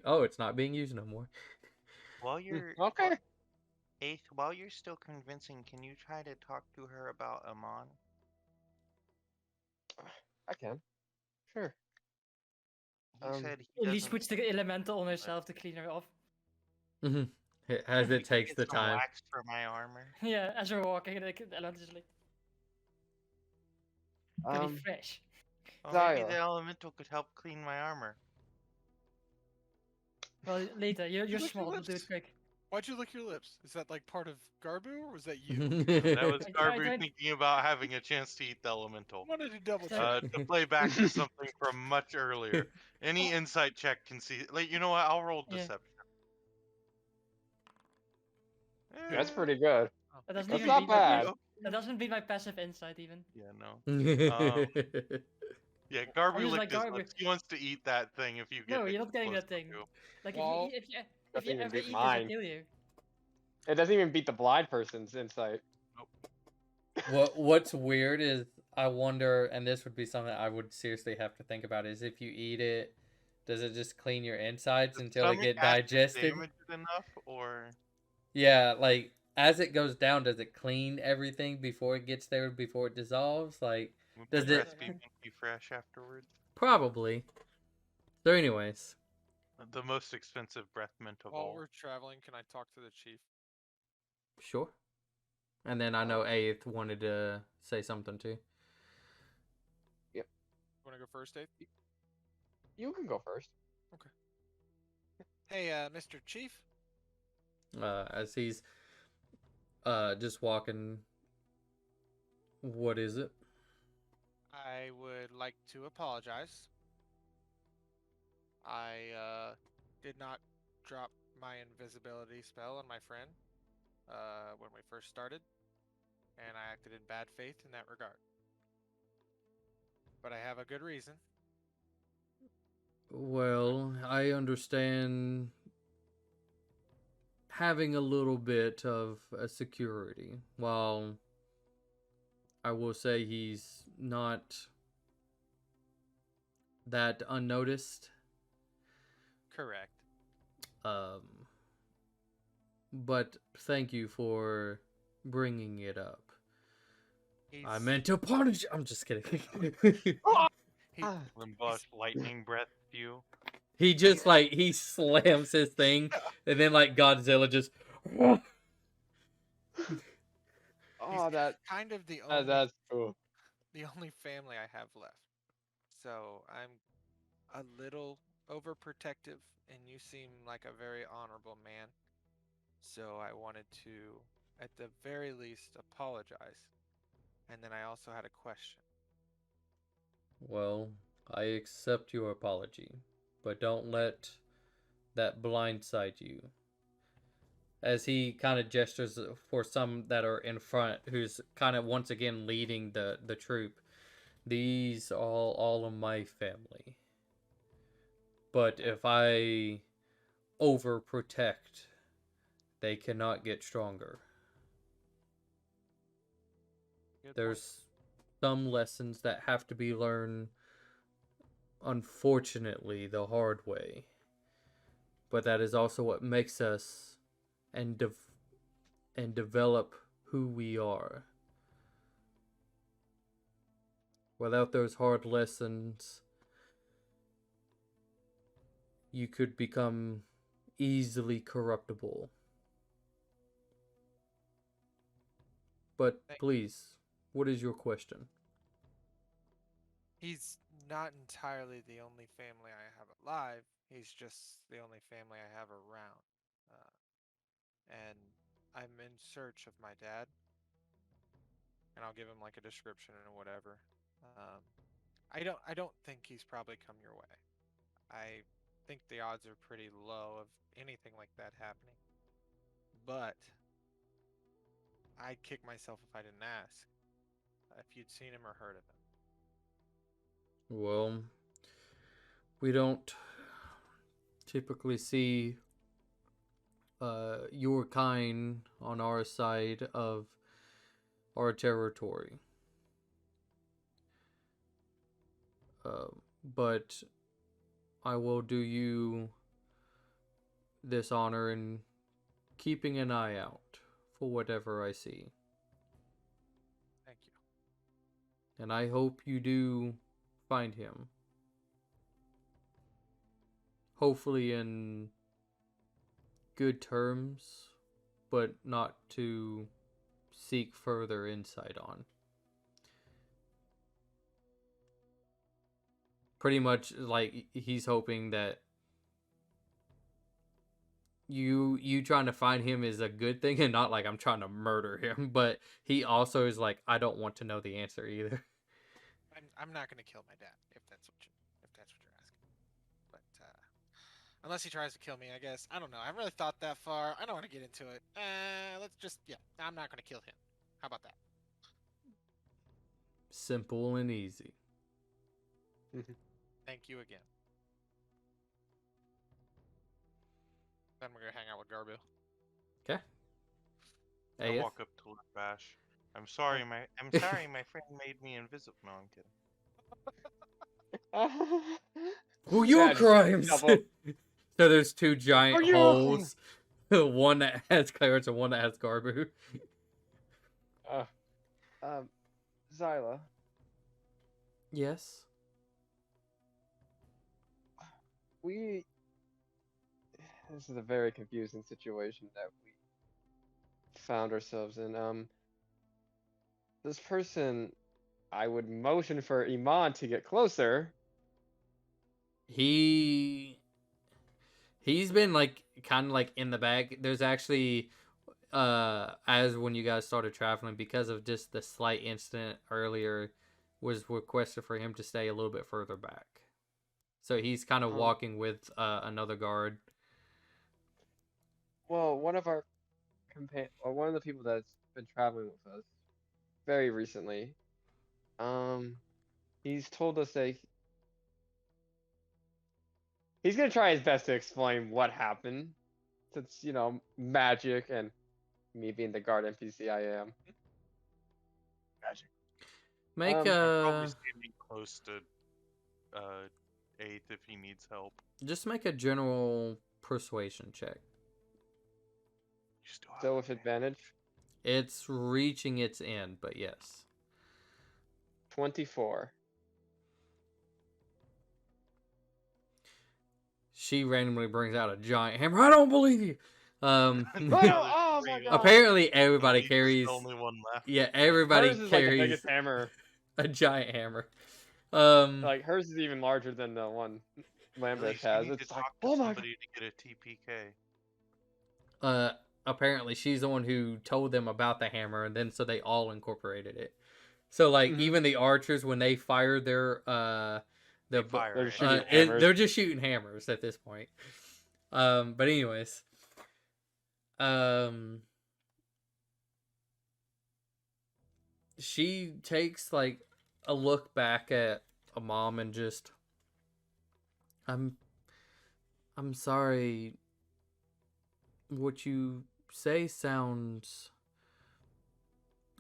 Oh, it's not being used no more. While you're Okay. Eighth, while you're still convincing, can you try to talk to her about Amon? I can. Sure. He said he At least doesn't. puts the elemental on herself to clean her off. Mhm. As We it could takes get the some time. wax for my armor. Yeah, as we're walking, like, the elemental is like, gonna be fresh. Well, maybe Zyla. the elemental could help clean my armor. Well, later, you're You lick your small, we'll do it lips. quick. Why'd you lick your lips? Is that like part of Garbu, or was that you? That was I Garbu don't- thinking about having a chance to eat the elemental. Wanted to double check. So- To play back to something from much earlier. Any insight check can see. Like, you know what? I'll roll Yeah. deception. That's Eh, pretty good. That doesn't That's even not beat bad. that doesn't beat my passive insight even. Yeah, no. Yeah, Garbu just licked like his Garbu. lips. He wants to eat that thing if you get No, it you're not getting close that thing. to you. Like Well, if you doesn't even ever beat eat this, mine. I'll kill you. It doesn't even beat the blind person's insight. What's weird is I wonder, and this would be something I would seriously have to think about, is if you eat it, does it just clean your insides Does until it stomach get acid digested? damage it enough, or Yeah, like as it goes down, does it clean everything before it gets there, before it dissolves? Like, would does my it? breath be minty fresh afterwards? Probably. So, anyways, The most expensive breath mint of While all. we're traveling, can I talk to the chief? sure. And then I know Eighth wanted to say something too. Yep. Want to go first, Dave? You can go first. Okay. Hey, Mr. Chief. As he's just walking. What is it? I would like to apologize. I did not drop my invisibility spell on my friend when we first started, and I acted in bad faith in that regard. But I have a good reason. Well, I understand having a little bit of a security. While I will say he's not that unnoticed. Correct. But thank you for bringing it up. I He's- meant to punish. I'm just kidding. He, Limbush lightning breath you. He just like he slams his thing, and then like Godzilla just. Oh, that kind of the only that's cool. the only family I have left. So I'm a little overprotective, and you seem like a very honorable man. So I wanted to, at the very least, apologize. And then I also had a question. Well, I accept your apology, but don't let that blindside you. As he kind of gestures for some that are in front, who's kind of once again leading the troop. These are all of my family. But if I overprotect, they cannot get stronger. Good There's some lessons that have to be learned, unfortunately, the hard way. But that is also what makes us and develop who we are. Without those hard lessons, you could become easily corruptible. But please, what is your question? He's not entirely the only family I have alive. He's just the only family I have around. And I'm in search of my dad. And I'll give him like a description and whatever. I don't think he's probably come your way. I think the odds are pretty low of anything like that happening. But I'd kick myself if I didn't ask. If you'd seen him or heard of him. Well, we don't typically see your kind on our side of our territory. But I will do you this honor in keeping an eye out for whatever I see. Thank you. And I hope you do find him. Hopefully in good terms, but not to seek further insight on. Pretty much like he's hoping that you trying to find him is a good thing and not like I'm trying to murder him, but he also is like I don't want to know the answer either. I'm not gonna kill my dad if that's what you're asking. But unless he tries to kill me, I guess. I don't know. I haven't really thought that far. I don't want to get into it. Let's just I'm not gonna kill him. How about that? Simple and easy. Thank you again. Then we're gonna hang out with Garbu. Okay. I Aeth? walk up to Bash. I'm sorry, my friend made me invisible. No, I'm kidding. Who your Yeah, just crimes? double- So there's two giant For you! holes. One that has Clarence and one that has Garbu. Zyla, Yes. this is a very confusing situation that we found ourselves in. This person, I would motion for Iman to get closer. He's been like kind of like in the back. There's actually as when you guys started traveling because of just the slight incident earlier was requested for him to stay a little bit further back. So he's kind of walking with another guard. Well, one of our one of the people that's been traveling with us very recently, he's told us that he's gonna try his best to explain what happened, since magic and me being the guard NPC I am. Magic. Make I'm I'm probably standing close to Eighth if he needs help. just make a general persuasion check. You still have Still with advantage. It's reaching its end, but yes. 24. She randomly brings out a giant hammer. I don't believe you. Oh my God. Apparently everybody He's carries. the only one left. Yeah, everybody Hers is like the carries biggest hammer. a giant hammer. Like hers is even larger than the one Lambish You has. need It's to like, talk to oh my God. somebody to get a TPK. Apparently she's the one who told them about the hammer, and then so they all incorporated it. So like even the archers when they fired their Fire shooting it. hammers. they're just shooting hammers at this point. But anyways, she takes like a look back at a mom and just, I'm sorry. What you say sounds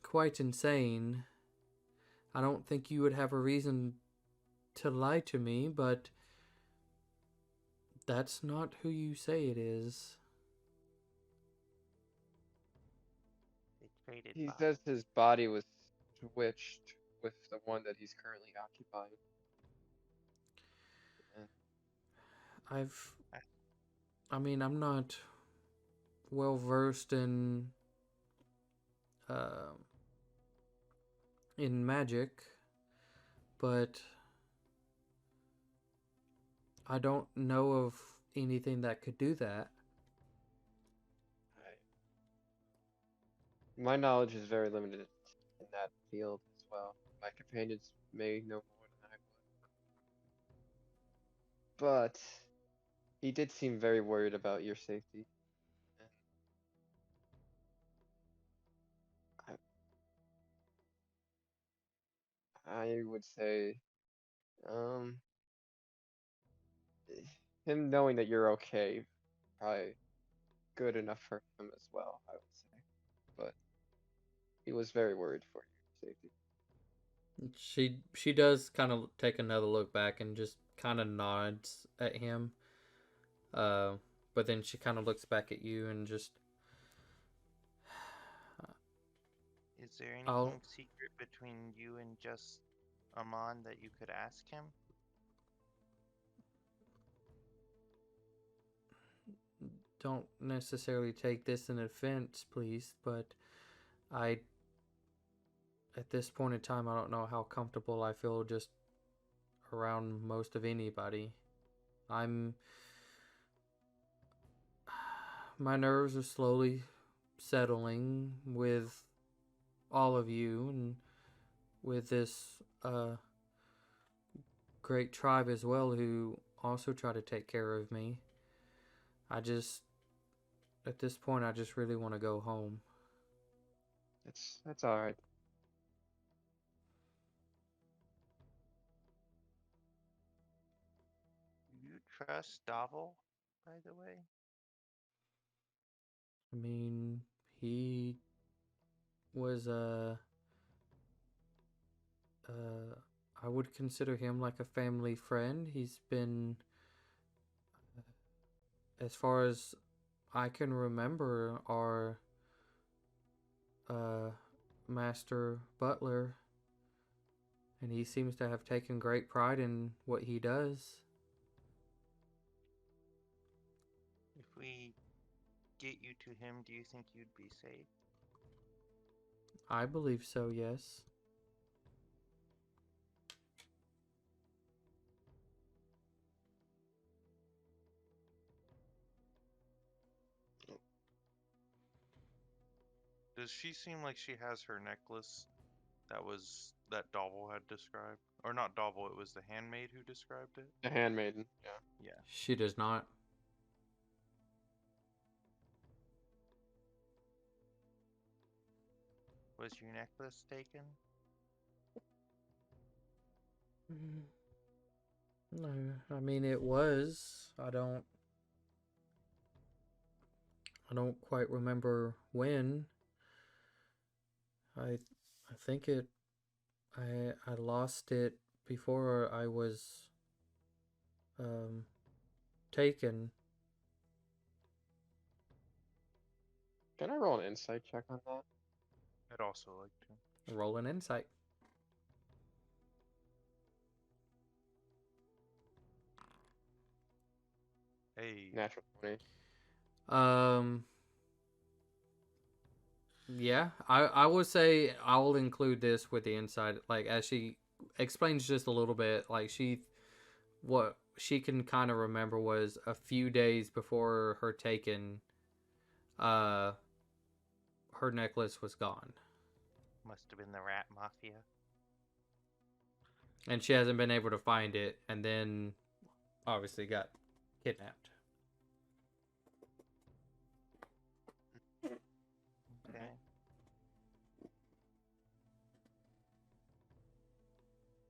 quite insane. I don't think you would have a reason to lie to me, but that's not who you say it is. He says his body was switched with the one that he's currently occupying. I'm not well versed in magic, but I don't know of anything that could do that. My knowledge is very limited in that field as well. My companions may know more than I but he did seem very worried about your safety. And I would say, um, him knowing that you're okay, probably good enough for him as well, I would say. But he was very worried for your safety. She does kind of take another look back and just kind of nods at him. Uh, but then she kind of looks back at you and just. Is there I'll anything secret between you and just Amon that you could ask him? don't necessarily take this in offense, please, but I. At this point in time, I don't know how comfortable I feel just around most of anybody. I'm. My nerves are slowly settling with all of you and with this great tribe as well who also try to take care of me. I just, at this point, I just really want to go home. That's all right. Do you trust Davil, by the way? I mean, he was I would consider him like a family friend. He's been, as far as I can remember, our master butler, and he seems to have taken great pride in what he does. If we get you to him, do you think you'd be safe? I believe so, yes. Does she seem like she has her necklace that Dobble had described? Or not Dobble, it was the handmaid who described it? The handmaiden, yeah. Yeah. She does not. Was your necklace taken? No, I mean it was. I don't quite remember when. I think I lost it before I was um taken. Can I roll an insight check on that? I'd also like to. Roll an insight. Hey. Natural 20. Um yeah, I would say I will include this with the insight, like as she explains just a little bit, like what she can kind of remember was a few days before her taken, uh her necklace was gone. Must have been the rat mafia. And she hasn't been able to find it, and then obviously got kidnapped. Okay.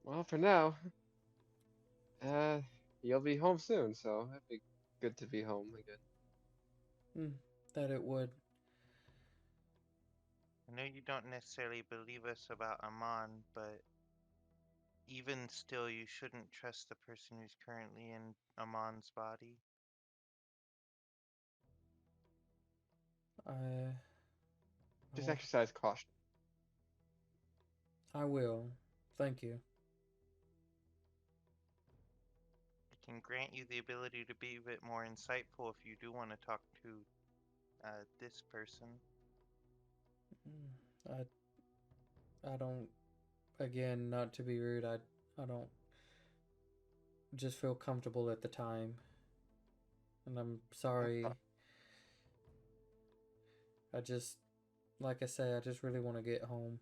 Well, for now, you'll be home soon, so it'd be good to be home again. That it would. I know you don't necessarily believe us about Amon, but even still, you shouldn't trust the person who's currently in Amon's body. I Just oh, exercise caution. I will. Thank you. I can grant you the ability to be a bit more insightful if you do want to talk to this person. I don't. Again, not to be rude. I don't just feel comfortable at the time, and I'm sorry. I just, like I say, I just really want to get home.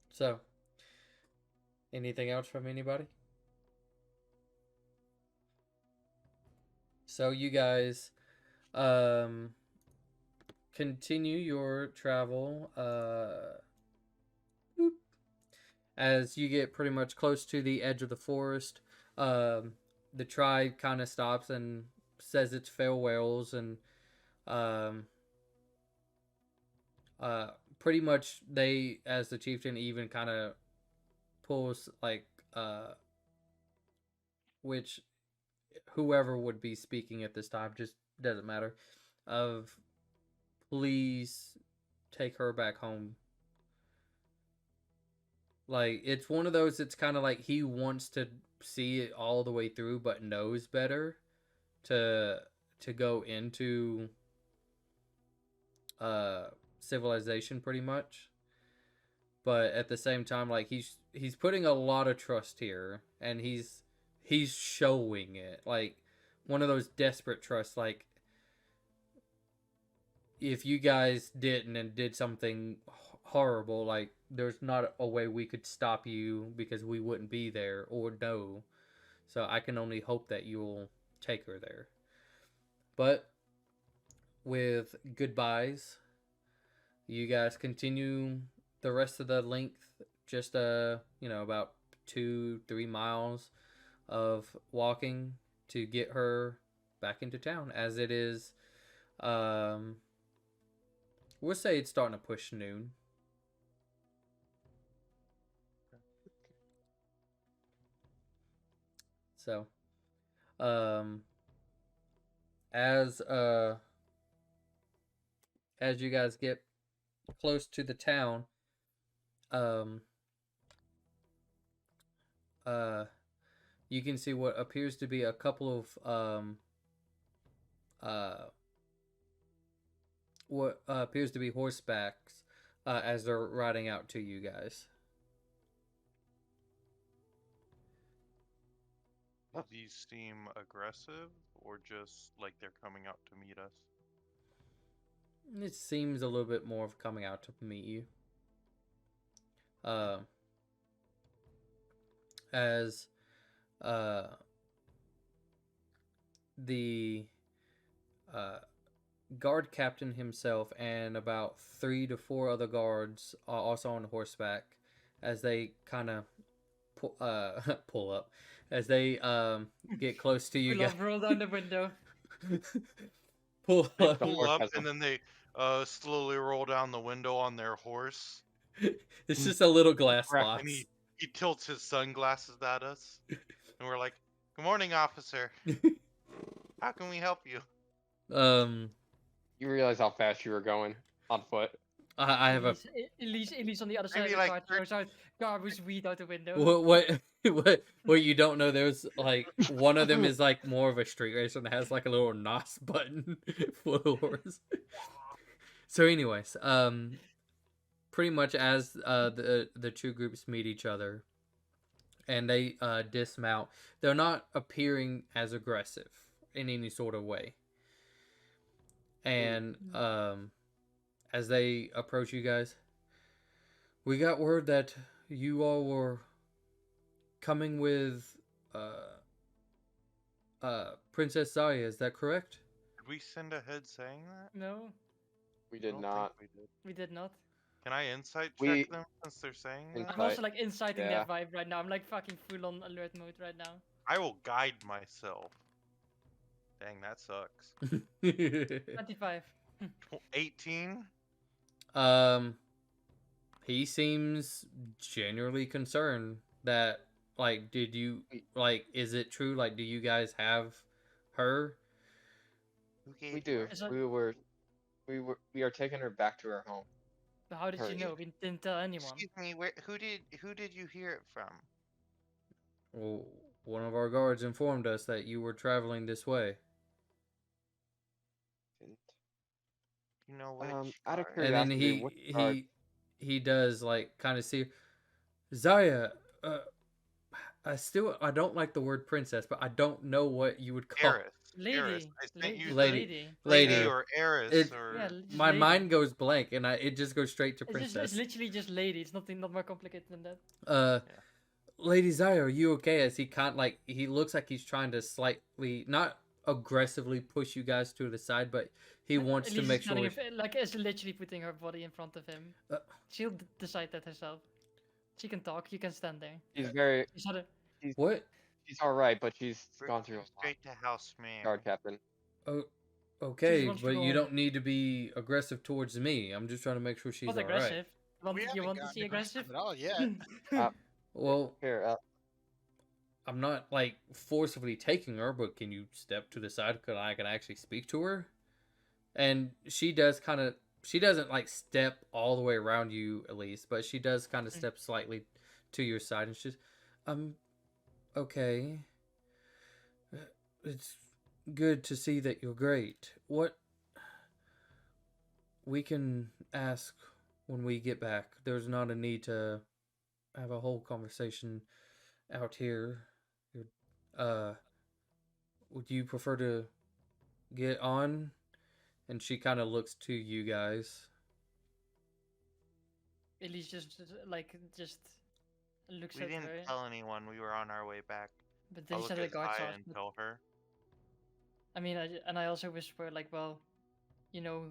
So, Anything else from anybody? So you guys continue your travel as you get pretty much close to the edge of the forest. The tribe kind of stops and says its farewells, and pretty much they, as the chieftain, even kind of pulls like which whoever would be speaking at this time, just doesn't matter, of please take her back home. Like, it's one of those, it's kind of like he wants to see it all the way through, but knows better to go into civilization, pretty much. But at the same time, like, he's putting a lot of trust here, and he's showing it, like one of those desperate trusts. Like, if you guys didn't and did something horrible, like, there's not a way we could stop you because we wouldn't be there or know. So I can only hope that you'll take her there. But with goodbyes, you guys continue the rest of the length, just about 2-3 miles of walking to get her back into town, as it is we'll say it's starting to push noon. So as you guys get close to the town, you can see what appears to be a couple of what appears to be horsebacks as they're riding out to you guys. These seem aggressive, or just like they're coming out to meet us? It seems a little bit more of coming out to meet you. As the guard captain himself and about 3 to 4 other guards are also on horseback, as they kind of pull up, as they get close to you We guys. love roll down the window. Pull up. Pull up, and then they slowly roll down the window on their horse. It's just a little glass Crap. box. And he tilts his sunglasses at us. And we're like, "Good morning, officer. How can we help you?" You realize how fast you were going on foot? I have a Elise on the other side Maybe of the like car throws out garbage weed out the window. what you don't know, there's like one of them is like more of a street racer and has like a little NOS button for the horse. So anyways, pretty much as the two groups meet each other and they dismount, they're not appearing as aggressive in any sort of way. And as they approach you guys, we got word that you all were coming with Princess Zaya. Is that correct? Did we send ahead saying that? No, We I did don't not. think we did. we did not. Can I insight We- check them since they're saying that? I'm also like inciting Yeah. their vibe right now. I'm like fucking full on alert mode right now. I will guide myself. Dang, that sucks. 25. 18? He seems genuinely concerned that, like, did you, like, is it true? Like, do you guys have her? Who gave We you do. her? Is that- We are taking her back to her home. But how did you Hurry. know? We didn't tell anyone. Excuse me, who did you hear it from? Well, one of our guards informed us that you were traveling this way. You know which Out of guard? And then Curiosity, what guard- he does, like, kind of see Zaya. I don't like the word princess, but I don't know what you would call Eris. Lady. Eris. I sent you Lady. Lady. Lady. or Eris It- or Yeah, just My lady. mind goes blank, and it just goes straight to It's princess. literally just lady. It's not more complicated than that. Lady Zaya, are you okay? As he looks like he's trying to slightly, not aggressively push you guys to the side, but he wants to Elise make is telling sure. him, like, is literally putting her body in front of him. Uh, She'll decide that herself. She can talk. You can stand there. She's very. She's not a. She's What? she's all right, but she's We're gone through a going lot. straight to house mayor. Guard captain. Oh, She okay, wants to but go you home. don't need to be aggressive towards me. I'm just trying to make sure she's Not all right. aggressive. We You haven't want to gotten see aggressive? at all yet. Well, Here, I'm not like forcibly taking her, but can you step to the side so I can actually speak to her? And she does kind of. She doesn't like step all the way around you, at least, but she does kind of step slightly to your side, and she's, okay. It's good to see that you're great. What we can ask when we get back. There's not a need to have a whole conversation out here. Would you prefer to get on? And she kind of looks to you guys. Elise just looks We at didn't her. tell anyone we were on our way back. But I'll then look said the at guards Zaya off. and tell her. I mean, I also whisper like, well, you know,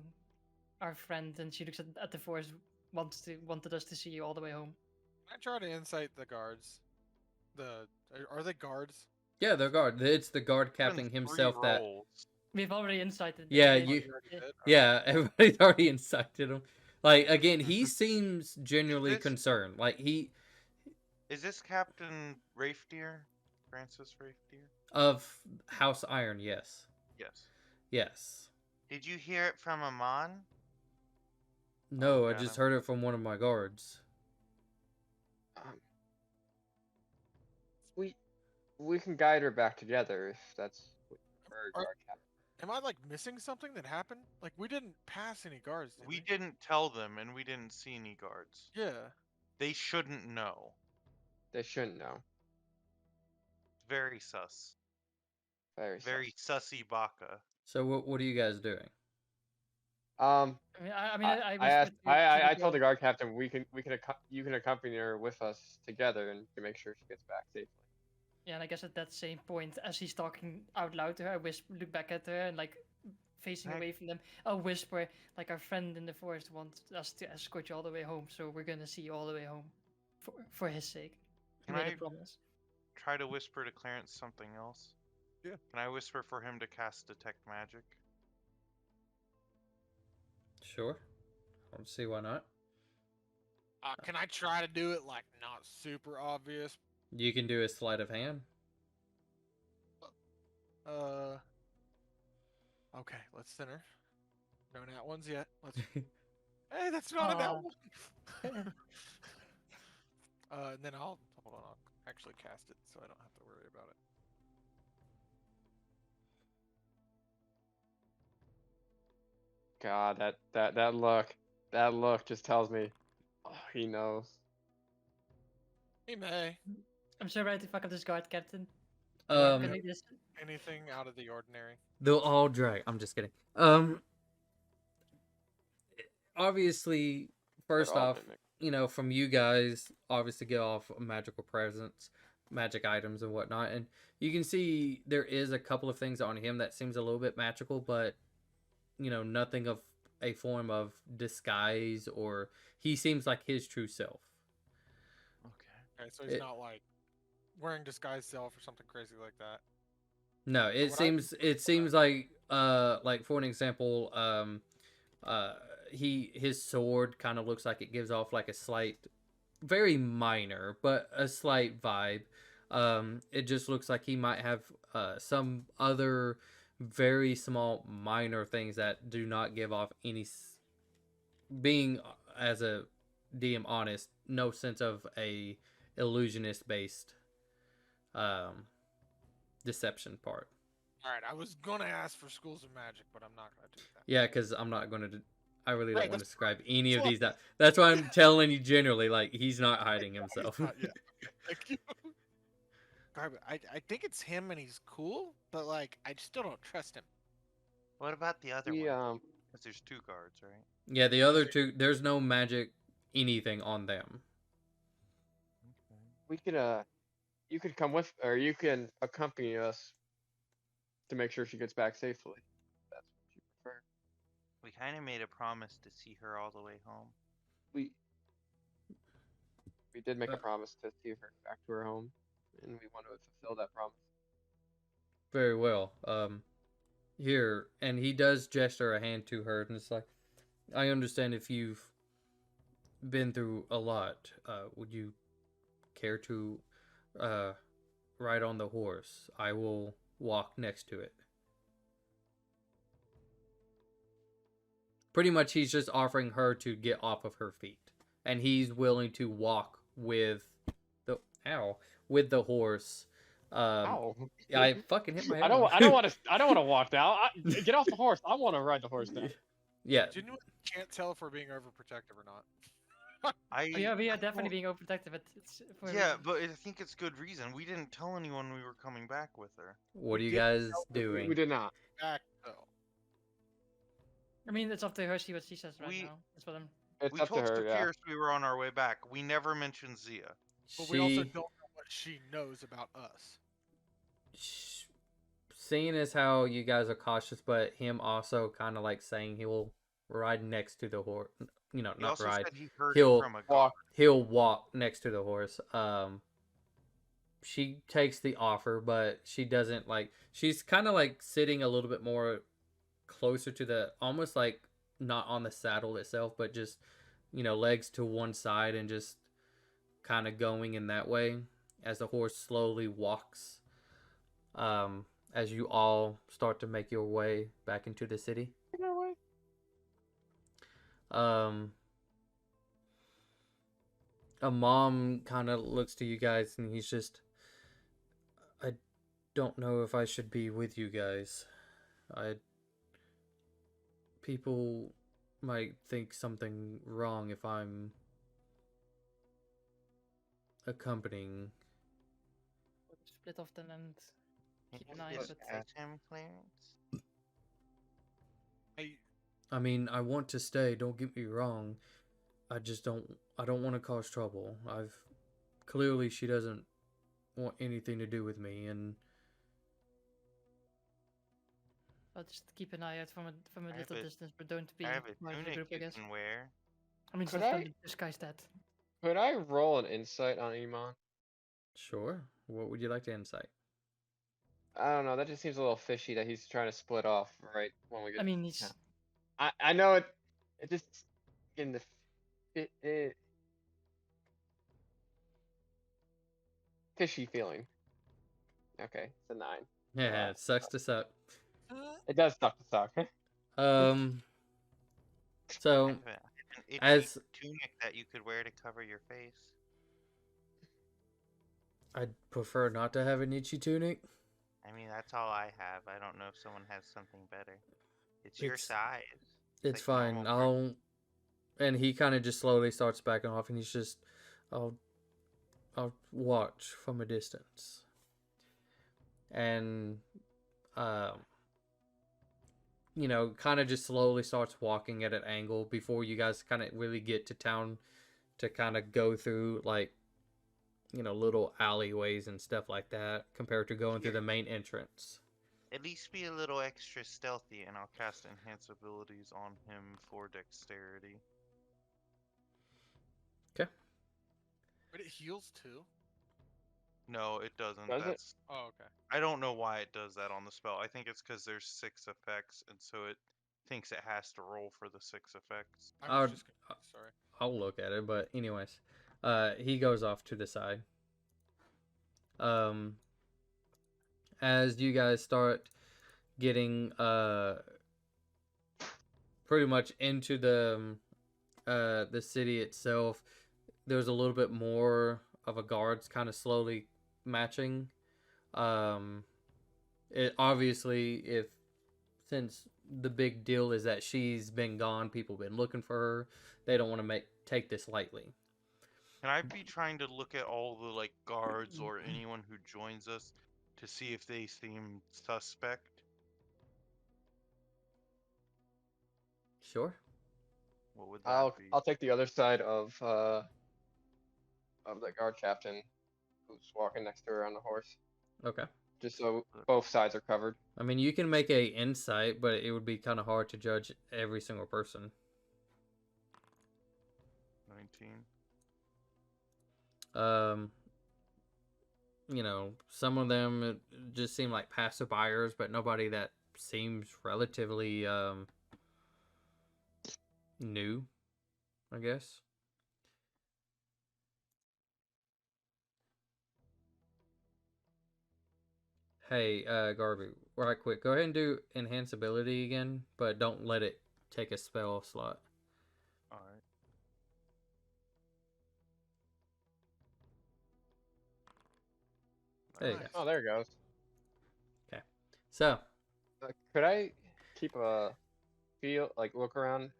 our friend, and she looks at the force wanted us to see you all the way home. I try to insight the guards. Are they guards? Yeah, the guard. It's the guard Been captain 3 himself that. rolls. We've already incited them. Yeah, They- you. You already did? Yeah, everybody's already incited him. Like again, he seems genuinely This- concerned. Like he Is this Captain Rafedeer? Francis Rafedeer? of House Iron. Yes, Yes. yes. Did you hear it from Amon? No, I got just him. heard it from one of my guards. we can guide her back together if that's what you prefer, Are- guard captain. Am I like missing something that happened? Like we didn't pass any guards. Did We didn't tell them, and we didn't see any guards. Yeah. They shouldn't know. They shouldn't know. Very sus. Very Very sussy baka. So what are you guys doing? sus. I mean, I I asked. whispered to I told the guard- guard captain you can accompany her with us together and to make sure she gets back safely. Yeah, and I guess at that same point, as he's talking out loud to her, I look back at her and like facing Right. away from them. I'll whisper like our friend in the forest wants us to escort you all the way home, so we're gonna see you all the way home, for his sake. He Can made I- a promise. Try to whisper to Clarence something else. Yeah. Can I whisper for him to cast Detect Magic? Sure. I don't see why not. Can I try to do it like not super obvious? You can do a sleight of hand. Okay, let's center. No nat ones yet. Let's. Hey, that's not a nat Aw. one. And then hold on. I'll actually cast it so I don't have to worry about it. God, that look just tells me, oh, he knows. He may. I'm so ready to fuck up this guard captain. Um, Can we just- Anything out of the ordinary. they'll all drag. I'm just kidding. Obviously, first They're all off, mimic. you know, from you guys, obviously get off magical presents, magic items and whatnot, and you can see there is a couple of things on him that seems a little bit magical, but you know, nothing of a form of disguise, or he seems like his true self. Okay. Okay, so he's It- not like wearing disguised self or something crazy like that. No, it what I- seems like for an example, his sword kind of looks like it gives off like a slight, very minor, but a slight vibe. It just looks like he might have some other very small minor things that do not give off any being as a DM honest, no sense of a illusionist based deception part. All right, I was gonna ask for schools of magic, but I'm not gonna do that. Yeah, because I'm not going to. I really don't Right, want to that's describe any of that's these. That's why I'm telling you generally. Like he's not hiding He's himself. not- yeah. Okay, thank you. I think it's him and he's cool, but like I still don't trust him. What about the other We one? Because there's 2 guards, right? Yeah, the other two. There's no magic anything on them. we could you could come with, or you can accompany us to make sure she gets back safely. That's what you prefer. We kind of made a promise to see her all the way home. We we did make Uh, a promise to see her back to her home, and we want to fulfill that promise. Very well. Here, and he does gesture a hand to her, and it's like, I understand if you've been through a lot. Would you care to uh, ride on the horse? I will walk next to it. Pretty much, he's just offering her to get off of her feet, and he's willing to walk with the with the horse. Ow! I fucking hit my head. I don't. on- I don't want to. I don't want to walk now. Get off the horse. I want to ride the horse now. Yeah, Genuinely can't tell if we're being overprotective or not. Oh, yeah, we are definitely being overprotective. It's for a Yeah, reason. but I think it's good reason. We didn't tell anyone we were coming back with her. what are you did guys We doing? did not. Back though. I mean, it's up to her. See what she says right We- now. That's what I'm. It's We up to told her. Yeah. Sakiris we were on our way back. We never mentioned Zia. But we also She, don't know what she knows about us. seeing as how you guys are cautious, but him also kind of like saying he will ride next to the horse. You know, He not also ride. said he heard He'll it from a god. Walk. He'll walk next to the horse. She takes the offer, but she doesn't like. She's kind of like sitting a little bit more closer to the, almost like not on the saddle itself, but just legs to one side and just kind of going in that way as the horse slowly walks. As you all start to make your way back into the city. A mom kind of looks to you guys and he's just, I don't know if I should be with you guys. People might think something wrong if I'm accompanying. Split off then and Can keep you an eye just on it. ask him, Clarence? I mean, I want to stay, don't get me wrong. I don't want to cause trouble. Clearly she doesn't want anything to do with me, and I'll just keep an eye out from a I have little a- distance, but don't be I have a part of the tunic group, I you guess. can wear. I mean, Could just I- don't disguise that. Could I roll an insight on Iman? sure. What would you like to insight? I don't know. That just seems a little fishy that he's trying to split off right when we get. I mean, he's Yeah. I know it. It just getting the fishy feeling. Okay, it's a 9. Yeah, it sucks to suck. It does suck to suck. So I have an itchy as tunic that you could wear to cover your face. I'd prefer not to have an itchy tunic. I mean, that's all I have. I don't know if someone has something better. It's your It's- size. It's like fine. normal And he kind of just slowly starts backing off, and he's just, I'll watch from a distance. And, kind of just slowly starts walking at an angle before you guys kind of really get to town to kind of go through, like, little alleyways and stuff like that compared to going through the main entrance. At least be a little extra stealthy, and I'll cast enhance abilities on him for dexterity. But it heals too. No, it doesn't. Does it? That's Oh, okay. I don't know why it does that on the spell. I think it's because there's 6 effects, and so it thinks it has to roll for the 6 effects. I was just confused, sorry. I'll look at it, but anyways, he goes off to the side. As you guys start getting pretty much into the city itself, there's a little bit more of a guards kind of slowly matching. It obviously, since the big deal is that she's been gone, people have been looking for her. They don't want to take this lightly. Can I be trying to look at all the guards or anyone who joins us to see if they seem suspect? Sure. What would that be? I'll take the other side of the guard captain who's walking next to her on the horse, Okay. just so both sides are covered. I mean, you can make a insight, but it would be kind of hard to judge every single person. 19. You know, some of them just seem like passerbyers, but nobody that seems relatively new, I guess. Hey, Garby, right quick, go ahead and do enhance ability again, but don't let it take a spell slot. All right. There you Nice. Oh, there it goes. go. Okay. So, Could I keep a look around,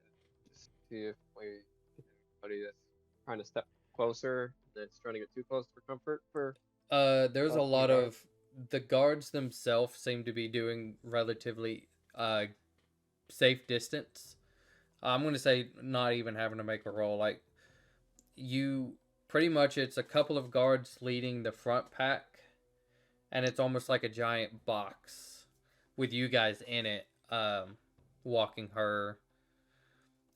just see if anybody that's trying to step closer, that's trying to get too close for comfort for there's a the lot guard? of the guards themselves seem to be doing relatively safe distance. I'm going to say not even having to make a roll. Like, you pretty much, it's a couple of guards leading the front pack, and it's almost like a giant box with you guys in it, walking her.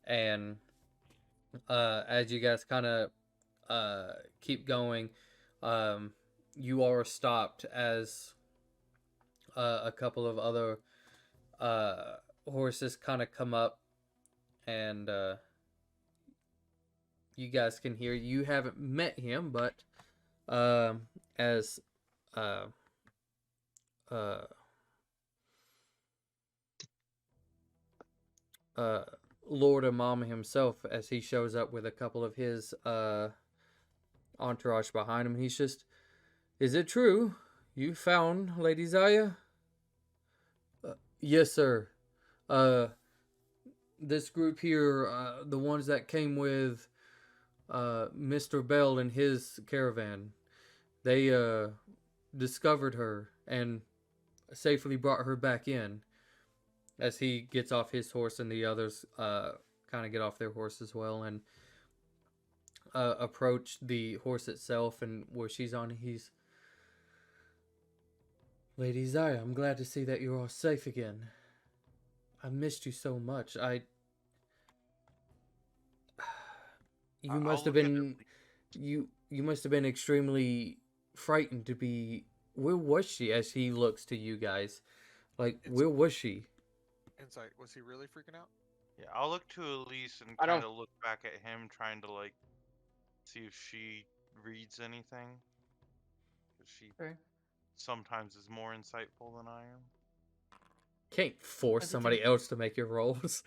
And as you guys kind of keep going, you are stopped as a couple of other horses kind of come up, and you guys can hear. You haven't met him, but as uh, uh, uh, Lord Amama himself, as he shows up with a couple of his entourage behind him, he's just, "Is it true? You found Lady Zaya?" Yes, sir. This group here, the ones that came with Mr. Bell and his caravan, they discovered her and safely brought her back in. As he gets off his horse and the others kind of get off their horse as well and approach the horse itself and where she's on, he's, "Lady Zaya, I'm glad to see that you're all safe again. I missed you so much. You I'll must have look at been it. you must have been extremely frightened to be. Where was she?" As he looks to you guys, like, where was she? Insight. Was he really freaking out? Yeah, I'll look to Elise and I don't- kind of look back at him, trying to like see if she reads anything, because she Okay. sometimes is more insightful than I am. Can't force Everything- somebody else to make your rolls.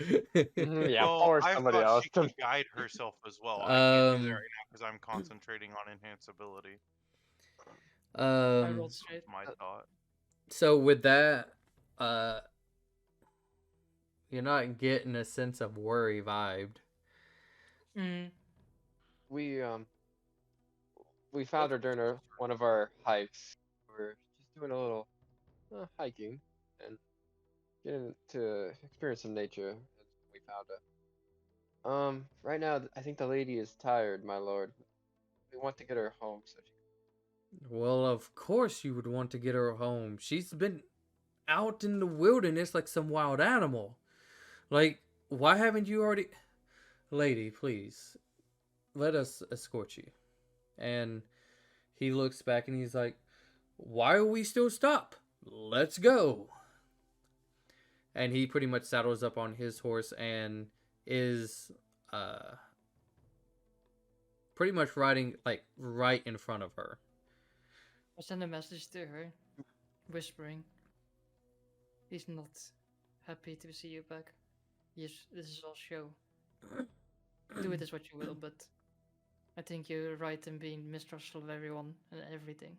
Yeah, Well, or I somebody thought else. she could guide herself as well. I can't do that right now because I'm concentrating on enhance ability. I rolled straight. My thought. So with that, you're not getting a sense of worry vibed. Mm. We found her during one of our hikes. We're just doing a little hiking and getting to experience some nature. And we found her. Right now, I think the lady is tired, my lord. We want to get her home so she. Well, of course you would want to get her home. She's been out in the wilderness like some wild animal. Like, why haven't you already... Lady, please, let us escort you. And he looks back and he's like, "Why are we still stopped? Let's go." And he pretty much saddles up on his horse and is pretty much riding like right in front of her. I send a message to her, whispering, "He's not happy to see you back. Yes, this is all show. Do it as what you will, but I think you're right in being mistrustful of everyone and everything."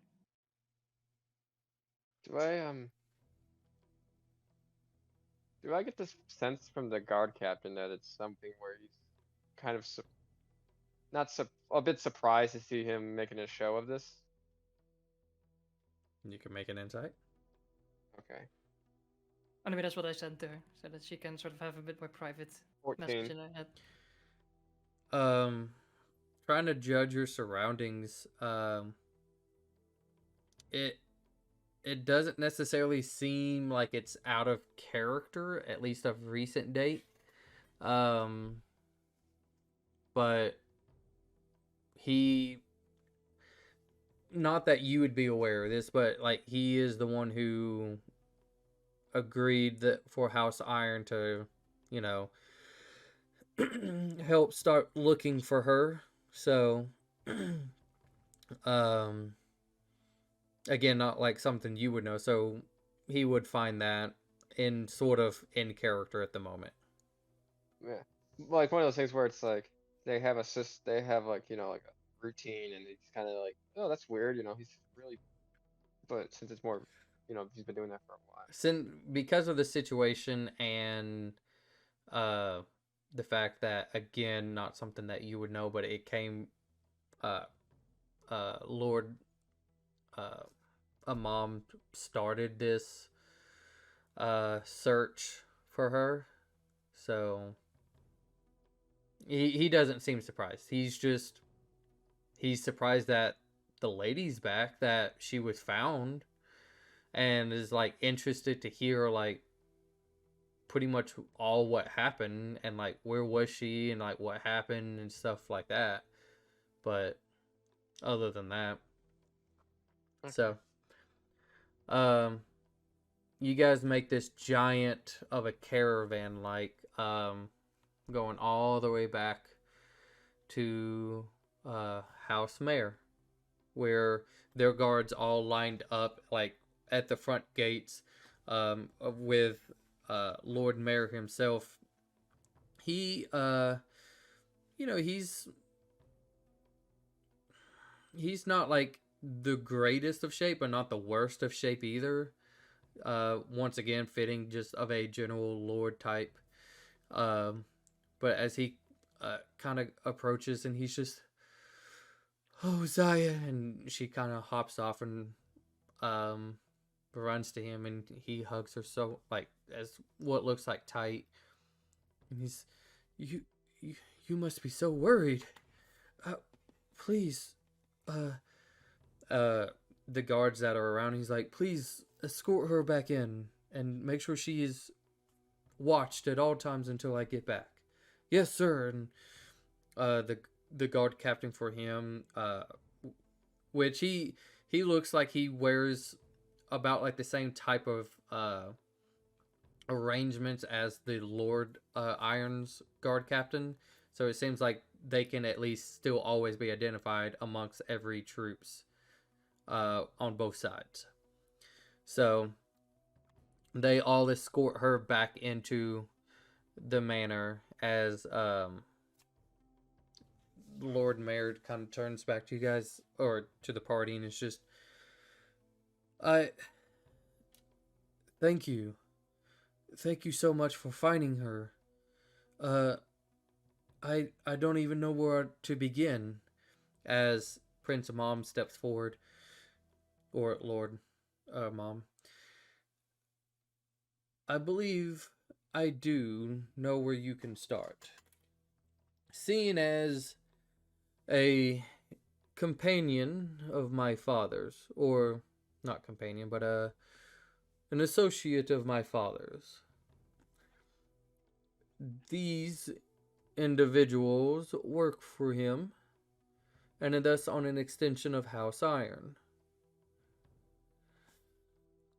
Do I get this sense from the guard captain that it's something where he's kind of a bit surprised to see him making a show of this? You can make an insight. Okay. Anyway, that's what I sent to her, so that she can sort of have a bit more private message 14. in her head. Trying to judge your surroundings. it doesn't necessarily seem like it's out of character, at least of recent date. But he, not that you would be aware of this, but like he is the one who agreed that for House Iron to, you know, help start looking for her. So, um, again, not like something you would know. So he would find that in sort of in character at the moment. Yeah. Like one of those things where it's like they have like, like a routine and it's kind of like, oh, that's weird, he's really, but since it's more, he's been doing that for a while. Since because of the situation and uh the fact that, again, not something that you would know, but it came uh Lord a mom started this search for her. So he doesn't seem surprised. He's surprised that the lady's back, that she was found, and is like interested to hear like pretty much all what happened and like where was she and like what happened and stuff like that. But other than that, Okay. so you guys make this giant of a caravan, like going all the way back to House Mayor, where their guards all lined up like at the front gates, with Lord Mayor himself. He he's not like the greatest of shape, but not the worst of shape either. Once again, fitting just of a general lord type. But as he kind of approaches, and he's just, "Oh, Zaya," and she kind of hops off and runs to him, and he hugs her so like as what looks like tight, and he's, "You, you, you must be so worried. Please, the guards that are around, he's like, please escort her back in and make sure she is watched at all times until I get back." "Yes, sir." And the guard captain for him, which he looks like he wears about like the same type of arrangements as the Lord Iron's guard captain. So it seems like they can at least still always be identified amongst every troops on both sides. So they all escort her back into the manor as Lord Mayor kind of turns back to you guys, or to the party, and it's just, I thank you. Thank you so much for finding her. I don't even know where to begin. As Prince Mom steps forward, or Lord Mom, I believe I do know where you can start. Seeing as a companion of my father's, or not companion, but an associate of my father's, these individuals work for him, and thus on an extension of House Iron.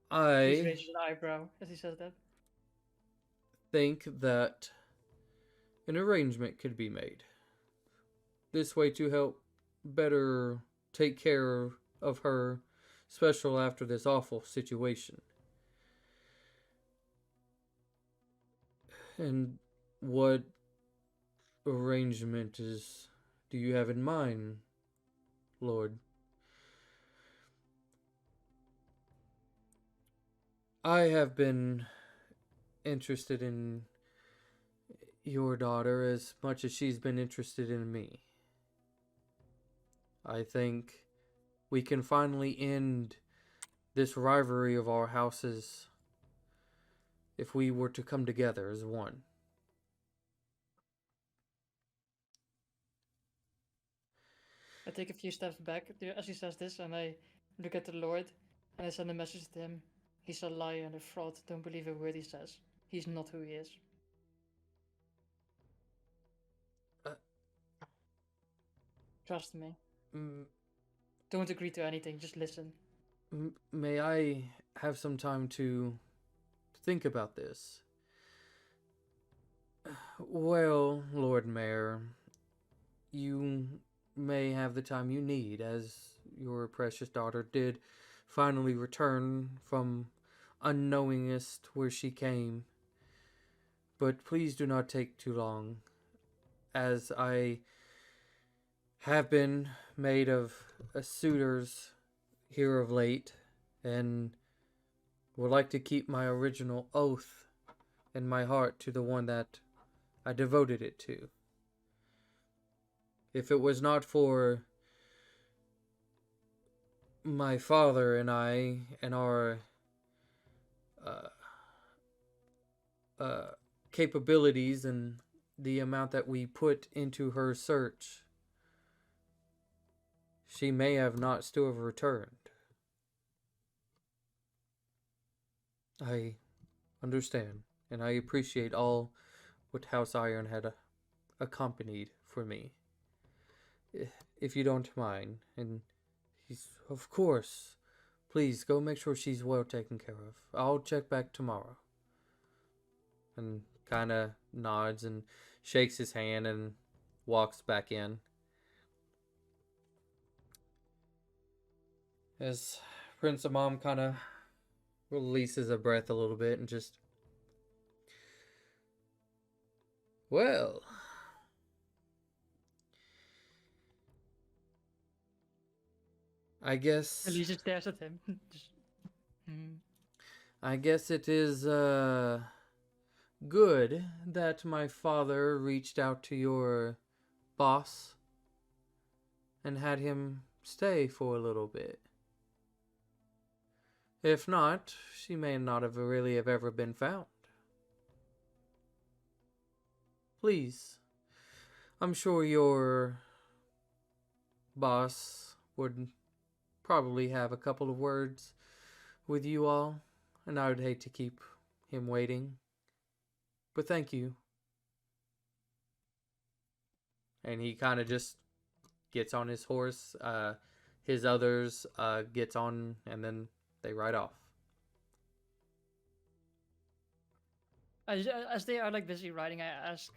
He I raises an eyebrow as he says that. think that an arrangement could be made this way to help better take care of her, special after this awful situation. And what arrangement do you have in mind, Lord? I have been interested in your daughter as much as she's been interested in me. I think we can finally end this rivalry of our houses if we were to come together as one. I take a few steps back as he says this, and I look at the Lord, And I send a message to him. He's a liar and a fraud. Don't believe a word he says. He's not who he is. Trust me. M- Don't agree to anything. Just listen. may I have some time to think about this? Well, Lord Mayor, you may have the time you need, as your precious daughter did finally return from unknowingest where she came. But please do not take too long, as I have been made of suitors here of late, and would like to keep my original oath in my heart to the one that I devoted it to. If it was not for my father and I and our capabilities and the amount that we put into her search, she may have not still have returned. I understand, and I appreciate all what House Iron had accompanied for me. If you don't mind, and he's, of course, please go make sure she's well taken care of. I'll check back tomorrow. And kind of nods and shakes his hand and walks back in. As Prince Amam kind of releases a breath a little bit and just, well, I guess And he just stares at him. Just, I guess it is good that my father reached out to your boss and had him stay for a little bit. If not, she may not have really have ever been found. Please, I'm sure your boss would probably have a couple of words with you all, and I would hate to keep him waiting. But thank you. And he kind of just gets on his horse. His others gets on, and then they ride off. as they are like busy riding, I ask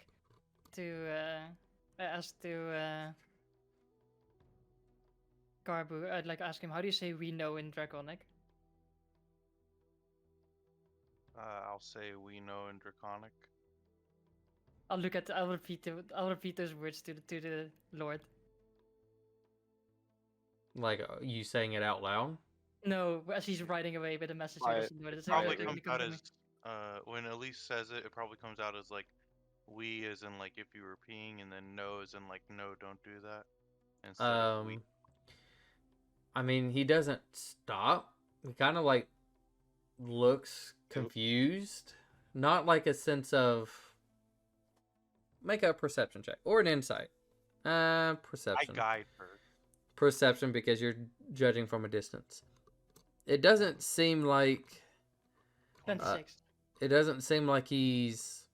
Garbu. I'd like ask him, how do you say "we know" in Draconic? I'll say we know in Draconic. I'll repeat those words to the Lord. Like you saying it out loud? No, as he's riding away with a message, he Right. doesn't know that it's Probably Right. comes come out from me. as when Elise says it, it probably comes out as like we, as in like if you were peeing, and then no, as in like no, don't do that. Instead of we. I mean, he doesn't stop. He kind of like looks confused. Not like a sense of. Make a perception check or an insight. Perception. I guide her. Perception, because you're judging from a distance. It doesn't seem like. 26. It doesn't seem like he's.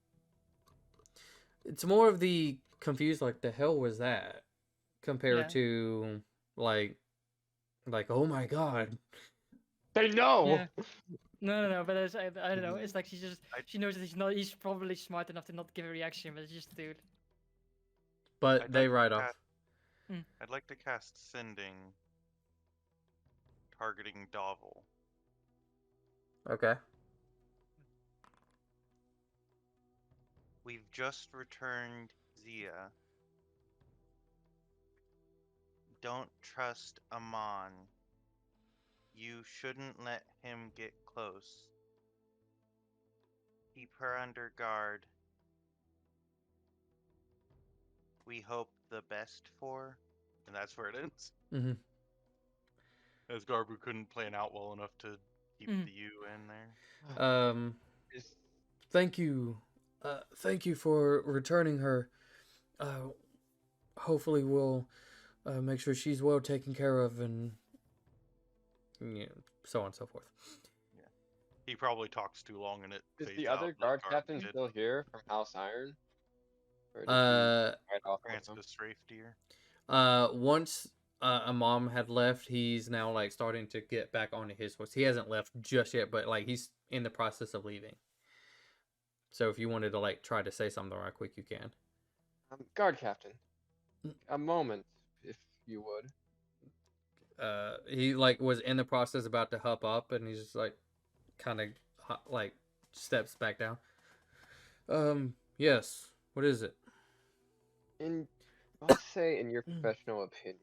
It's more of the confused, like the hell was that, compared Yeah. to like, oh my god. They know. Yeah. No. But I don't know. It's like she knows that he's probably smart enough to not give a reaction, but it's just dude. But I'd they like to ride off. cast- I'd like to cast Sending, targeting Dovel. Okay. We've just returned Zia. Don't trust Amon. You shouldn't let him get close. Keep her under guard. We hope the best for, and that's where it ends. Mm-hmm. As Garbu couldn't plan out well enough to keep the U in there. Is- Thank you. Thank you for returning her. Hopefully we'll make sure she's well taken care of, and so on and so forth. He probably talks too long and it Is fades the out. other like guard Garth captain did. still here from House Iron? Or did he Uh, ride off with Grants them? the strafe deer. once a mom had left, he's now like starting to get back onto his horse. He hasn't left just yet, but like he's in the process of leaving. So if you wanted to like try to say something right quick, you can. Guard captain, a moment, if you would. He like was in the process about to hop up, and he's just like kind of like steps back down. Yes. What is it? Let's say in your professional opinion,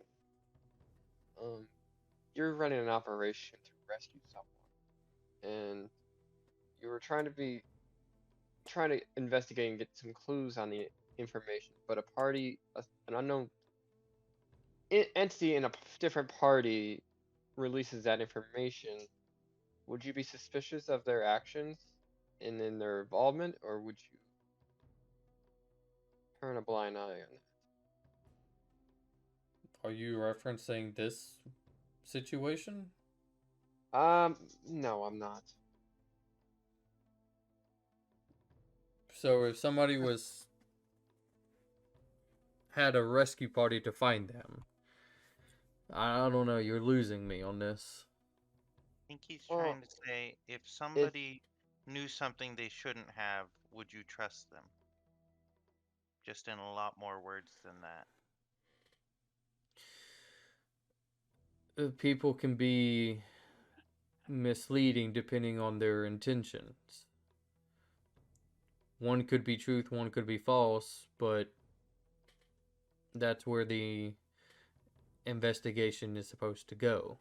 you're running an operation to rescue someone, and you were trying to investigate and get some clues on the information, but an unknown entity in a different party releases that information. Would you be suspicious of their actions and in their involvement, or would you turn a blind eye on it? Are you referencing this situation? No, I'm not. So if somebody had a rescue party to find them, I don't know. You're losing me on this. I think he's Well, trying to say if somebody knew something they shouldn't have, would you trust them? Just in a lot more words than that. People can be misleading depending on their intentions. One could be truth, one could be false, but that's where the investigation is supposed to go.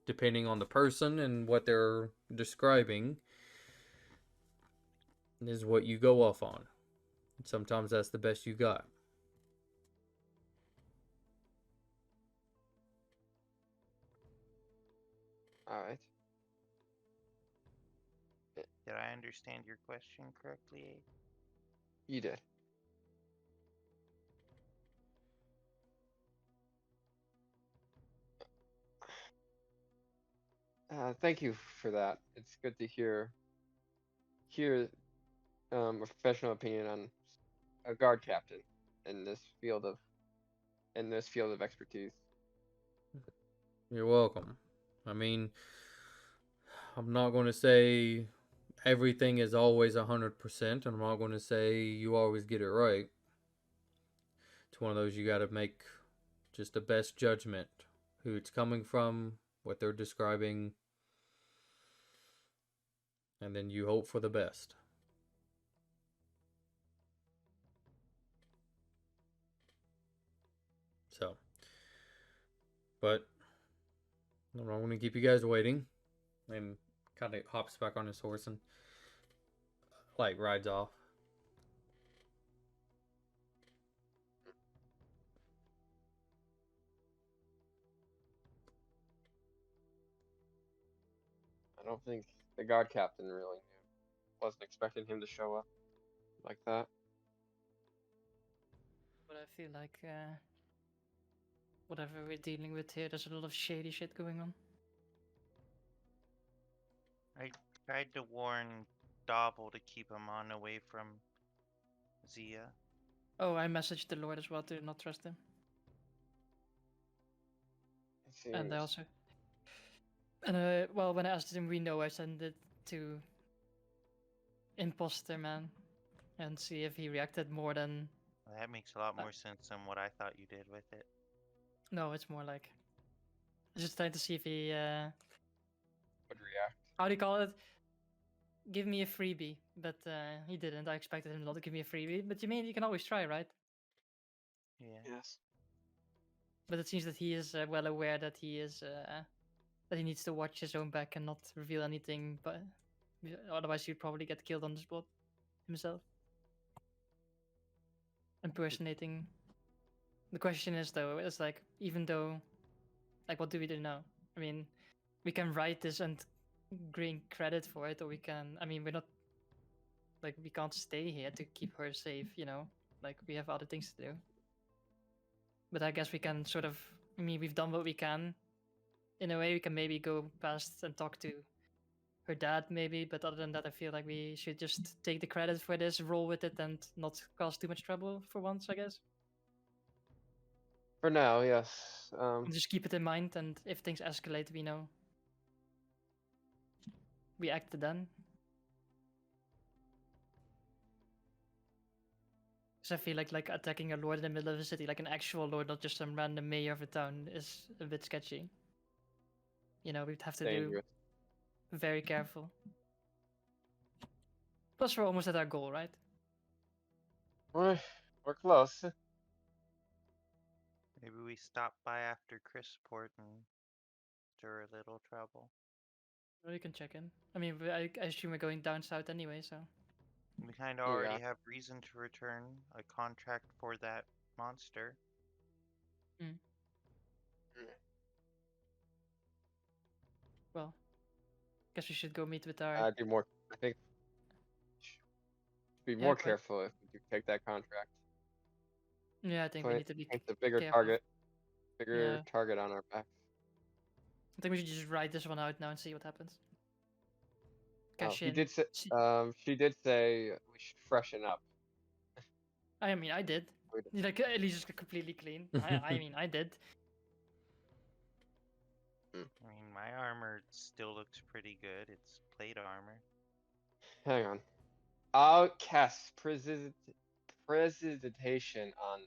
Depending on the person and what they're describing is what you go off on. Sometimes that's the best you got. alright. Did I understand your question correctly, Abe? You did. Thank you for that. It's good to hear a professional opinion on a guard captain in this field of expertise. You're welcome. I mean, I'm not going to say everything is always 100%, and I'm not going to say you always get it right. It's one of those you got to make just the best judgment. Who it's coming from, what they're describing, and then you hope for the best. So, but I'm not going to keep you guys waiting. And kind of hops back on his horse and like rides off. I don't think the guard captain really knew. Wasn't expecting him to show up like that. But I feel like whatever we're dealing with here, there's a lot of shady shit going on. I tried to warn Dobble to keep him on away from Zia. Oh, I messaged the Lord as well to not trust him. And I also, well, when I asked him, we know I sent it to Imposter Man, and see if he reacted more than. Well, that makes a lot more sense than what I thought you did with it. No, it's more like just trying to see if he Would react. how do you call it? Give me a freebie, but he didn't. I expected him not to give me a freebie, but you mean you can always try, right? Yeah. Yes. But it seems that he is well aware that he is that he needs to watch his own back and not reveal anything, but otherwise he'd probably get killed on the spot himself. Impersonating. The question is though, it's like even though, like, what do we do now? I mean, we can write this and gain credit for it, or we can. I mean, we're not like we can't stay here to keep her safe, you know. Like we have other things to do. But I guess we can sort of. I mean, we've done what we can. in a way, we can maybe go past and talk to her dad, maybe. But other than that, I feel like we should just take the credit for this, roll with it, and not cause too much trouble for once, I guess. For now, yes. And just keep it in mind, and if things escalate, we know. We act then. Because I feel like attacking a lord in the middle of the city, like an actual lord, not just some random mayor of a town, is a bit sketchy. You know, we'd have to Dangerous. do very careful. Plus, we're almost at our goal, right? We're close. Maybe we stop by after Chrisport and stir a little trouble. Well, you can check in. I mean, I assume we're going down south anyway, so. We kind of Yeah. already have reason to return a contract for that monster. Well, guess we should go meet with our. I think be Yeah, more quite. careful if we do take that contract. Yeah, I think we need to be It's a bigger careful. bigger target on our backs. I think we should just ride this one out now and see what happens. Oh, Cash he in. did say. She did say we should freshen up. I mean, I did. We did. Like, at least just completely clean. I mean, I did. I mean, my armor still looks pretty good. It's plate armor. Hang on. I'll cast precipitation on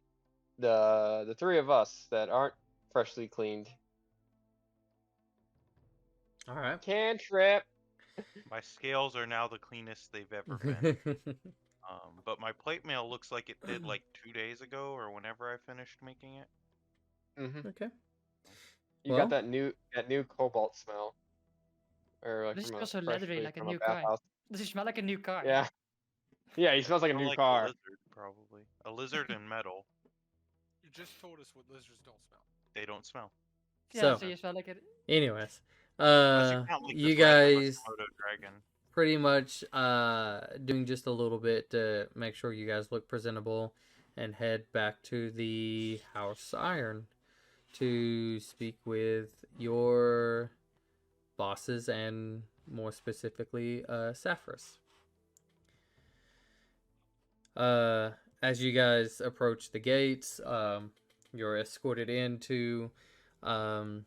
the three of us that aren't freshly cleaned. All right. Cantrip. My scales are now the cleanest they've ever been. But my plate mail looks like it did like 2 days ago or whenever I finished making it. Mm-hmm. Okay. You Well- got that new cobalt smell, or like This is from a also leathery, freshly like a from new a car. bathhouse. Does it smell like a new car? Yeah. Yeah, he smells like a Smell new like car. A lizard, probably. A lizard and metal. You just told us what lizards don't smell. They don't smell. Yeah, So- so you smell like it. Anyways, Unless you count like you this random guys Komodo dragon. pretty much doing just a little bit to make sure you guys look presentable and head back to the House Iron to speak with your bosses and more specifically Saphras. As you guys approach the gates, you're escorted into kind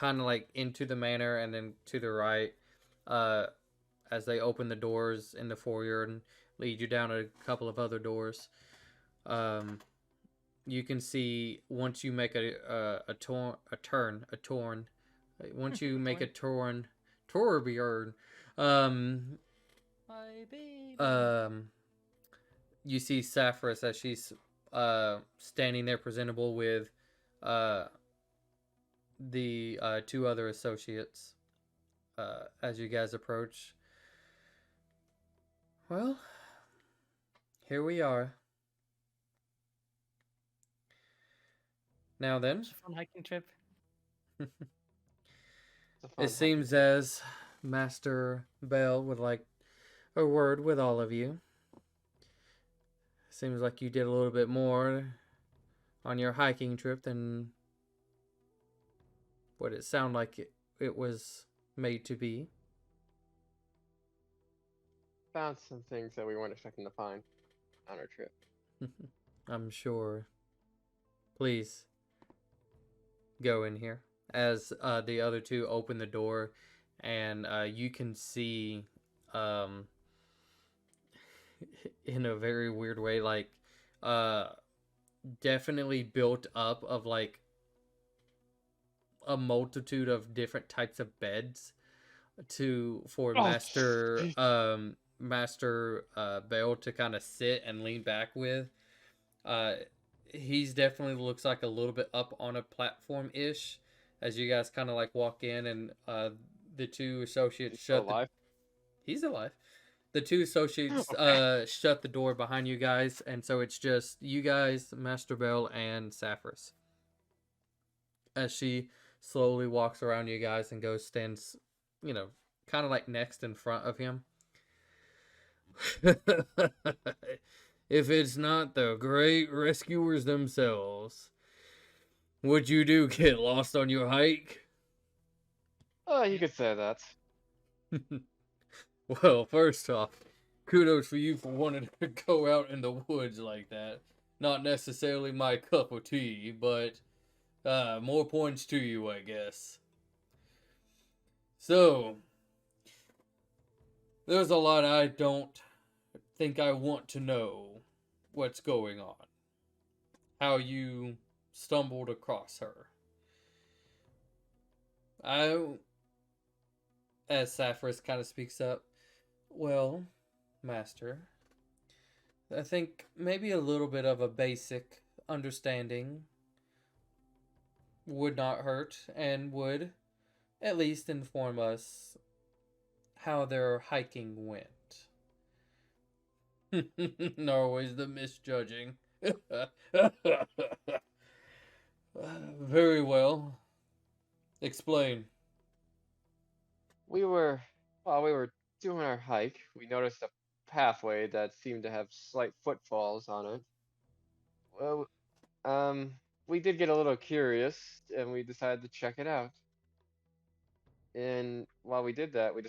of like into the manor and then to the right as they open the doors in the foyer and lead you down a couple of other doors. You can see once you make a turn once you make a Torbjorn, My baby. you see Saphras as she's standing there presentable with the two other associates as you guys approach. Well, here we are. Now then, It's a fun hiking trip. It's a fun it seems as Master Bell would like a word with all of you. Seems like you did a little bit more on your hiking trip than what it sounded like it was made to be. Found some things that we weren't expecting to find on our trip. I'm sure. Please go in here. As the other two open the door, and you can see, in a very weird way, like definitely built up of like a multitude of different types of beds for Master Bale to kind of sit and lean back with. He's definitely looks like a little bit up on a platform ish as you guys kind of like walk in, and the two associates He's alive. The two associates shut the door behind you guys, and so it's just you guys, Master Bell, and Saphras. As she slowly walks around you guys and stands, kind of like next in front of him. If it's not the great rescuers themselves, What'd you do? Get lost on your hike? You could say that. Well, first off, kudos for you for wanting to go out in the woods like that. Not necessarily my cup of tea, but more points to you, I guess. So, there's a lot I don't think I want to know what's going on. How you stumbled across her. As Sapphiros kind of speaks up, well, Master, I think maybe a little bit of a basic understanding would not hurt and would at least inform us how their hiking went. Always the misjudging. Very well. Explain. While we were doing our hike, we noticed a pathway that seemed to have slight footfalls on it. Well, we did get a little curious and we decided to check it out. And while we did that, we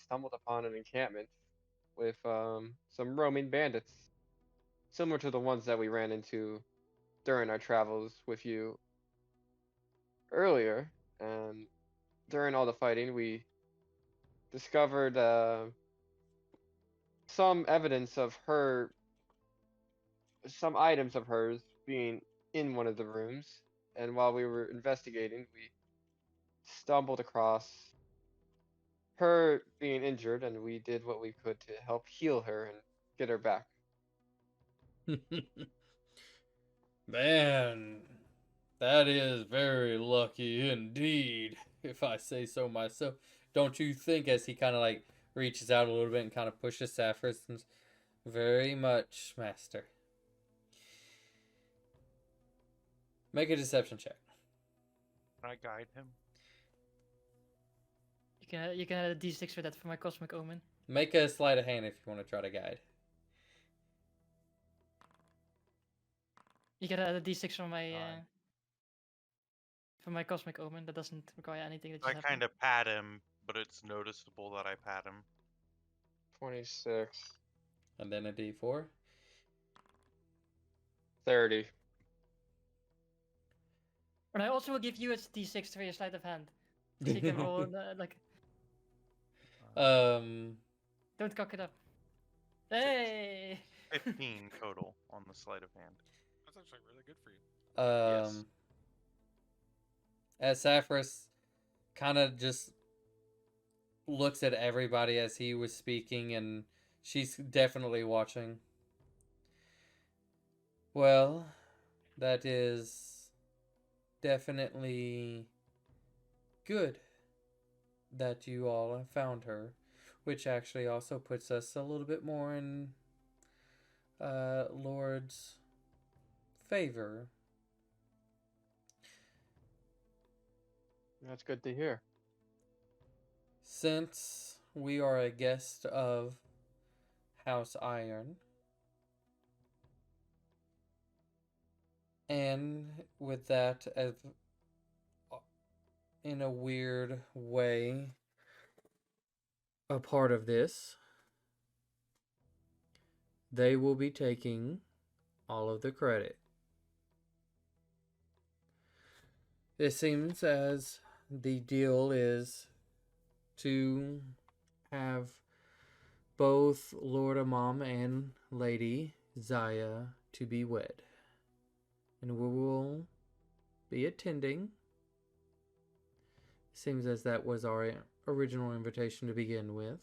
stumbled upon an encampment with some roaming bandits, similar to the ones that we ran into during our travels with you earlier. And during all the fighting, we discovered some evidence of her, some items of hers being in one of the rooms. And while we were investigating, we stumbled across her being injured, and we did what we could to help heal her and get her back. Man, that is very lucky indeed, if I say so myself. Don't you think, as he kind of like reaches out a little bit and kind of pushes Sapphiros? Very much, Master. Make a deception check. Can I guide him? You can add a d6 for that for my cosmic omen. Make a sleight of hand if you want to try to guide. You can add a d6 for my Nine. cosmic omen. That doesn't require anything that I just happened. kind of pat him, but it's noticeable that I pat him. 26, And then a d4. 30. And I also will give you a d6 for your sleight of hand. So you can roll like. Don't cock it up. Hey! 15 total on the sleight of hand. That's actually really good for you. Yes. As Sapphiros kind of just looks at everybody as he was speaking, and she's definitely watching. Well, that is definitely good that you all have found her, which actually also puts us a little bit more in Lord's favor. That's good to hear. Since we are a guest of House Iron, and with that, as in a weird way, a part of this, they will be taking all of the credit. It seems as the deal is to have both Lord Amam and Lady Zaya to be wed. And we will be attending. Seems as that was our original invitation to begin with.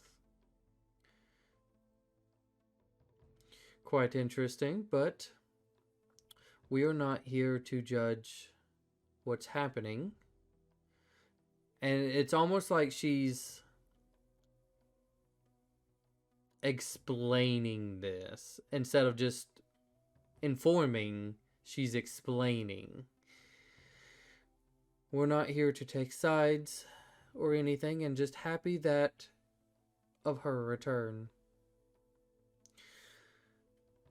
Quite interesting, but we are not here to judge what's happening. And it's almost like she's explaining this instead of just informing. She's explaining. We're not here to take sides or anything, and just happy that of her return.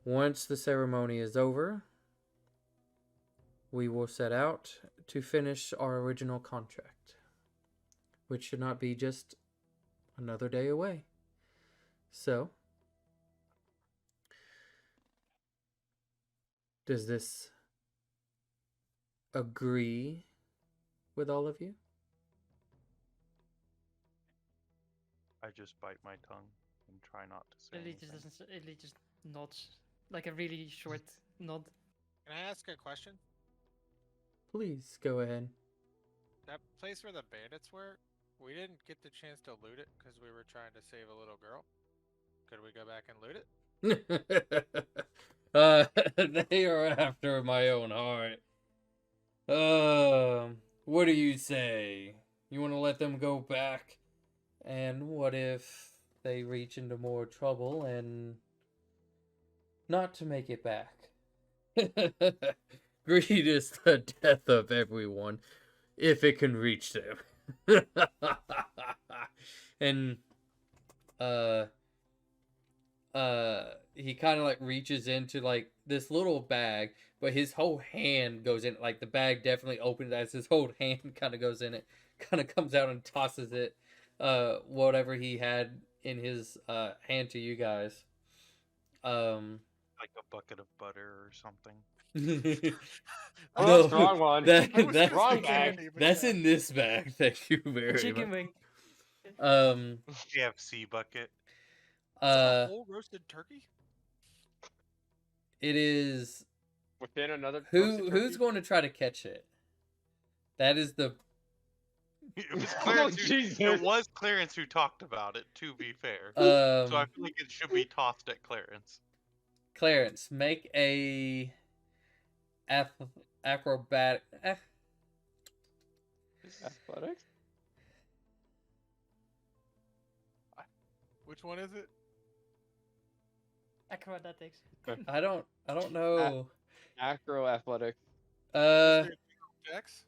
Once the ceremony is over, we will set out to finish our original contract, which should not be just another day away. So, does this agree with all of you? I just bite my tongue and try not to say Elite just anything. doesn't. Elite just nods, like a really short nod. Can I ask a question? Please go ahead. That place where the bandits were, we didn't get the chance to loot it because we were trying to save a little girl. Could we go back and loot it? They are after my own heart. What do you say? You want to let them go back? And what if they reach into more trouble and not to make it back? Greed is the death of everyone if it can reach them. And he kind of like reaches into like this little bag, but his whole hand goes in, like the bag definitely opens as his whole hand kind of goes in it, kind of comes out and tosses it, whatever he had in his hand to you guys. Like a bucket of butter or something. Oh, No, that's the wrong one. that, I was that, gonna wrong say bag. candy, but that's yeah. in this bag. Thank you very Chicken much. wing. KFC bucket. Is that a whole roasted turkey? It is. Within another. Who's turkey? going to try to catch it? That is the. It was Oh, Clarence. Jesus. It was Clarence who talked about it. To be fair, so I Um, feel like it should be tossed at Clarence. Clarence, make a acrobatic. Athletics? Which one is it? Acrobatics. I don't know. Acro athletics. Dex?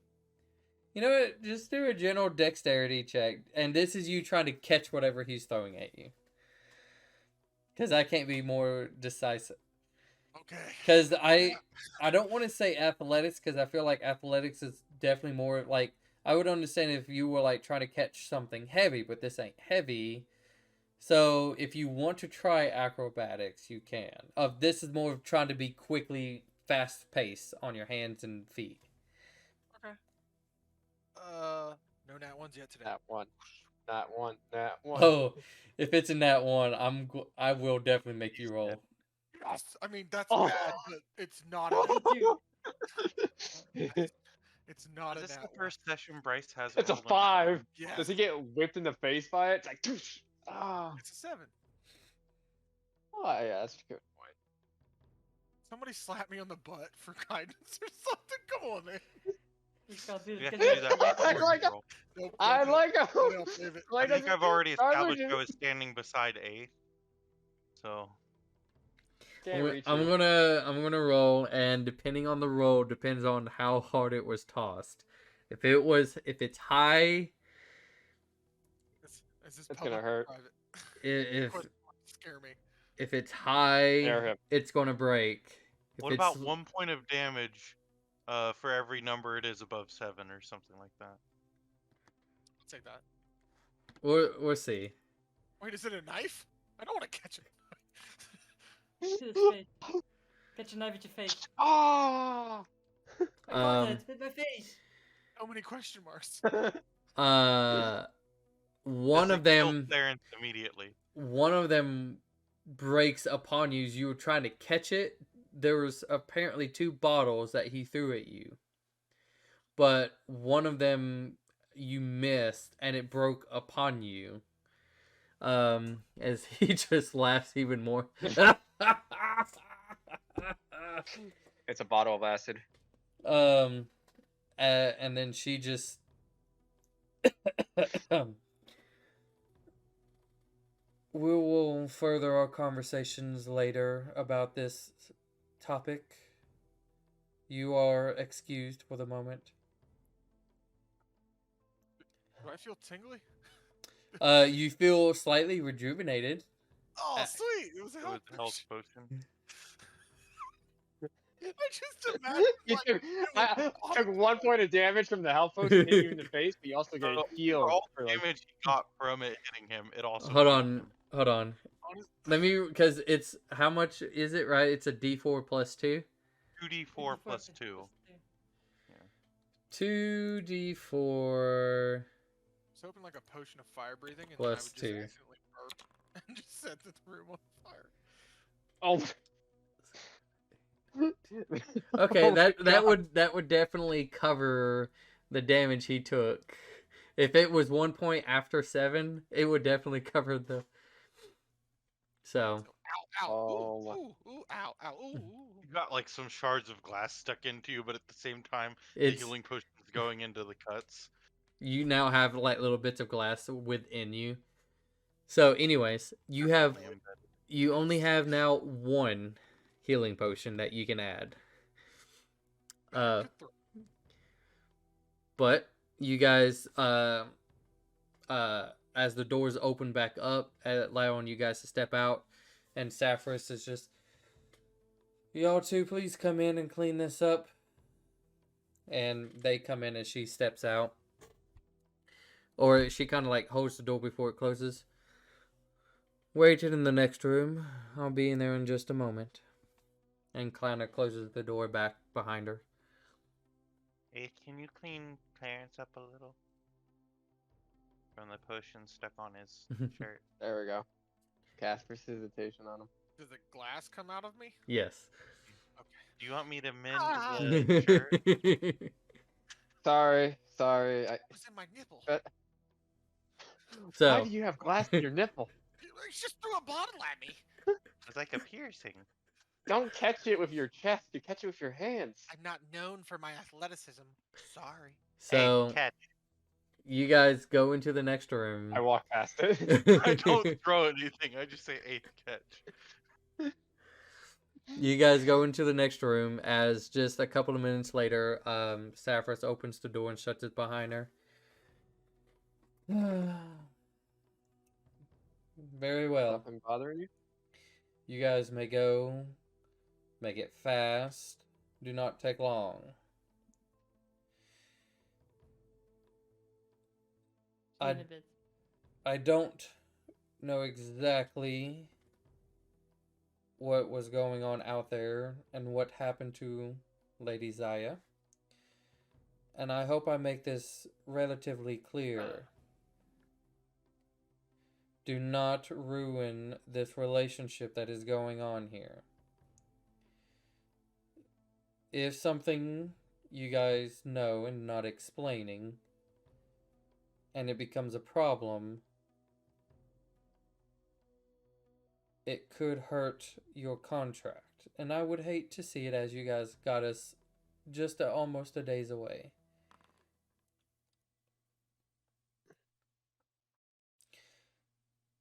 You know what? Just do a general dexterity check, and this is you trying to catch whatever he's throwing at you. Because I can't be more decisive. Okay. Because I don't want to say athletics, because I feel like athletics is definitely more like, I would understand if you were like trying to catch something heavy, but this ain't heavy. So if you want to try acrobatics, you can. This is more of trying to be quickly, fast paced on your hands and feet. Okay. No nat ones yet today. That one. That one. That one. Oh, if it's in that one, I will definitely make you roll. Yes. I mean that's Oh. bad, but it's not a it's not Is a this nat the one. first session Bryce has? It's a rolled 5. Yes. Does he get whipped in the face by it? It's like, "Toosh." Ah. It's a 7. Oh, yeah, that's a good point. Somebody slap me on the butt for kindness or something. Come on, man. You can't do You it. have to because do that I before like you it. roll. Nope, I okay. like him. Somebody else save it. I think I've already established I just- was standing beside A. So Can't reach I'm you. gonna roll, and depending on the roll, depends on how hard it was tossed. If it's high, Is this It's public gonna or hurt. private? if Scare me. if it's high, Scare him. it's gonna break. If what it's, about 1 point of damage for every number it is above 7 or something like that? I'll take that. we'll see. Wait, is it a knife? I don't want to catch it. To his face. Catch a knife at your face. Ah! I got it with my face. So many question marks. One Does of it kill them Clarence immediately. breaks upon you as you were trying to catch it. There was apparently 2 bottles that he threw at you, but one of them you missed and it broke upon you. As he just laughs even more. It's a bottle of acid. And then she just we will further our conversations later about this topic. You are excused for the moment. Do I feel tingly? You feel slightly rejuvenated. Oh, sweet! It was a It was health a health potion. potion. I just imagine You like took, you I on took 1 point of damage from the health potion hitting you in the face, but you also get For healed all for the like. damage he got from it hitting him, it also Hold healed on, him. hold on. honest- Let me, because it's how much is it? Right, it's a D4 plus 2. 2d4 plus 2. 2d4 Just open like a potion of fire breathing, and then I plus would just 2. accidentally burp and just set the room on fire. Oh. Okay, Oh my God. that would definitely cover the damage he took. If it was 1 point after 7, it would definitely cover the. So So, ow, ow, Oh my. ooh, ow, ow, ooh. You got like some shards of glass stuck into you, but at the same time, the it's healing potion is going into the cuts. you now have like little bits of glass within you. So, anyways, Definitely embedded. you only have now 1 healing potion that you can add. Back to 3. But you guys, as the doors open back up, allowing you guys to step out, and Sapphiros is just, y'all two, please come in and clean this up. And they come in and she steps out. Or she kind of like holds the door before it closes. Wait in the next room. I'll be in there in just a moment. And kind of closes the door back behind her. Hey, can you clean Clarence up a little? From the potion stuck on his shirt. There we go. Cast precipitation on him. Does the glass come out of me? Yes. Do you want me to mend Ah! the shirt? Sorry. It was in my nipple. Why So, do you have glass in your nipple? He just threw a bottle at me. It's like a piercing. Don't catch it with your chest. You catch it with your hands. I'm not known for my athleticism. Sorry. so Hey, catch. you guys go into the next room. I walk past it. I don't throw anything. I just say eighth catch. You guys go into the next room as just a couple of minutes later, Sapphiros opens the door and shuts it behind her. Very well. Nothing bothering you? You guys may go. Make it fast. Do not take long. Clean a bit. I don't know exactly what was going on out there and what happened to Lady Zaya. And I hope I make this relatively clear. Do not ruin this relationship that is going on here. If something you guys know and not explaining, and it becomes a problem, it could hurt your contract. And I would hate to see it as you guys got us just almost a days away.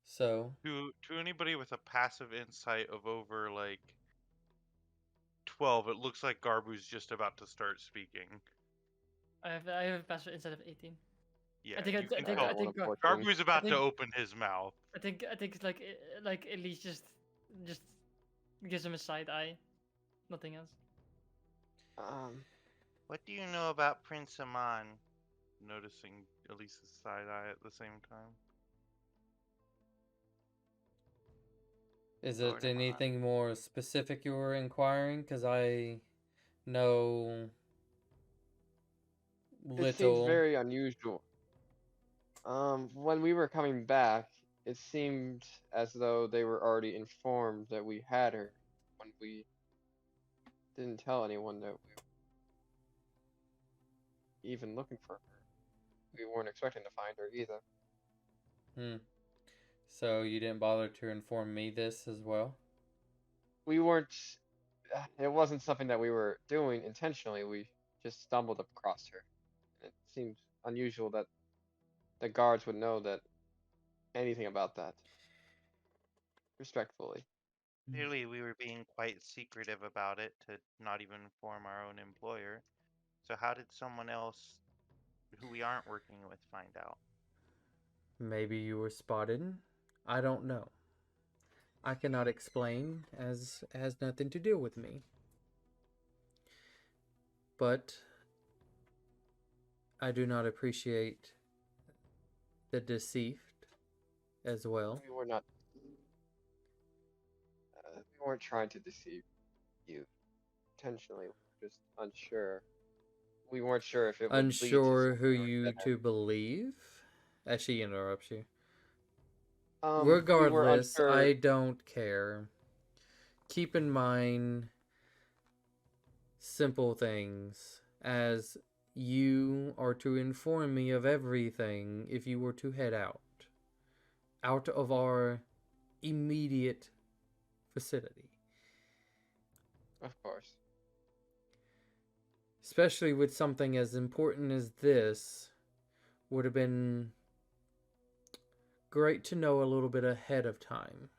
So, To anybody with a passive insight of over like 12, it looks like Garbu's just about to start speaking. I have a passive instead of 18. Yeah, I think you I can think tell I think Garbu's about think- to open his mouth. I think it's like at least just gives him a side eye, nothing else. What do you know about Prince Aman? Noticing Elise's side eye at the same time. is Lord it Aman. anything more specific you were inquiring? Because I know little. It seems very unusual. When we were coming back, it seemed as though they were already informed that we had her when we didn't tell anyone that we were even looking for her. We weren't expecting to find her either. So you didn't bother to inform me this as well? We weren't. It wasn't something that we were doing intentionally. We just stumbled across her. It seemed unusual that the guards would know that anything about that. Respectfully. Clearly, we were being quite secretive about it to not even inform our own employer. So how did someone else who we aren't working with find out? Maybe you were spotted. I don't know. I cannot explain, as it has nothing to do with me. but I do not appreciate the deceived as well. We were not. We weren't trying to deceive you intentionally. We were just unsure. We weren't sure if it would lead to Unsure who something you better. to believe? As she interrupts you. We were Regardless, unsure. I don't care. Keep in mind simple things, as you are to inform me of everything if you were to head out of our immediate vicinity. Of course. Especially with something as important as this, would have been great to know a little bit ahead of time.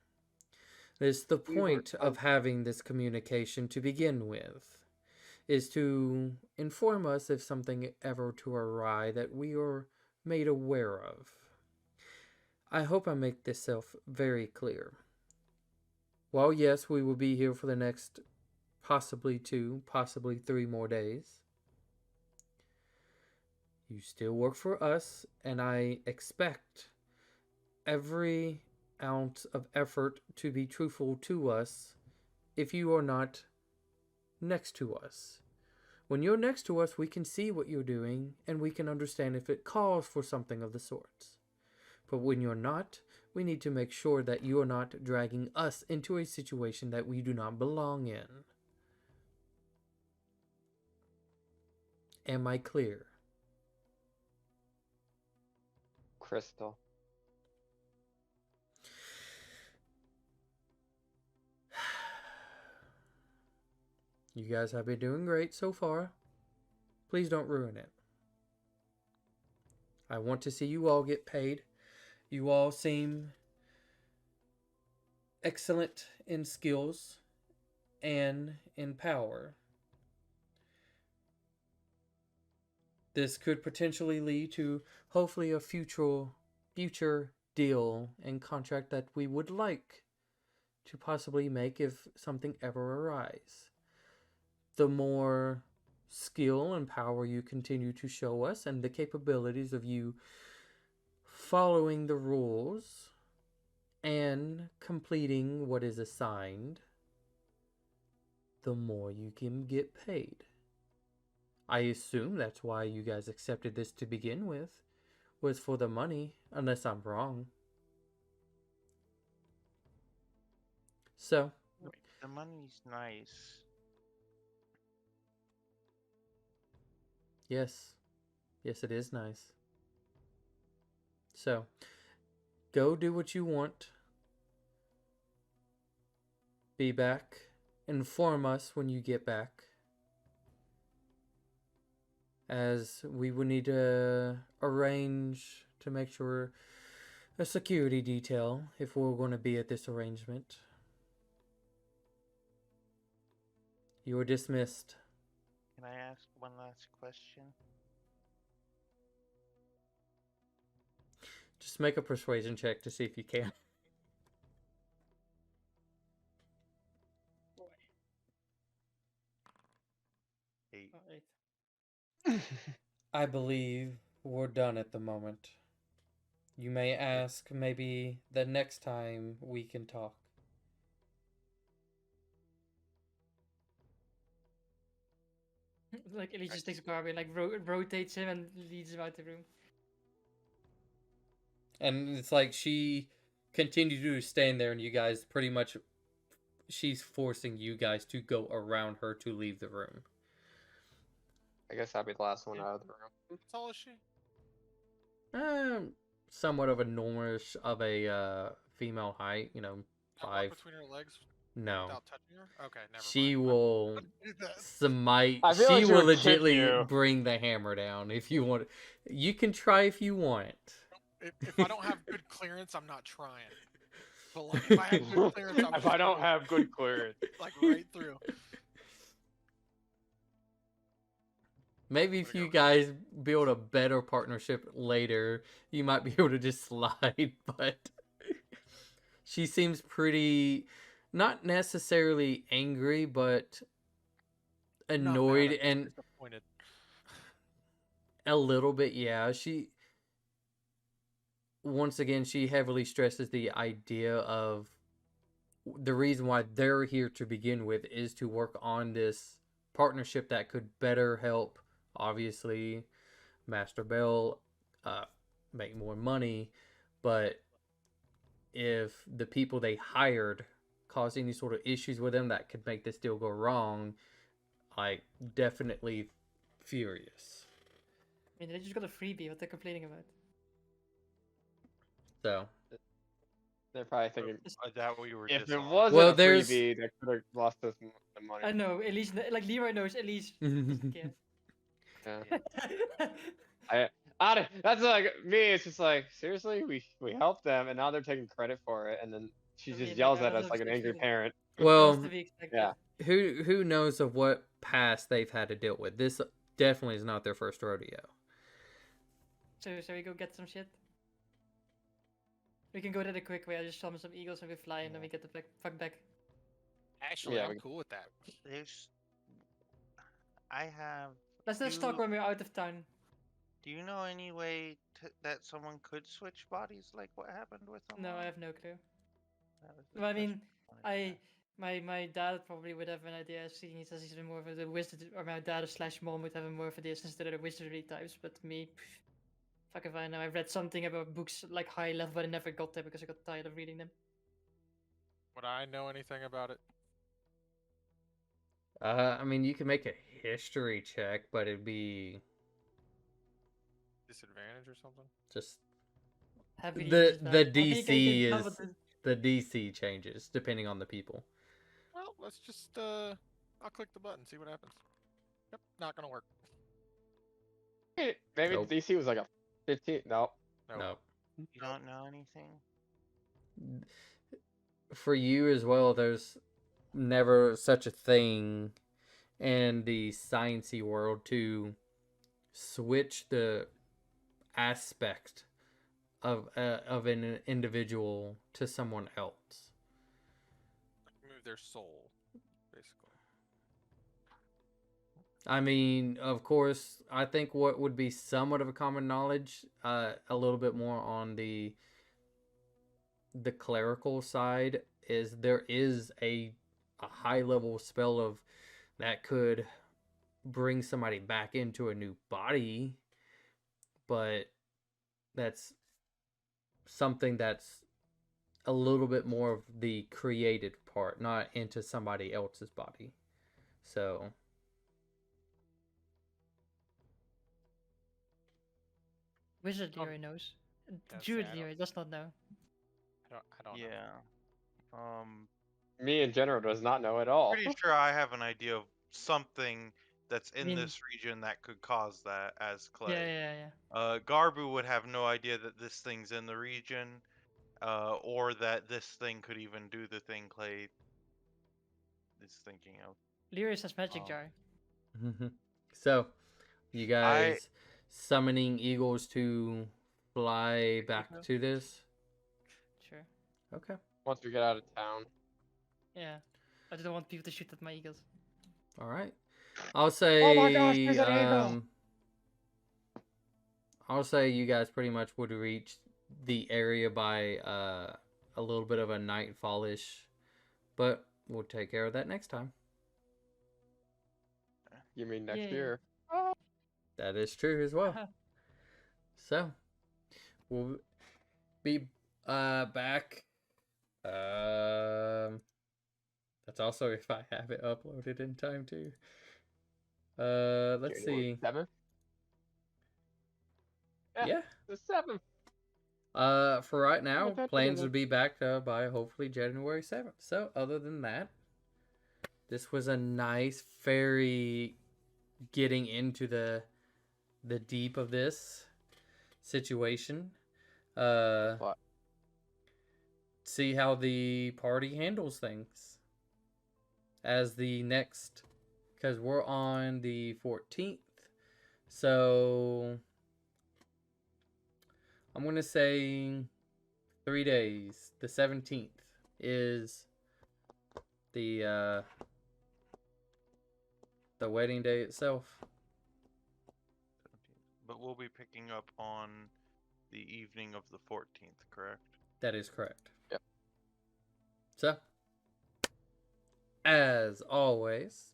It's the We were point of having this communication to begin with, is to inform us if something ever to awry that we are made aware of. I hope I make this self very clear. While yes, we will be here for the next possibly 2, possibly 3 more days, you still work for us, and I expect every ounce of effort to be truthful to us if you are not next to us. When you're next to us, we can see what you're doing, and we can understand if it calls for something of the sorts. But when you're not, we need to make sure that you are not dragging us into a situation that we do not belong in. Am I clear? Crystal. You guys have been doing great so far. Please don't ruin it. I want to see you all get paid. You all seem excellent in skills and in power. This could potentially lead to hopefully a future deal and contract that we would like to possibly make if something ever arises. The more skill and power you continue to show us, and the capabilities of you following the rules and completing what is assigned, the more you can get paid. I assume that's why you guys accepted this to begin with, was for the money, unless I'm wrong. So, The money's nice. yes, it is nice. So, go do what you want. Be back. Inform us when you get back, as we would need to arrange to make sure a security detail if we're going to be at this arrangement. You are dismissed. Can I ask one last question? Just make a persuasion check to see if you can. Eight. I believe we're done at the moment. You may ask maybe the next time we can talk. Like Ellie just takes Barbie and like rotates him and leads him out the room. And it's like she continued to stand there, and you guys pretty much, she's forcing you guys to go around her to leave the room. I guess I'll be the last one out of the room. How tall is she? Somewhat of a normish of a female height, Can I walk 5. between her legs No. without touching her? Okay, never She mind. will Do that. smite. I feel like She she will would kick legitly you. bring the hammer down if you want. You can try if you want. If I don't have good clearance, I'm not trying. But like, if I have good clearance, I'm If I don't have good clearance. like right through. Maybe if you guys build a better partnership later, you might be able to just slide, but she seems pretty, not necessarily angry, but annoyed and disappointed. A little bit, yeah. Once again, she heavily stresses the idea of the reason why they're here to begin with is to work on this partnership that could better help, obviously, Master Bell make more money. But if the people they hired cause any sort of issues with them that could make this deal go wrong, like, definitely furious. I mean, they just got a freebie. What they're complaining about? So, They're probably thinking, That we were if it dishonest. wasn't Well, a there's- freebie, they could have lost us the money. I know. Elise, like Leroy knows. Elise doesn't care. Yeah. That's like me. It's just like, seriously, we helped them, and now they're taking credit for it, and then she I just mean, like, yells I at was us like an obviously angry treated- parent. That was well, to be expected. Yeah. who knows of what past they've had to deal with. This definitely is not their first rodeo. So shall we go get some shit? We can go there the quick way. I just summon some eagles and we fly, and then we get the fuck back. Actually, Yeah, I'm we- cool with that. There's. I have. Let's talk when we're out of town. Do you know any way that someone could switch bodies, like what happened with them? No, I have no clue. That was the Well, I question mean, wanted to ask. my dad probably would have an idea. Seeing he says he's been more of a wizard, or my dad / mom would have more of a idea since they're the wizardry types. But me, fuck if I know. I've read something about books like high level, but I never got there because I got tired of reading them. Would I know anything about it? I mean, you can make a history check, but it'd be Disadvantage or something? just Heavily the disadvantaged. I think I DC can is cover the DC changes depending on the people. Well, let's just I'll click the button, see what happens. Yep, not gonna work. Maybe Nope. DC was like a 15. No. No. You don't know anything? For you as well, there's never such a thing in the sciencey world to switch the aspect of an individual to someone else. Move their soul, basically. I mean, of course, I think what would be somewhat of a common knowledge, a little bit more on the clerical side, is there is a high level spell of that could bring somebody back into a new body, but that's something that's a little bit more of the created part, not into somebody else's body. So Wizard Leroy knows. That's Druid sad. Leroy does not know. I don't know. Yeah. Me in general does not know at all. Pretty sure I have an idea of something that's in mean- this region that could cause that as Clay. Yeah. Garbu would have no idea that this thing's in the region, or that this thing could even do the thing Clay is thinking of. Leroy says magic Oh. jar. So, you guys summoning eagles to fly back Eagle. to this? Sure. Okay. Once we get out of town. Yeah. I don't want people to shoot at my eagles. All right. I'll say. Oh my gosh, there's an eagle! I'll say you guys pretty much would reach the area by a little bit of a nightfallish, but we'll take care of that next time. You mean next Yeah. year? That is true as well. So, we'll be back. That's also if I have it uploaded in time too. Let's see. 7th? Yeah. The 7th. For right now, that's plans together. would be back by hopefully January 7th. So, other than that, this was a nice, very getting into the deep of this situation. What? See how the party handles things as the next, because we're on the 14th. So I'm going to say 3 days. The 17th is the wedding day itself. But we'll be picking up on the evening of the 14th, correct? That is correct. Yep. So, as always,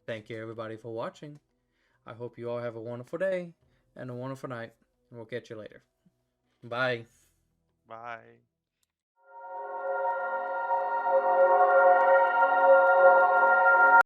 thank you everybody for watching. I hope you all have a wonderful day and a wonderful night. And we'll catch you later. Bye. Bye.